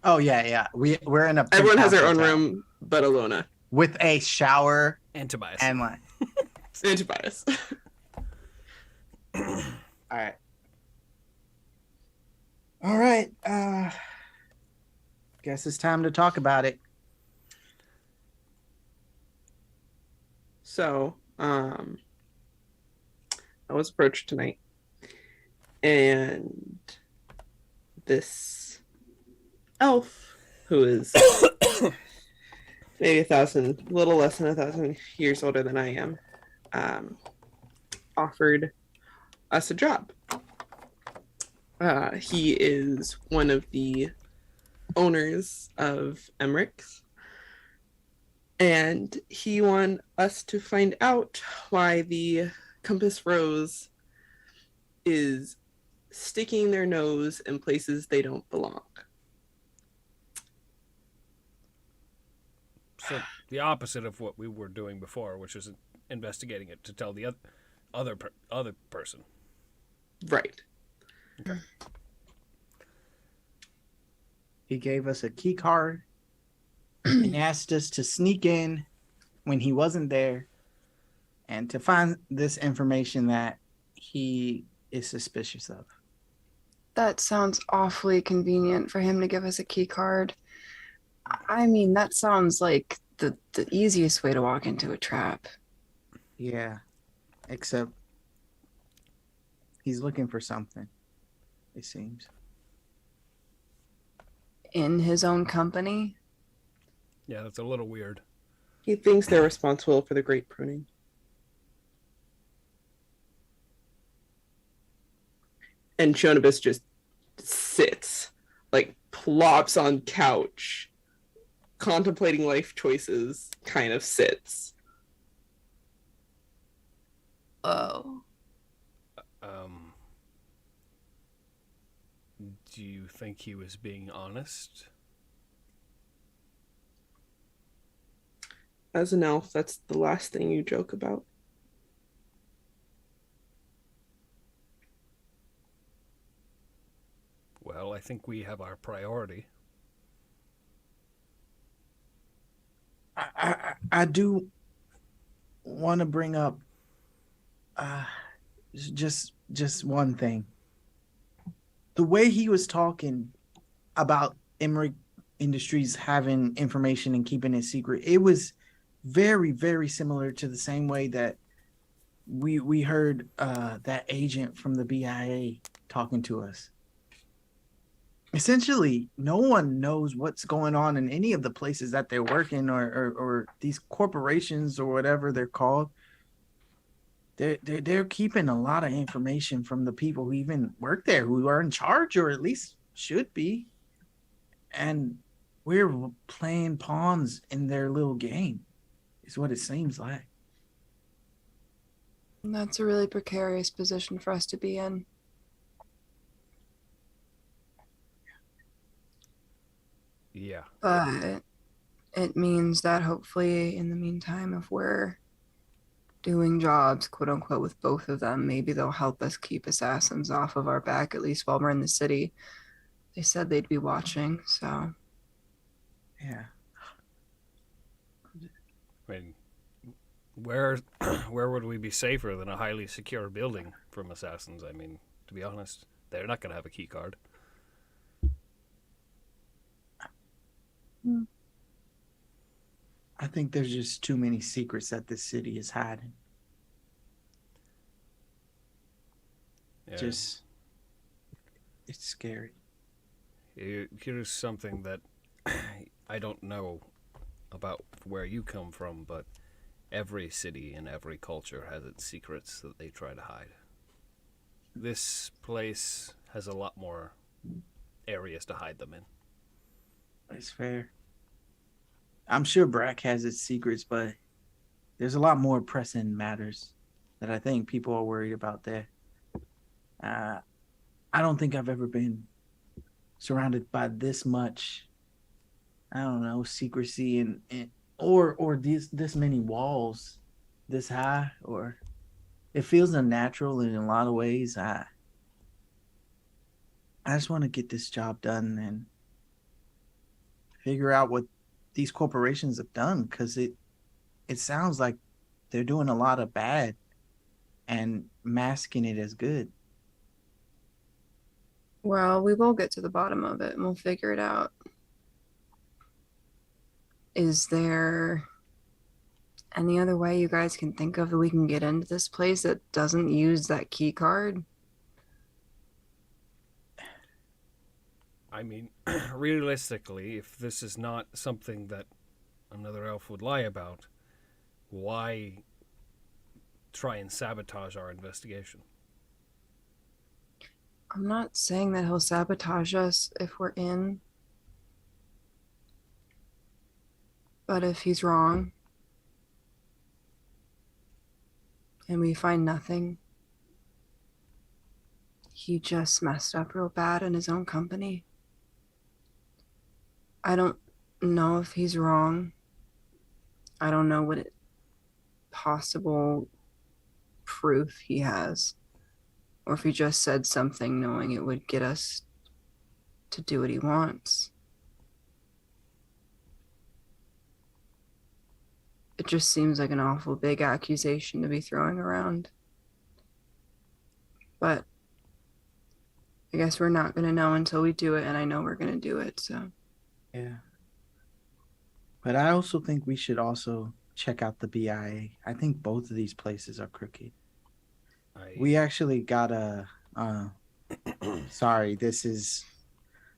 Oh yeah. We're in a Everyone has their own hotel room, but Alona with a shower And Tobias. and like. and Tobias. All right. Guess it's time to talk about it. So, I was approached tonight, and this elf, who is maybe a little less than 1,000 years older than I am, offered us a job. He is one of the owners of Emmerich's, and he wanted us to find out why the Compass Rose is sticking their nose in places they don't belong. So the opposite of what we were doing before, which is investigating it to tell the other person. Right. Okay. He gave us a key card and asked us to sneak in when he wasn't there and to find this information that he is suspicious of. That sounds awfully convenient for him to give us a key card. I mean, that sounds like the easiest way to walk into a trap. Yeah, except he's looking for something, it seems. In his own company? Yeah, that's a little weird. He thinks they're responsible for the great pruning. And Shonibus just sits, like plops on couch, contemplating life choices, kind of sits. Oh. Do you think he was being honest? As an elf, that's the last thing you joke about. Well, I think we have our priority. I do want to bring up just one thing. The way he was talking about Emmerich Industries having information and keeping it secret, it was very, very similar to the same way that we heard that agent from the BIA talking to us. Essentially, no one knows what's going on in any of the places that they're working or these corporations or whatever they're called. They're keeping a lot of information from the people who even work there, who are in charge, or at least should be. And we're playing pawns in their little game, is what it seems like. That's a really precarious position for us to be in. Yeah. But it means that hopefully in the meantime, if we're doing jobs, quote unquote, with both of them. Maybe they'll help us keep assassins off of our back, at least while we're in the city. They said they'd be watching, so. Yeah. I mean, where would we be safer than a highly secure building from assassins? I mean, to be honest, they're not going to have a key card. I think there's just too many secrets that this city is hiding. Yeah. Just, it's scary. Here's something that I don't know about where you come from, but every city and every culture has its secrets that they try to hide. This place has a lot more areas to hide them in. That's fair. I'm sure Brack has its secrets, but there's a lot more pressing matters that I think people are worried about there. I don't think I've ever been surrounded by this much, I don't know, secrecy and or this many walls this high, or it feels unnatural in a lot of ways. I just want to get this job done and figure out what these corporations have done, because it sounds like they're doing a lot of bad and masking it as good. Well, we will get to the bottom of it and we'll figure it out. Is there any other way you guys can think of that we can get into this place that doesn't use that key card? I mean, realistically, if this is not something that another elf would lie about, why try and sabotage our investigation? I'm not saying that he'll sabotage us if we're in. But if he's wrong and we find nothing, he just messed up real bad in his own company. I don't know if he's wrong. I don't know what possible proof he has, or if he just said something knowing it would get us to do what he wants. It just seems like an awful big accusation to be throwing around. But I guess we're not going to know until we do it, and I know we're going to do it, so. Yeah. But I also think we should also check out the BIA. I think both of these places are crooked. We actually got a... sorry, this is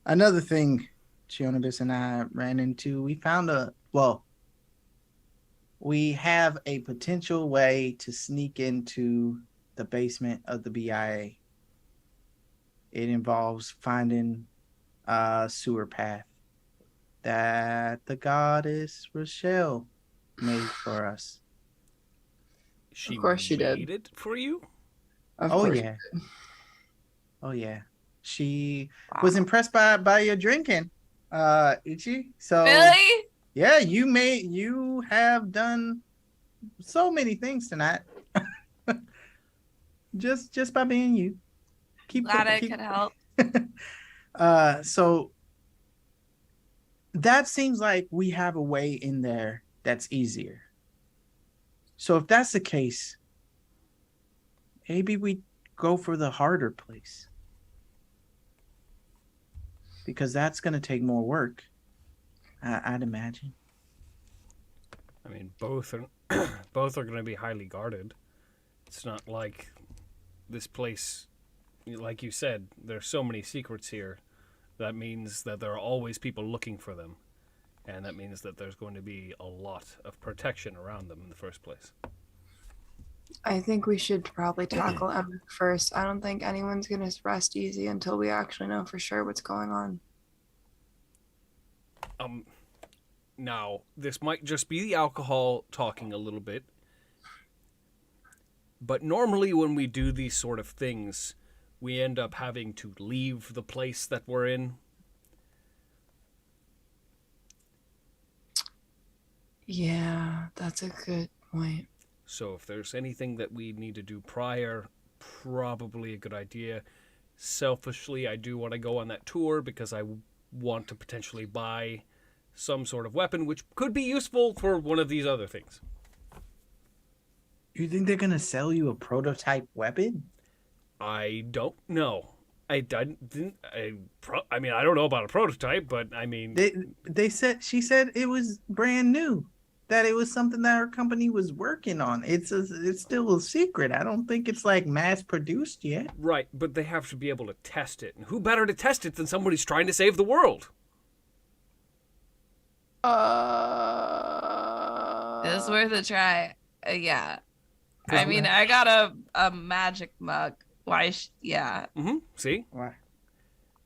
another thing Chionabis and I ran into. We found we have a potential way to sneak into the basement of the BIA. It involves finding a sewer path that the goddess Rochelle made for us. She Of course she did. made it for you? Of Oh course. yeah. Oh yeah. She was impressed by your drinking, Ichi. So Really? yeah, you have done so many things tonight. just by being you. Glad I could help. So that seems like we have a way in there that's easier. So if that's the case, maybe we go for the harder place, because that's going to take more work, I'd imagine. I mean, both are both are going to be highly guarded. It's not like this place, like you said, there's so many secrets here. That means that there are always people looking for them. And that means that there's going to be a lot of protection around them in the first place. I think we should probably tackle Emma first. I don't think anyone's going to rest easy until we actually know for sure what's going on. Now, this might just be the alcohol talking a little bit. But normally when we do these sort of things, we end up having to leave the place that we're in. Yeah, that's a good point. So if there's anything that we need to do prior, probably a good idea. Selfishly, I do want to go on that tour because I want to potentially buy some sort of weapon, which could be useful for one of these other things. You think they're gonna sell you a prototype weapon? I don't know. I didn't. I mean, I don't know about a prototype, but I mean, She said it was brand new, that it was something that her company was working on. It's still a secret. I don't think it's like mass produced yet. right? But they have to be able to test it, and who better to test it than somebody who's trying to save the world? It's worth a try. Yeah. I mean, I got a magic mug. Why? Yeah. See? Why?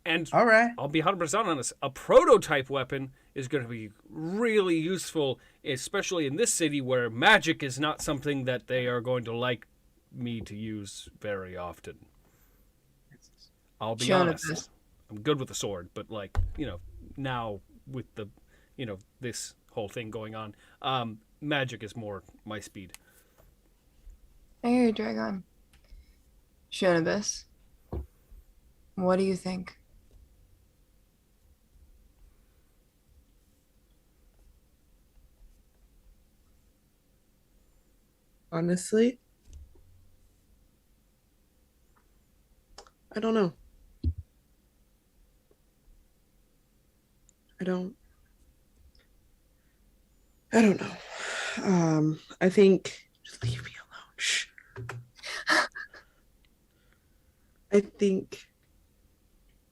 And All right. I'll be 100% honest. A prototype weapon is going to be really useful, especially in this city where magic is not something that they are going to like me to use very often. I'll be honest. I'm good with the sword, but like, now with the, this whole thing going on, magic is more my speed. I hear you, Dragon. Shonibus, what do you think? Honestly, I don't know. I don't know. I think just leave me alone. Shh. I think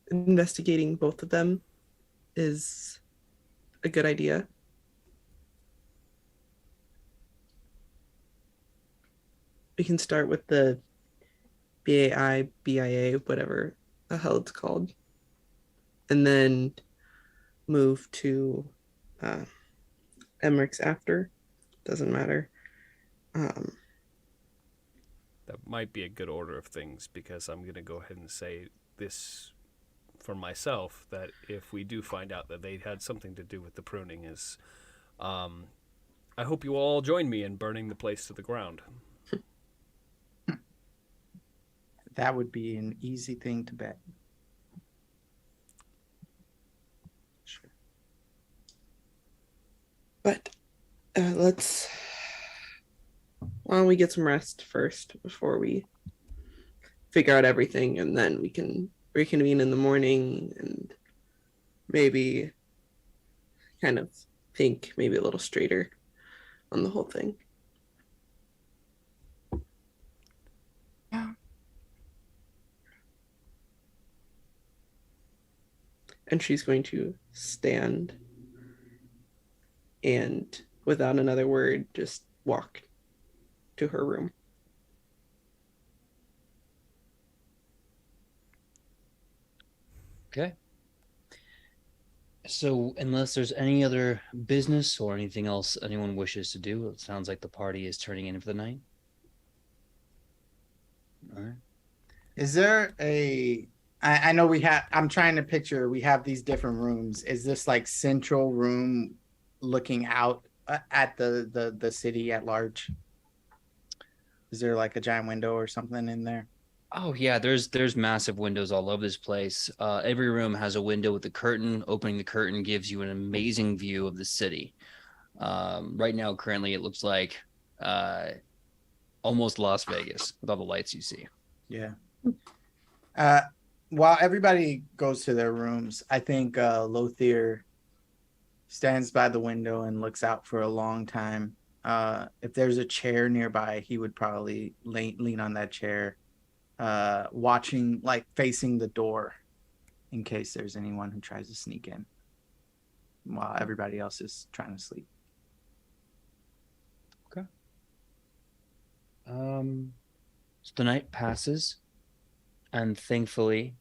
investigating both of them is a good idea. We can start with the BIA, whatever the hell it's called, and then move to Emmerich's after. Doesn't matter. That might be a good order of things, because I'm going to go ahead and say this for myself, that if we do find out that they had something to do with the pruning, is I hope you all join me in burning the place to the ground. That would be an easy thing to bet. Sure. But why don't we get some rest first before we figure out everything, and then we can reconvene in the morning and maybe kind of think maybe a little straighter on the whole thing. Yeah. And she's going to stand and, without another word, just walk to her room. Okay. So, unless there's any other business or anything else anyone wishes to do, it sounds like the party is turning in for the night. All right. Is there I know I'm trying to picture, we have these different rooms. Is this like central room looking out at the city at large? Is there like a giant window or something in there? Oh yeah, there's massive windows all over this place. Every room has a window with a curtain. Opening the curtain gives you an amazing view of the city. Right now, currently, it looks like almost Las Vegas with all the lights you see. Yeah. While everybody goes to their rooms, I think Lothier stands by the window and looks out for a long time. If there's a chair nearby, he would probably lean on that chair, watching, like facing the door in case there's anyone who tries to sneak in while everybody else is trying to sleep. Okay. So the night passes, and thankfully,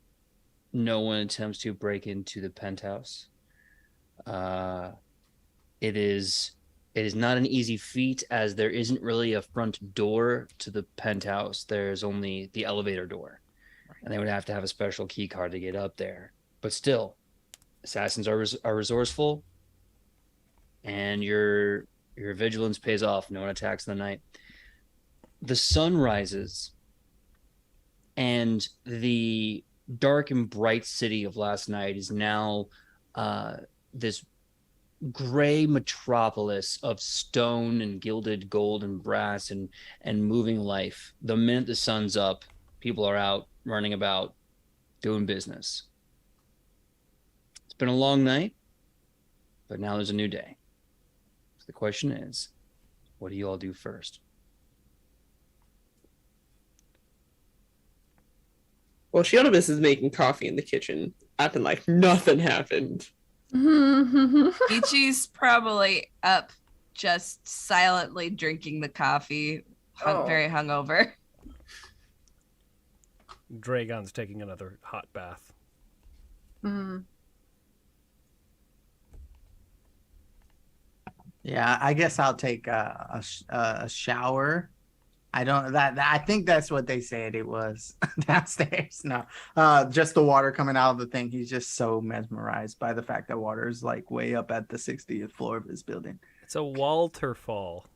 no one attempts to break into the penthouse. It is not an easy feat, as there isn't really a front door to the penthouse. There's only the elevator door, and they would have to have a special key card to get up there. But still, assassins are resourceful, and your vigilance pays off. No one attacks in the night. the sun rises, and the dark and bright city of last night is now this gray metropolis of stone and gilded gold and brass and moving life. The minute the sun's up, people are out running about doing business. It's been a long night, but now there's a new day. So the question is, what do you all do first? Well, Shionibus is making coffee in the kitchen, acting like nothing happened. Ichi's probably up, just silently drinking the coffee, very hungover. Dragon's taking another hot bath. Yeah, I guess I'll take a shower. I think that's what they said it was downstairs. No, just the water coming out of the thing. He's just so mesmerized by the fact that water is like way up at the 60th floor of his building. It's a waterfall.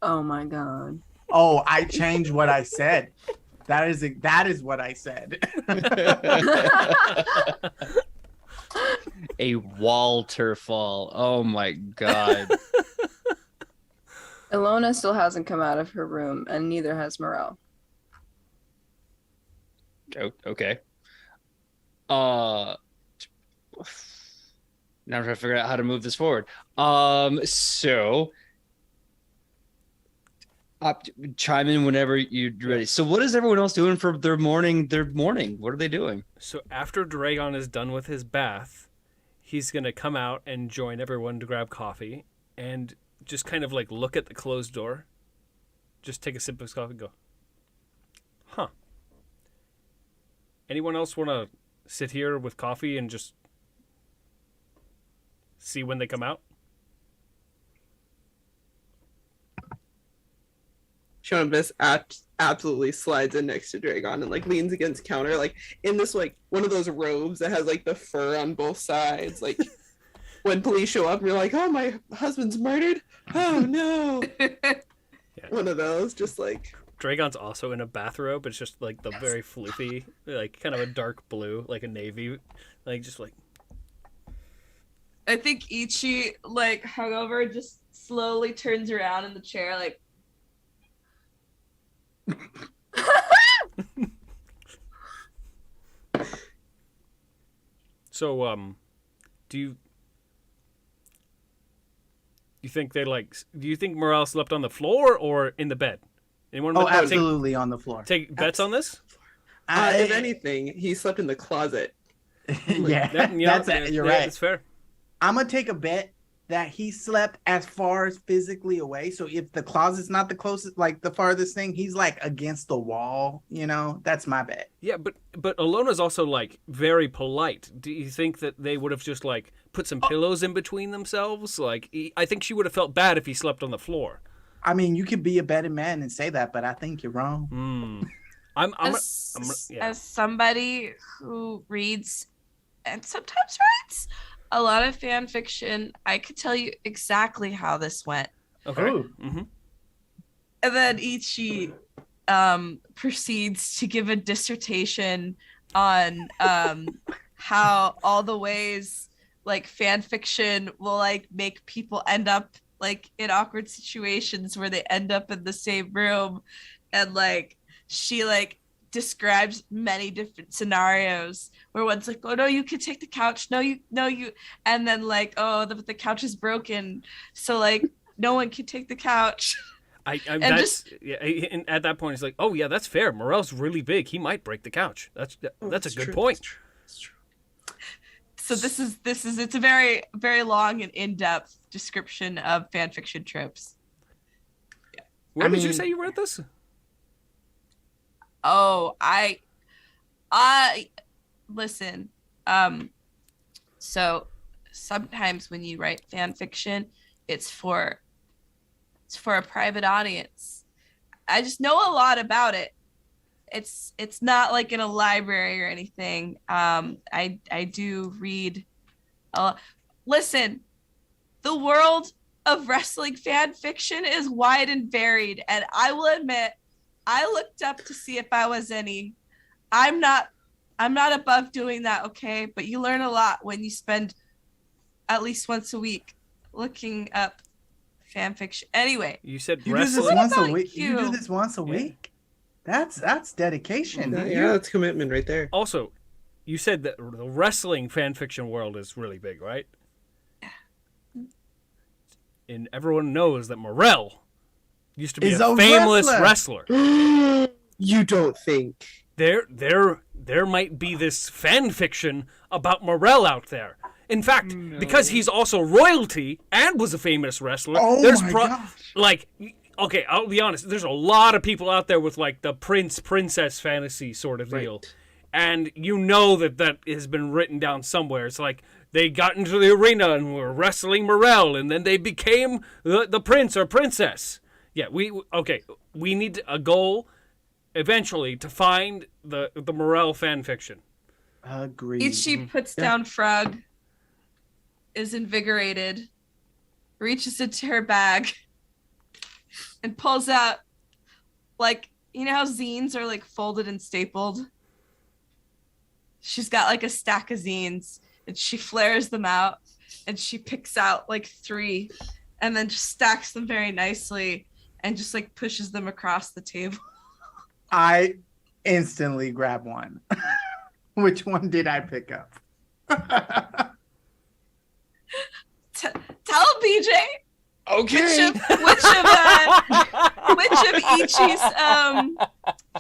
Oh my god. Oh, I changed what I said. That is what I said. A waterfall. Oh my god. Ilona still hasn't come out of her room, and neither has Morel. Okay. Now I'm trying to figure out how to move this forward. So chime in whenever you're ready. So what is everyone else doing for their morning? What are they doing? So after Dragon is done with his bath, he's going to come out and join everyone to grab coffee and just kind of like look at the closed door, just take a sip of his coffee and go, huh. Anyone else want to sit here with coffee and just see when they come out? Shionibus absolutely slides in next to Dragon and like leans against the counter, like in this like one of those robes that has like the fur on both sides, like when police show up and you're like, oh, my husband's murdered, oh no. Yeah. One of those, just like Dragon's also in a bathrobe. It's just like the very floofy, like kind of a dark blue, like a navy, like just like. I think Ichi, like hungover, just slowly turns around in the chair, like. So, do you think they like? Do you think Morale slept on the floor or in the bed? Anyone? Absolutely on the floor. Take bets on this. if anything, he slept in the closet. Yeah, you're right. That's fair. I'm gonna take a bet that he slept as far as physically away. So if the closet's not the closest, like the farthest thing, he's like against the wall. You know, that's my bet. Yeah, but Alona's also like very polite. Do you think that they would have just like put some pillows in between themselves? Like, I think she would have felt bad if he slept on the floor. I mean, you could be a better man and say that, but I think you're wrong. As somebody who reads and sometimes writes a lot of fan fiction, I could tell you exactly how this went. Okay. Mm-hmm. And then Ichi proceeds to give a dissertation on how all the ways like fan fiction will like make people end up like in awkward situations where they end up in the same room, and like she like describes many different scenarios where one's like, oh no, you can take the couch, no you, and then like, oh the couch is broken, so like no one can take the couch. And at that point it's like, oh yeah, that's fair, Morel's really big, he might break the couch. That's a good point. That's true. So this is it's a very, very long and in-depth description of fan fiction tropes. Where did you say you read this? Oh, I listen. So sometimes when you write fan fiction, it's for a private audience. I just know a lot about it. It's not like in a library or anything. I do read a lot. Listen, the world of wrestling fan fiction is wide and varied, and I will admit, I looked up to see if I was any. I'm not above doing that, okay? But you learn a lot when you spend at least once a week looking up fan fiction. Anyway, You said You do this wrestling. once a about week. You do you? this once a Yeah. week. That's dedication. Yeah, that's commitment right there. Also, you said that the wrestling fan fiction world is really big, right? And everyone knows that Morel used to be Is a a famous wrestler. wrestler. You don't think? There might be this fan fiction about Morel out there. In fact, because he's also royalty and was a famous wrestler, Oh there's my gosh. like, okay, I'll be honest, there's a lot of people out there with like the princess fantasy sort of deal. Right. And you know that has been written down somewhere. It's like they got into the arena and were wrestling Morel, and then they became the prince or princess. Yeah, we need a goal eventually to find the Morel fan fiction. Agreed. Ichi puts down Frog, is invigorated, reaches into her bag, and pulls out, like, you know how zines are like folded and stapled? She's got like a stack of zines, and she flares them out, and she picks out like 3, and then just stacks them very nicely, and just like pushes them across the table. I instantly grab one. Which one did I pick up? Tell BJ Okay. which of Ichi's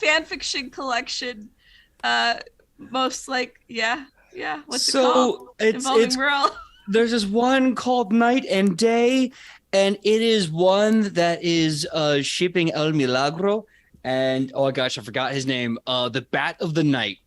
fan fiction collection most like what's it called? Involving it's Morel. there's this one called Night and Day, and it is one that is shipping El Milagro, and oh gosh, I forgot his name. The Bat of the Night.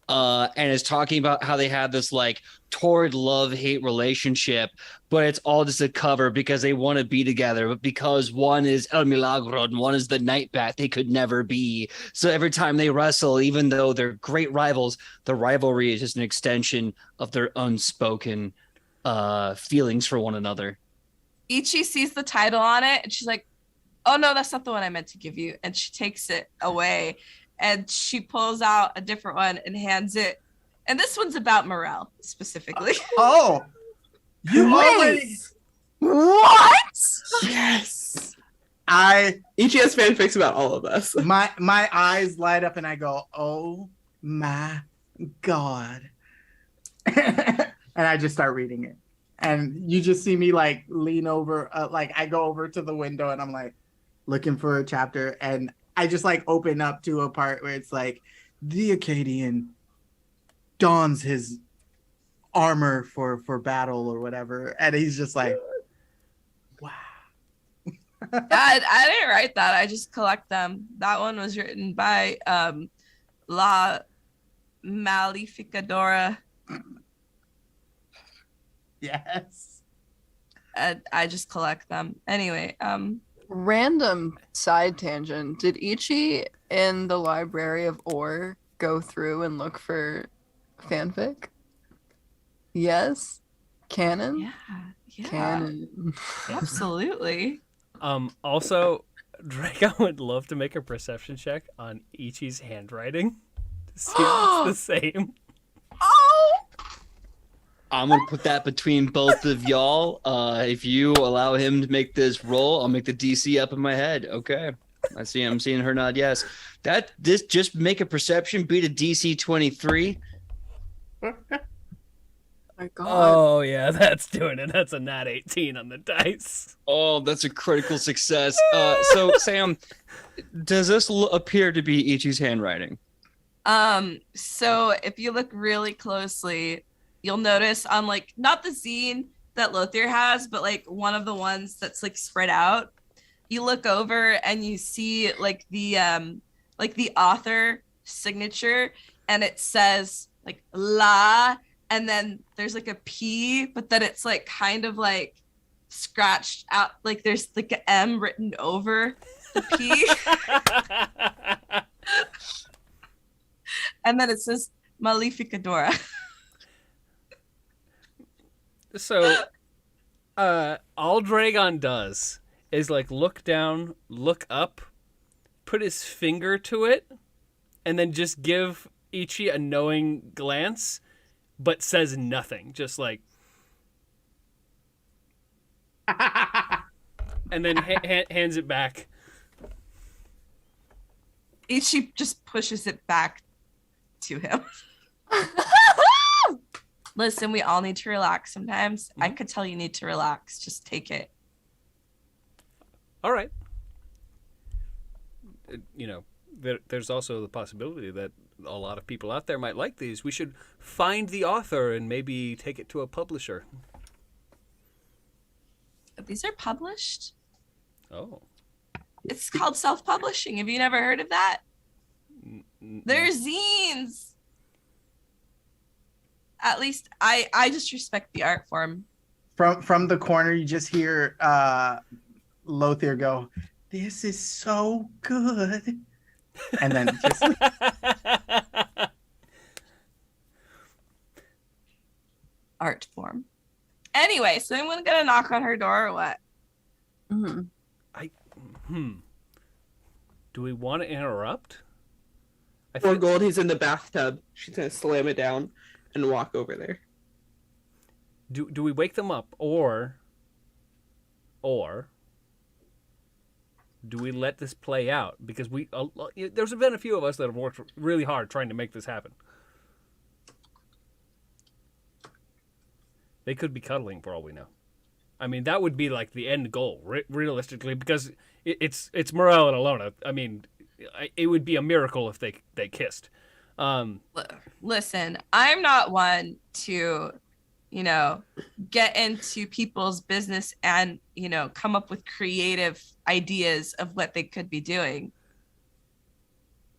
And is talking about how they have this like torrid love-hate relationship, but it's all just a cover because they want to be together, but because one is El Milagro and one is the Night Bat, they could never be. So every time they wrestle, even though they're great rivals, the rivalry is just an extension of their unspoken feelings for one another. Ichi sees the title on it, and she's like, "Oh no, that's not the one I meant to give you." And she takes it away. And she pulls out a different one and hands it. And this one's about Morel specifically. Oh, you already. What? Yes. Ichi has fanfics about all of us. My eyes light up and I go, oh my God. And I just start reading it. And you just see me like lean over, like I go over to the window and I'm like looking for a chapter, and I just like open up to a part where it's like the Acadian dons his armor for battle or whatever. And he's just like, wow. I didn't write that. I just collect them. That one was written by La Malificadora. Yes. And I just collect them. Anyway, Random side tangent. Did Ichi in the Library of Ore go through and look for fanfic? Yes? Canon? yeah, Canon. absolutely. Also, Draco would love to make a perception check on Ichi's handwriting to see if it's the same. Oh! I'm gonna put that between both of y'all. If you allow him to make this roll, I'll make the DC up in my head. Okay, I'm seeing her nod. Yes, this just make a perception, beat a DC 23. My God. Oh yeah, that's doing it. That's a nat 18 on the dice. Oh, that's a critical success. So Sam, does this appear to be Ichi's handwriting? So if you look really closely, you'll notice on like not the zine that Lothier has, but like one of the ones that's like spread out. You look over and you see like the author signature, and it says like La, and then there's like a P, but then it's like kind of like scratched out, like there's like an M written over the P. And then it says Malificadora. So, all Dragon does is like look down, look up, put his finger to it, and then just give Ichi a knowing glance, but says nothing. Just like, and then hands it back. Ichi just pushes it back to him. Listen, we all need to relax sometimes. I could tell you need to relax. Just take it. All right. You know, there's also the possibility that a lot of people out there might like these. We should find the author and maybe take it to a publisher. These are published. Oh. It's called self-publishing. Have you never heard of that? They're zines. At least I just respect the art form. From the corner, you just hear Lothier go, "This is so good," and then just art form. Anyway, so I'm gonna knock on her door or what? Do we want to interrupt? Poor Gold, he's in the bathtub. She's gonna slam it down and walk over there. Do we wake them up, or do we let this play out? Because there's been a few of us that have worked really hard trying to make this happen. They could be cuddling for all we know. I mean, that would be like the end goal, realistically, because it's Morel and Alona. I mean, it would be a miracle if they kissed. Listen, I'm not one to, get into people's business and, come up with creative ideas of what they could be doing.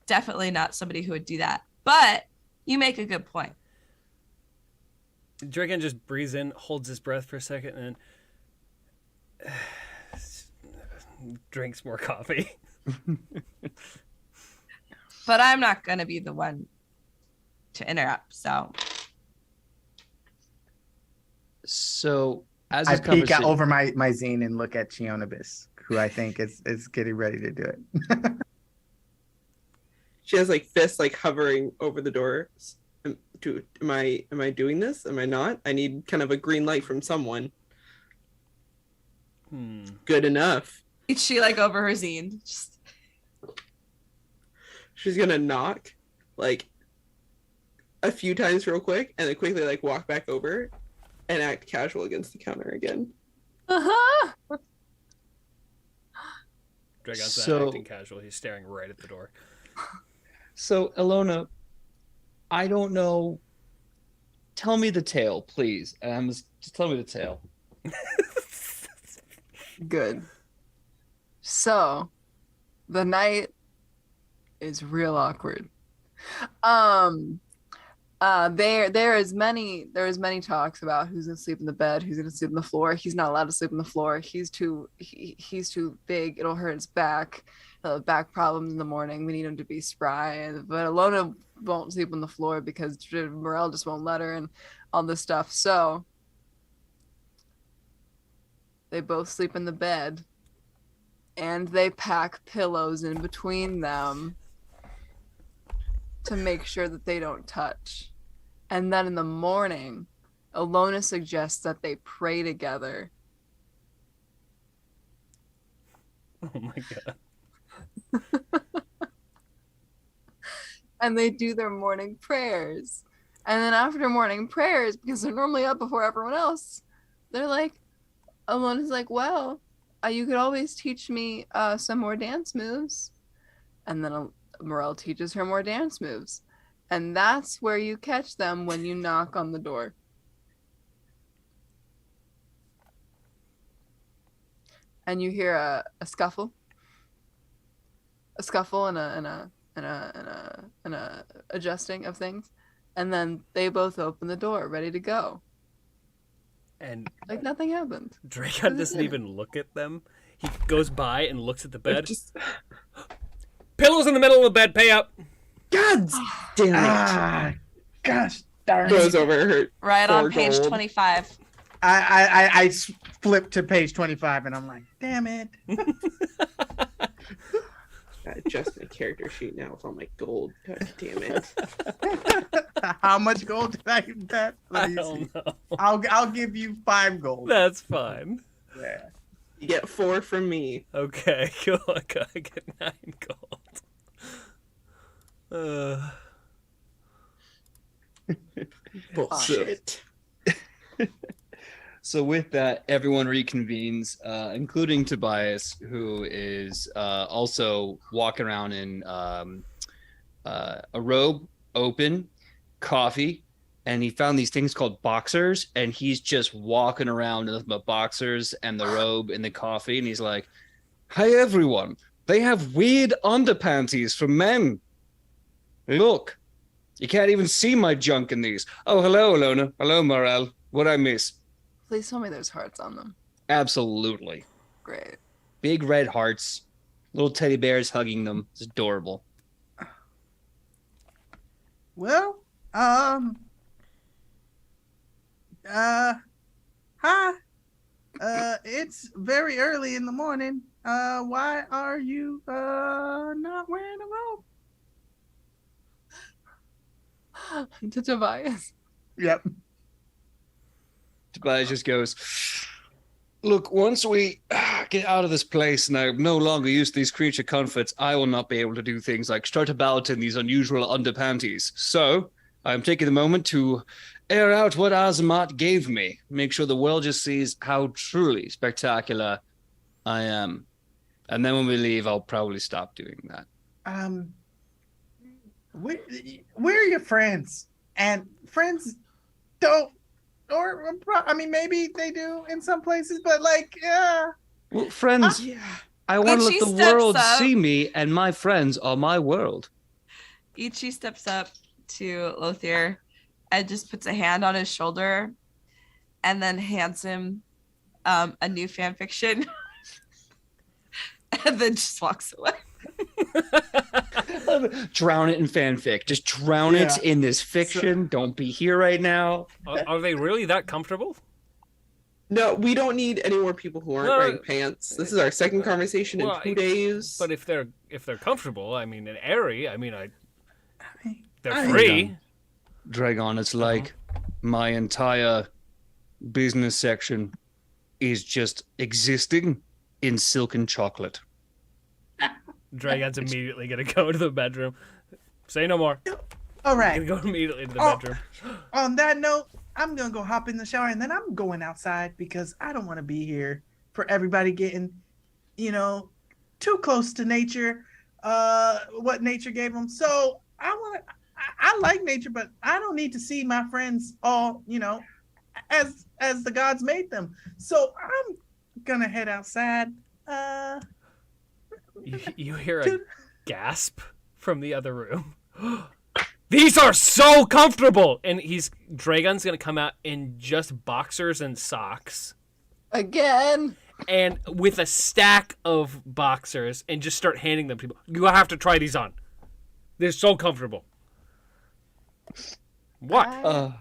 Definitely not somebody who would do that. But you make a good point. Dragon just breathes in, holds his breath for a second, and then drinks more coffee. But I'm not going to be the one to interrupt, so. So, as I this peek conversation... over my zine and look at Chionibus, who I think is getting ready to do it. She has like fists like hovering over the door. Am I doing this? Am I not? I need kind of a green light from someone. Good enough. Is she like over her zine? She's gonna knock like a few times real quick and then quickly like walk back over and act casual against the counter again. Dragon's not acting casual. He's staring right at the door. So, Alona, I don't know. Tell me the tale, please. Just tell me the tale. Good. So, the night is real awkward. There is many talks about who's gonna sleep in the bed, who's gonna sleep on the floor. He's not allowed to sleep on the floor. He's too big. It'll hurt his back. He'll have back problems in the morning. We need him to be spry. But Alona won't sleep on the floor because Morel just won't let her and all this stuff. So they both sleep in the bed and they pack pillows in between them to make sure that they don't touch. And then in the morning, Alona suggests that they pray together. Oh my god. And they do their morning prayers. And then after morning prayers, because they're normally up before everyone else, they're like, Alona's like, well, you could always teach me some more dance moves. And then Morel teaches her more dance moves. And that's where you catch them when you knock on the door. And you hear a scuffle. A scuffle and a adjusting of things. And then they both open the door, ready to go. And like nothing happened. Dragon doesn't even look at them. He goes by and looks at the bed. Pillows in the middle of the bed, pay up. God damn it. Gosh darn it. Goes over her. Right on for page gold. 25. I flipped to page 25 and I'm like, damn it. I adjust my character sheet now with all my gold. God damn it. How much gold did I bet? I don't know. I'll give you 5 gold. That's fine. Yeah. You get 4 from me. Okay, cool. I get 9 gold. Bullshit. So with that, everyone reconvenes, including Tobias, who is also walking around in a robe, open, coffee, and he found these things called boxers, and he's just walking around in the boxers and the robe and the coffee, and he's like, "Hey everyone, they have weird underpanties for men. Look, you can't even see my junk in these. Oh, hello, Alona. Hello, Morel. What'd I miss?" Please tell me there's hearts on them. Absolutely. Great. Big red hearts, little teddy bears hugging them. It's adorable. Well, hi. It's very early in the morning. Why are you not wearing a robe? To Tobias. Yep. Tobias just goes, "Look, once we get out of this place and I'm no longer used to these creature comforts, I will not be able to do things like strut about in these unusual underpanties. So I'm taking the moment to air out what Azamat gave me. Make sure the world just sees how truly spectacular I am. And then when we leave, I'll probably stop doing that." Where are your friends? And friends don't, or I mean, maybe they do in some places, but like, yeah. Well, friends, Yeah. I want to Ichi let the steps world up. see me, and my friends are my world. Ichi steps up to Lothier and just puts a hand on his shoulder and then hands him a new fan fiction and then just walks away. Drown it in fanfic. Just drown it Yeah. in this fiction. Don't be here right now. Are they really that comfortable? No, we don't need any more people who aren't No, wearing pants. This is our second conversation in well, 2 days. But if they're comfortable, I mean, and airy, I mean, they're I- free. Dragon, it's like my entire business section is just existing in silken chocolate. Dragon's immediately gonna go to the bedroom. Say no more. All Gonna right. go immediately to the Oh. bedroom. On that note, I'm gonna go hop in the shower and then I'm going outside because I don't want to be here for everybody getting, too close to nature. What nature gave them. So I like nature, but I don't need to see my friends all, as the gods made them. So I'm gonna head outside. You hear a gasp from the other room. These are so comfortable, and Dragon's gonna come out in just boxers and socks, Again. and with a stack of boxers, and just start handing them to people. You have to try these on. They're so comfortable. What?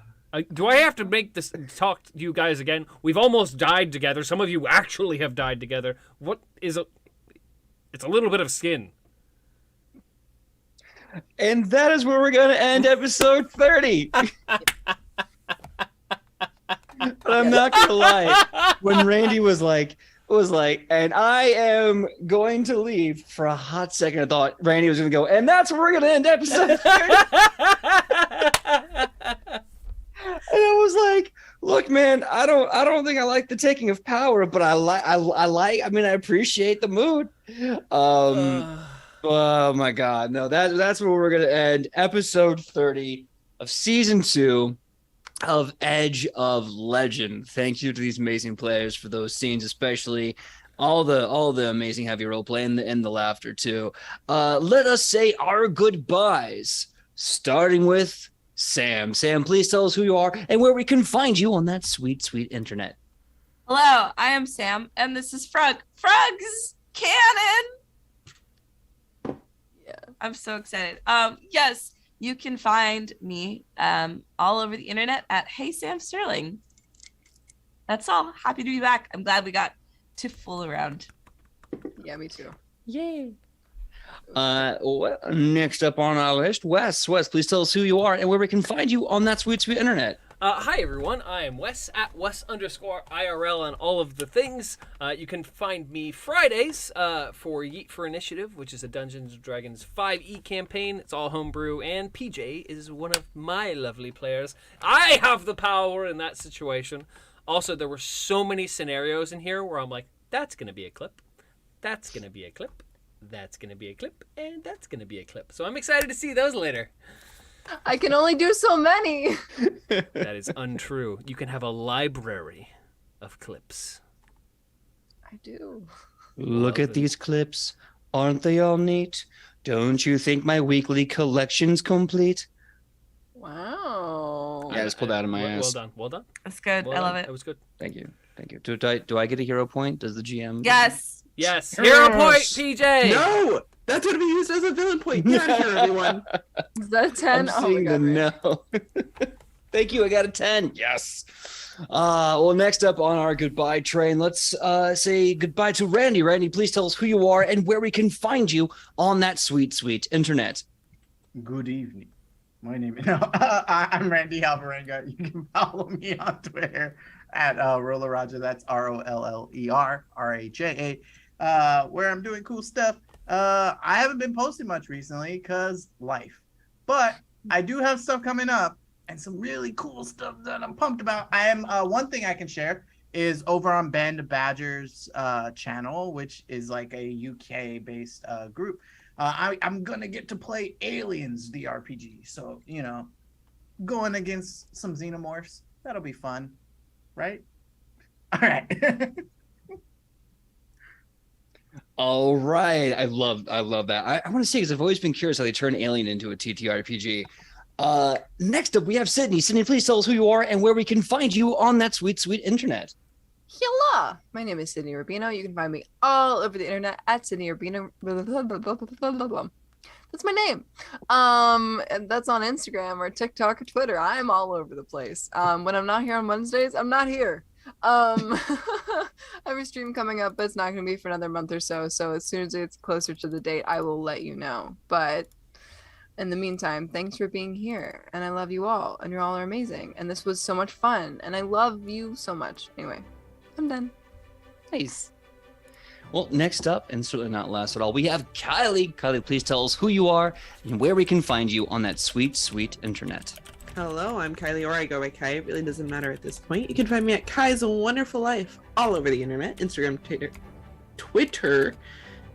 Do I have to make this talk to you guys again? We've almost died together. Some of you actually have died together. What is a? It's a little bit of skin. And that is where we're going to end episode 30. But I'm not going to lie. When Randy was like, and I am going to leave, for a hot second, I thought Randy was going to go, and that's where we're going to end episode 30. And I was like, look, man, I don't think I like the taking of power, but I appreciate the mood. Oh my God. No, that's where we're going to end episode 30 of season 2 of Edge of Legend. Thank you to these amazing players for those scenes, especially all the amazing heavy role play and the laughter too. Let us say our goodbyes, starting with Sam. Sam, please tell us who you are and where we can find you on that sweet, sweet internet. Hello, I am Sam, and this is Frog. Frog's Cannon! Yeah. I'm so excited. Yes, you can find me all over the internet at Hey Sam Sterling. that's all. Happy to be back. I'm glad we got to fool around. Yeah, me too. Yay. Next up on our list, Wes. Wes, please tell us who you are and where we can find you on that sweet, sweet internet. Hi everyone, I am Wes at Wes_IRL on all of the things. You can find me Fridays for Yeet for Initiative, which is a Dungeons & Dragons 5e campaign. It's all homebrew, and PJ is one of my lovely players. I have the power in that situation. Also, there were so many scenarios in here where I'm like, that's going to be a clip, that's going to be a clip, that's going to be a clip, and that's going to be a clip. So I'm excited to see those later. I can only do so many. That is untrue. You can have a library of clips. I do. Look at these clips. Aren't they all neat? Don't you think my weekly collection's complete? Wow. Yeah, I just pulled out of my ass. Well done. Well done. That's good. Well I love done. it. That was good. Thank you. Thank you. Do I get a hero point? Does the GM? Yes. Yes. Hero point, Yes. PJ. No, that's going to be used as a villain point. Get out of here, everyone. Is that a 10? I'm Oh my seeing god. the Ray. no. Thank you. I got a 10. Yes. Well, next up on our goodbye train, let's say goodbye to Randy. Randy, please tell us who you are and where we can find you on that sweet, sweet internet. Good evening. My name is I'm Randy Alvarenga. You can follow me on Twitter at Roller Raja. That's ROLLER RAJA, where I'm doing cool stuff. I haven't been posting much recently because life, but I do have stuff coming up and some really cool stuff that I'm pumped about. I am one thing I can share is over on Band of Badgers channel, which is like a UK based group. I'm gonna get to play Aliens the RPG, so you know, going against some xenomorphs, that'll be fun, right? All right. All right. I love that. I want to say, because I've always been curious how they turn Alien into a TTRPG. Next up, we have Sidney. Sidney, please tell us who you are and where we can find you on that sweet, sweet internet. Hello, my name is Sidney Rubino. You can find me all over the internet at Sidney Rubino. That's my name. And that's on Instagram or TikTok or Twitter. I'm all over the place. When I'm not here on Wednesdays, I'm not here. I have a stream coming up, but it's not going to be for another month or so. So as soon as it's closer to the date, I will let you know. But in the meantime, thanks for being here. And I love you all. And you all are amazing. And this was so much fun. And I love you so much. Anyway, I'm done. Nice. Well, next up, and certainly not last at all, we have Kylie. Kylie, please tell us who you are and where we can find you on that sweet, sweet internet. Hello, I'm Kylie, or I go by Kai. It really doesn't matter at this point. You can find me at Kai's Wonderful Life all over the internet. Instagram, Twitter,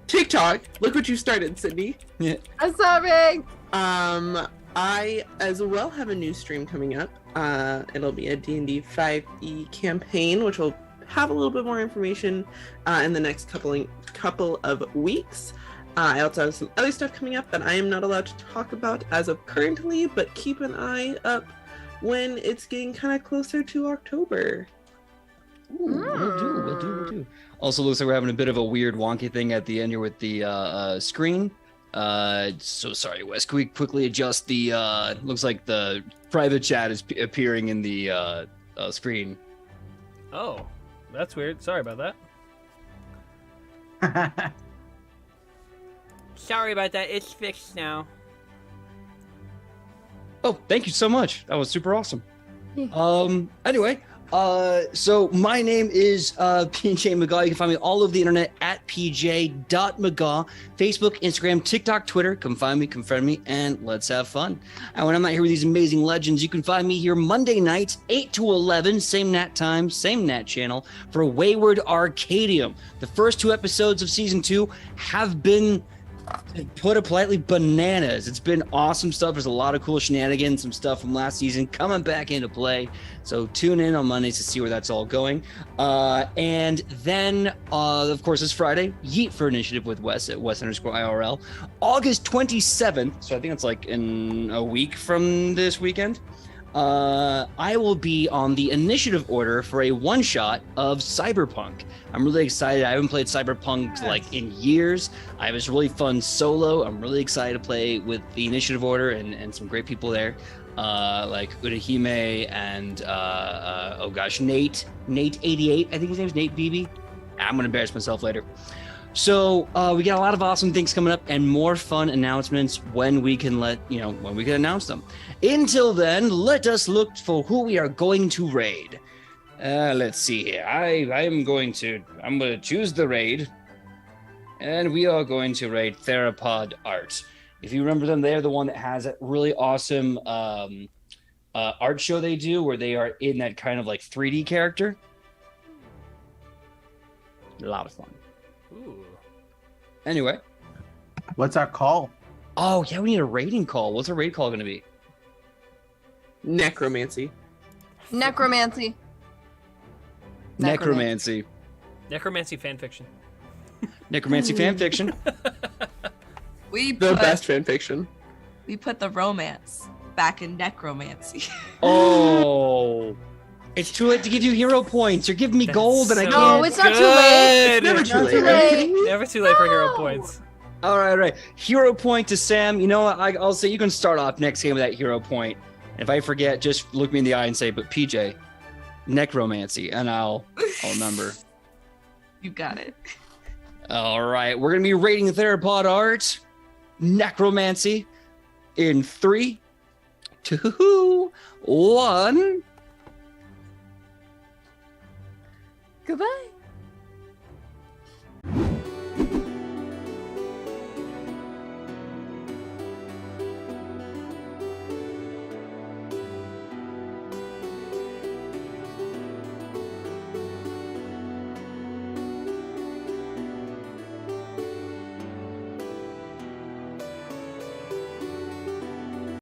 TikTok. Look what you started, Sydney. Yeah. I'm sorry. I as well have a new stream coming up. It'll be a D&D 5e campaign, which will have a little bit more information in the next couple of weeks. I also have some other stuff coming up that I am not allowed to talk about as of currently, but keep an eye up when it's getting kind of closer to October. Ooh, we'll do. Also, looks like we're having a bit of a weird wonky thing at the end here with the screen. So sorry, Wes. Can we quickly adjust the? Looks like the private chat is appearing in the screen. Oh, that's weird. Sorry about that. Sorry about that. It's fixed now. Oh, thank you so much. That was super awesome. Anyway, so my name is PJ Megaw. You can find me all over the internet at pj.megaw. Facebook, Instagram, TikTok, Twitter. Come find me, come friend me, and let's have fun. And when I'm not here with these amazing legends, you can find me here Monday nights, 8 to 11, same nat time, same nat channel, for Wayward Arcadium. The first 2 episodes of season 2 have been, to put it politely, bananas. It's been awesome stuff. There's a lot of cool shenanigans, some stuff from last season coming back into play. So tune in on Mondays to see where that's all going. And then, of course, this Friday, Yeet for Initiative with Wes at Wes_IRL. August 27th, so I think it's like in a week from this weekend. I will be on the initiative order for a one-shot of Cyberpunk. I'm really excited. I haven't played Cyberpunk like in years. I have this really fun solo. I'm really excited to play with the initiative order and some great people there. Like Urahime and Nate 88. I think his name's Nate Beebe. I'm gonna embarrass myself later. So we got a lot of awesome things coming up and more fun announcements when we can announce them. Until then, let us look for who we are going to raid. Let's see here. I'm going to choose the raid, and we are going to raid Theropod Art. If you remember them, they're the one that has that really awesome art show they do where they are in that kind of like 3D character. A lot of fun. Ooh. Anyway. What's our call? Oh, yeah, we need a raiding call. What's our raid call going to be? Necromancy. Necromancy. Necromancy. Necromancy fanfiction. Necromancy fanfiction. The best fanfiction. We put the romance back in necromancy. Oh. It's too late to give you hero points. You're giving me gold and I can't. No, it's not too late. It's never too late. Never too late for hero points. All right. Hero point to Sam. You know what? I'll say you can start off next game with that hero point. If I forget, just look me in the eye and say, but PJ, necromancy, and I'll remember. You got it. All right. We're going to be rating Theropod Art, necromancy, in 3, 2, 1. Goodbye.